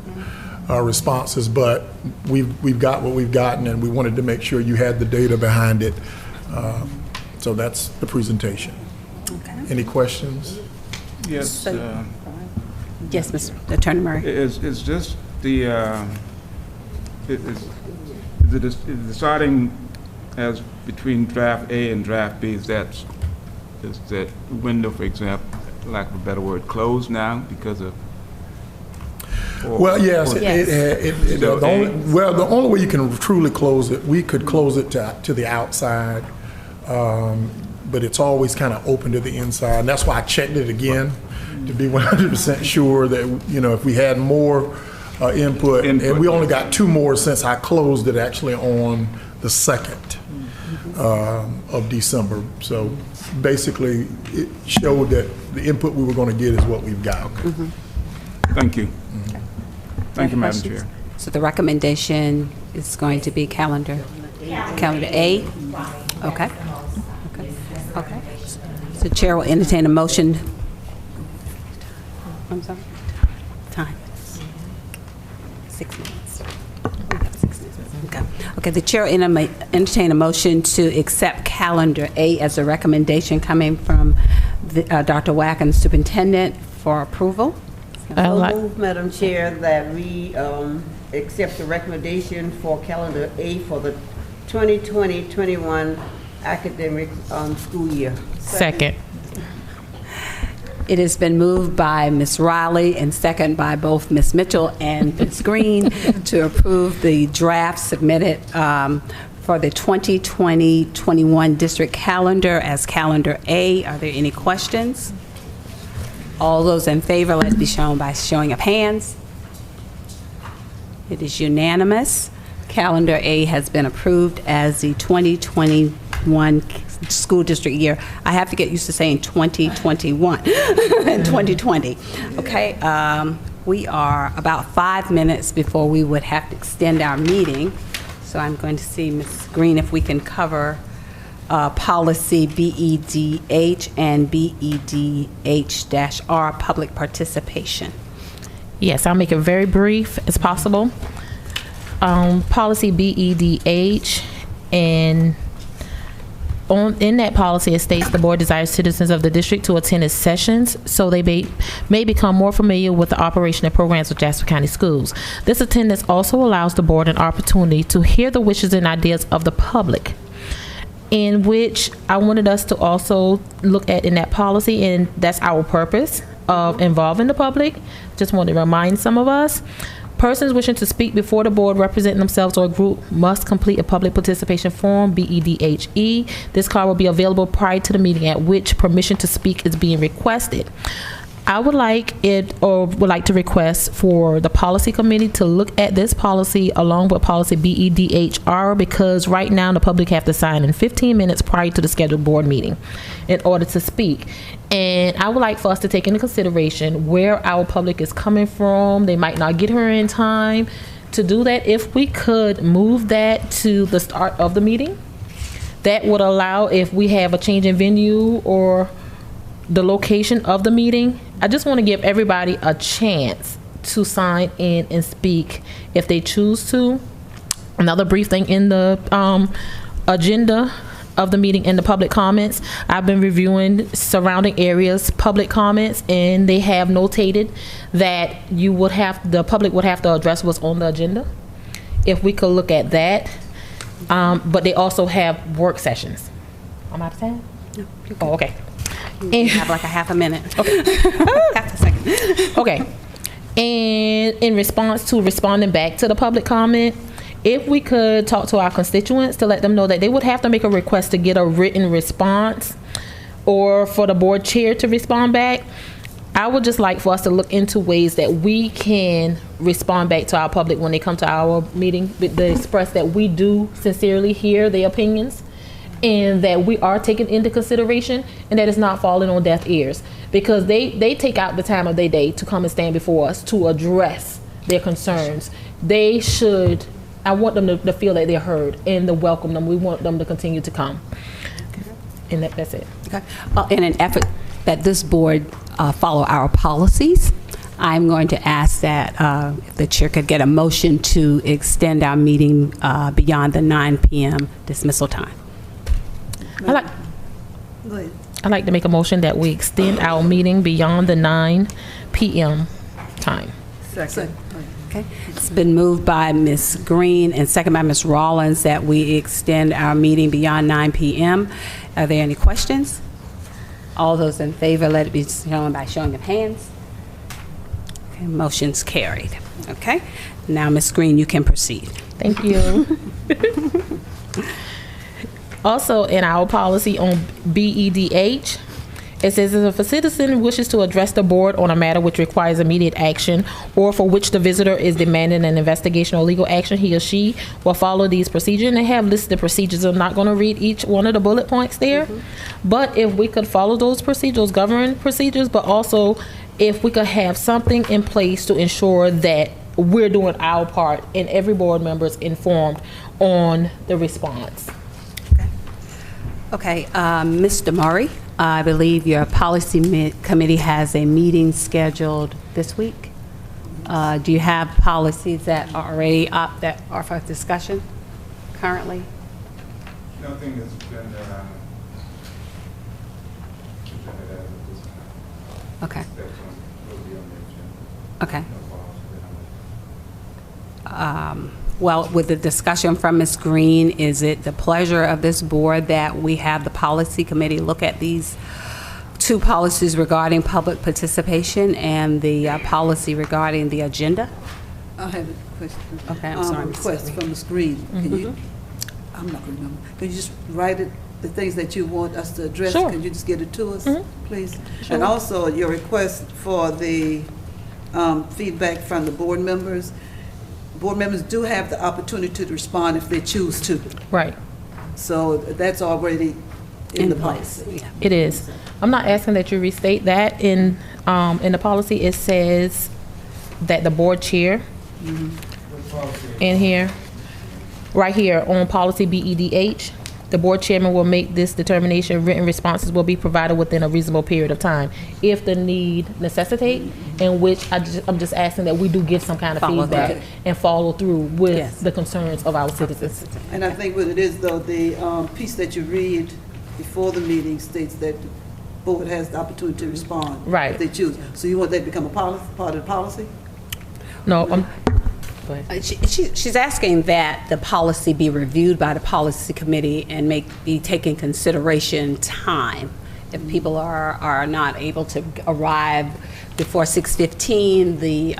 responses, but we've got what we've gotten, and we wanted to make sure you had the data behind it. So that's the presentation. Okay. Any questions? Yes. Yes, Mr. Attorney Murray. Is just the is it deciding as between draft A and draft B? Is that window, for example, lack of a better word, closed now because of? Well, yes. The only way you can truly close it, we could close it to the outside, but it's always kind of open to the inside. And that's why I checked it again to be 100% sure that, if we had more input, and we only got 2 more since I closed it actually on the 2nd of December. So basically, it showed that the input we were going to get is what we've got. Thank you. Thank you, Madam Chair. So the recommendation is going to be calendar A? Okay. Okay. So the chair will entertain a motion. I'm sorry. Time. 6 minutes. We got 6 minutes. Okay. The chair will entertain a motion to accept calendar A as a recommendation coming from Dr. Wack and the superintendent for approval. So move, Madam Chair, that we accept the recommendation for calendar A for the 2020-21 academic school year. Second. It has been moved by Ms. Riley and second by both Ms. Mitchell and Ms. Green to approve the draft submitted for the 2020-21 district calendar as calendar A. Are there any questions? All those in favor, let it be shown by showing of hands. It is unanimous. Calendar A has been approved as the 2021 school district year. I have to get used to saying 2021 and 2020. Okay, we are about 5 minutes before we would have to extend our meeting. So I'm going to see Ms. Green if we can cover policy BEDH and BEDH-R, public participation. Yes, I'll make it very brief as possible. Policy BEDH, and in that policy, it states the board desires citizens of the district to attend its sessions so they may become more familiar with the operation and programs of Jasper County Schools. This attendance also allows the board an opportunity to hear the wishes and ideas of the public, in which I wanted us to also look at in that policy, and that's our purpose of involving the public. Just want to remind some of us. Persons wishing to speak before the board representing themselves or a group must complete a public participation form, BEDHE. This card will be available prior to the meeting at which permission to speak is being requested. I would like to request for the policy committee to look at this policy along with policy BEDH-R, because right now the public have to sign in 15 minutes prior to the scheduled board meeting in order to speak. And I would like for us to take into consideration where our public is coming from. They might not get here in time to do that. If we could move that to the start of the meeting, that would allow, if we have a change in venue or the location of the meeting, I just want to give everybody a chance to sign in and speak if they choose to. Another brief thing in the agenda of the meeting in the public comments, I've been reviewing surrounding areas public comments, and they have notated that the public would have to address what's on the agenda. If we could look at that, but they also have work sessions. I'm out of time? No, oh, okay. You have like a half a minute. Okay. Half a second. Okay. And in response to responding back to the public comment, if we could talk to our constituents to let them know that they would have to make a request to get a written response or for the board chair to respond back, I would just like for us to look into ways that we can respond back to our public when they come to our meeting, to express that we do sincerely hear their opinions and that we are taking into consideration and that it's not falling on deaf ears, because they take out the time of their day to come and stand before us to address their concerns. They should, I want them to feel that they're heard and to welcome them. We want them to continue to come. And that's it. Okay. In an effort that this board follow our policies, I'm going to ask that if the chair could get a motion to extend our meeting beyond the 9 p.m. dismissal time. Go ahead. I'd like to make a motion that we extend our meeting beyond the 9 p.m. time. Second. Okay. It's been moved by Ms. Green and second by Ms. Rawlins that we extend our meeting beyond 9 p.m. Are there any questions? All those in favor, let it be shown by showing of hands. Okay, motion's carried. Okay. Now, Ms. Green, you can proceed. Thank you. Also, in our policy on BEDH, it says if a citizen wishes to address the board on a matter which requires immediate action or for which the visitor is demanding an investigation or legal action, he or she will follow these procedures. And they have listed the procedures. I'm not going to read each one of the bullet points there. But if we could follow those procedures, those governing procedures, but also if we could have something in place to ensure that we're doing our part and every board member is informed on the response. Okay, Mr. Murray, I believe your policy committee has a meeting scheduled this week. Do you have policies that are already up that are for discussion currently? Nothing that's been Okay. Okay. Well, with the discussion from Ms. Green, is it the pleasure of this board that we have the policy committee look at these two policies regarding public participation and the policy regarding the agenda? I have a question. Okay, I'm sorry. Request from Ms. Green. Can you, I'm not going to remember. Can you just write it, the things that you want us to address? Sure. Can you just get it to us, please? Sure. And also your request for the feedback from the board members. Board members do have the opportunity to respond if they choose to. Right. So that's already in the policy. Yeah. It is. I'm not asking that you restate that. In the policy, it says that the board chair in here, right here on policy BEDH, the board chairman will make this determination. Written responses will be provided within a reasonable period of time if the need necessitate, in which I'm just asking that we do give some kind of feedback and follow through with the concerns of our citizens. And I think what it is, though, the piece that you read before the meeting states that the board has the opportunity to respond if they choose. So you want that to become a policy, part of the policy? No, She's asking that the policy be reviewed by the policy committee and be taken consideration time. If people are not able to arrive before 6:15, the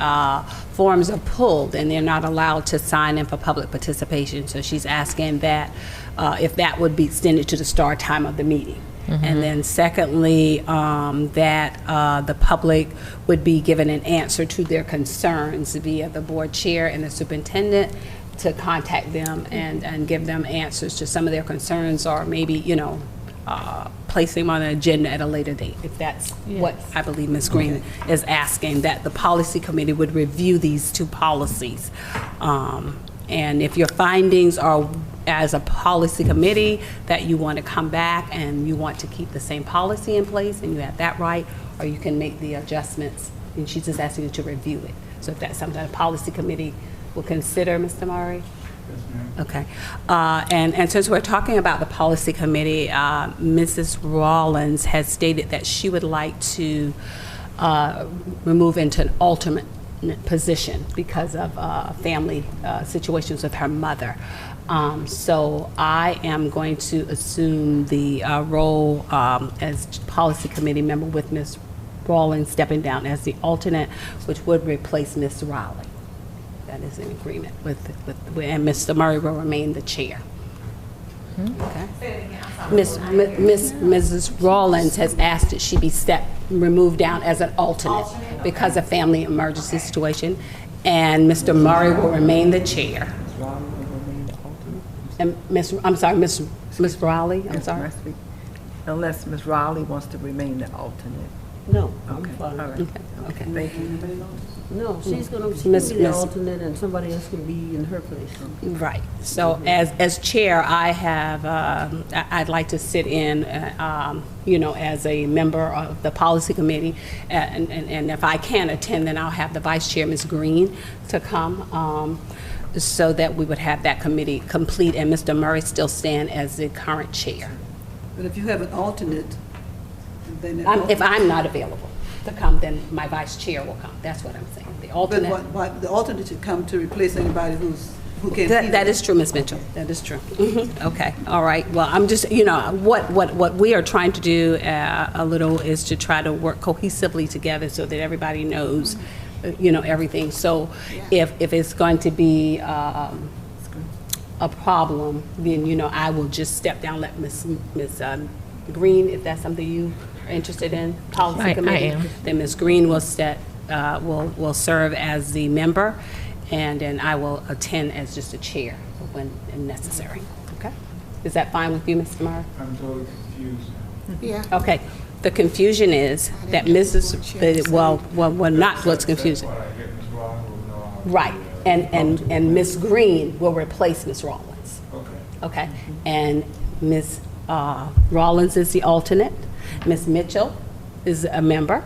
forms are pulled and they're not allowed to sign in for public participation. So she's asking that if that would be extended to the start time of the meeting. And then secondly, that the public would be given an answer to their concerns via the board chair and the superintendent to contact them and give them answers to some of their concerns, or maybe, you know, placing them on an agenda at a later date, if that's what I believe Ms. Green is asking, that the policy committee would review these two policies. And if your findings are, as a policy committee, that you want to come back and you want to keep the same policy in place, and you have that right, or you can make the adjustments, and she's just asking you to review it. So if that's something the policy committee will consider, Mr. Murray? Okay. And since we're talking about the policy committee, Mrs. Rawlins has stated that she would like to remove into an alternate position because of family situations with her mother. So I am going to assume the role as policy committee member with Ms. Rawlins stepping down as the alternate, which would replace Ms. Rowley. That is in agreement with and Mr. Murray will remain the chair. Okay. Mrs. Rawlins has asked that she be removed down as an alternate because of family emergency situation, and Mr. Murray will remain the chair. And Miss Rowley, I'm sorry. Unless Ms. Rowley wants to remain the alternate. No, I'm fine. Okay. Thank you. No, she's gonna be the alternate and somebody else can be in her place. Right. So as chair, I have, I'd like to sit in, as a member of the policy committee. And if I can't attend, then I'll have the vice chair, Ms. Green, to come, so that we would have that committee complete and Mr. Murray still stand as the current chair. But if you have an alternate, then... If I'm not available to come, then my vice chair will come. That's what I'm saying. The alternate. But the alternate should come to replace anybody who can't... That is true, Ms. Mitchell. That is true. Okay, all right. Well, I'm just, what we are trying to do a little is to try to work cohesively together so that everybody knows, everything. So if it's going to be a problem, then, I will just step down, let Ms. Green, if that's something you are interested in, policy committee. I am. Then Ms. Green will will serve as the member, and then I will attend as just a chair when necessary. Okay? Is that fine with you, Mr. Murray? I'm totally confused. Yeah. Okay. The confusion is that not what's confusing. Right. And Ms. Green will replace Ms. Rawlins. Okay. And Ms. Rawlins is the alternate. Ms. Mitchell is a member.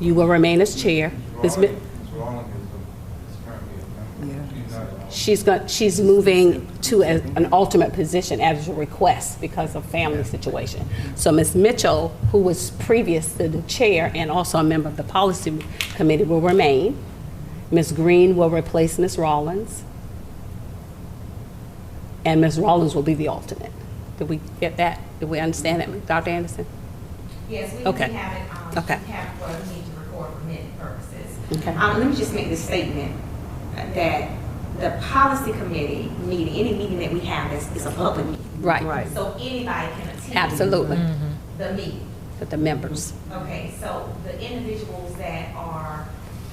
You will remain as chair. She's moving to an alternate position as a request because of family situation. So Ms. Mitchell, who was previous to the chair and also a member of the policy committee, will remain. Ms. Green will replace Ms. Rawlins. And Ms. Rawlins will be the alternate. Did we get that? Did we understand that, Dr. Anderson? Yes, we Okay. have it. Okay. We have what we need to record for minute purposes. Okay. Let me just make this statement that the policy committee meeting, any meeting that we have is a public meeting. Right. So anybody can attend. Absolutely. The meeting. But the members. Okay, so the individuals that are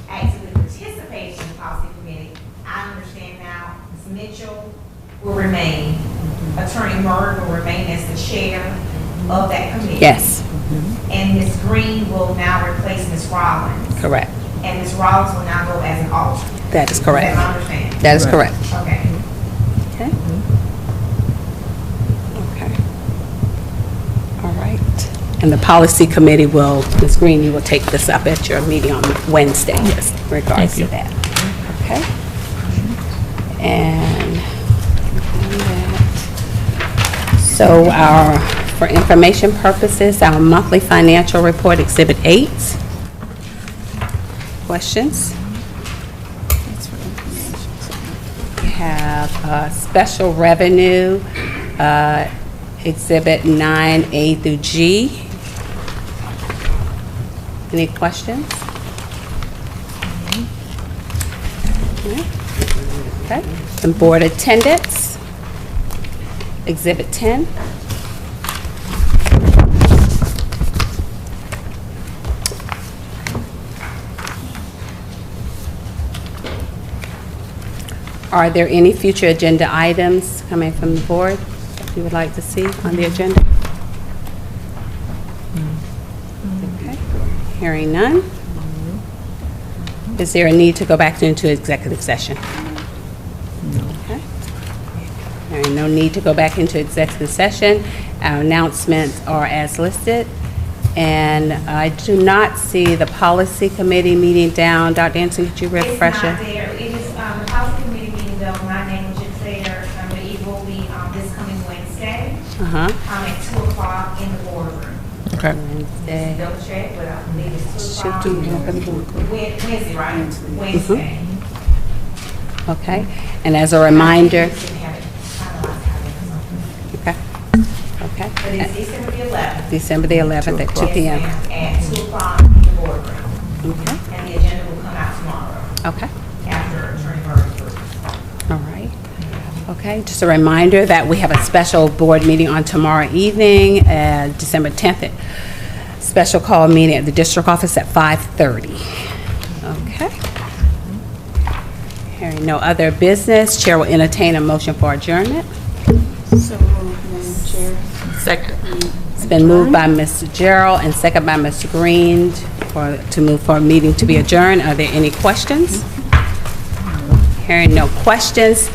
actively participating in the policy committee, I understand now, Ms. Mitchell will remain, Attorney Murray will remain as the chair of that committee. Yes. And Ms. Green will now replace Ms. Rollins. Correct. And Ms. Rollins will now go as an alternate. That is correct. Is that my understanding? That is correct. Okay. Okay. Okay. All right. And the policy committee will, Ms. Green, you will take this up at your meeting on Wednesday, yes, in regards to that. Okay. And so for information purposes, our monthly financial report, Exhibit 8. Questions? We have special revenue, Exhibit 9A through G. Any questions? Okay. And board attendance, Exhibit 10. Are there any future agenda items coming from the board that you would like to see on the agenda? Okay. Hearing none. Is there a need to go back into executive session? Okay. Hearing no need to go back into executive session. Our announcements are as listed. And I do not see the policy committee meeting down. Dr. Anderson, could you refresh it? It's not there. It is the policy committee meeting though. My name is there. But it will be this coming Wednesday. At 2:00 in the boardroom. Okay. Wednesday. Double check, but I believe it's 2:00. Wednesday, right? Wednesday. Okay. And as a reminder. Okay. Okay. But it's December the 11th. December the 11th at 2 p.m. At 2:00 in the boardroom. Okay. And the agenda will come out tomorrow. Okay. After Attorney Murray's report. All right. Okay. Just a reminder that we have a special board meeting on tomorrow evening, December 10th. Special call meeting at the district office at 5:30. Okay. Hearing no other business, Chair will entertain a motion for adjournment. So moved, Madam Chair. Second. It's been moved by Mr. Gerald and second by Mr. Green to move for a meeting to be adjourned. Are there any questions? Hearing no questions,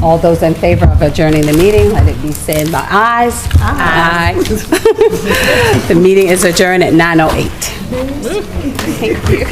all those in favor of adjourning the meeting, let it be said by ayes. Aye. The meeting is adjourned at 9:08. Thank you.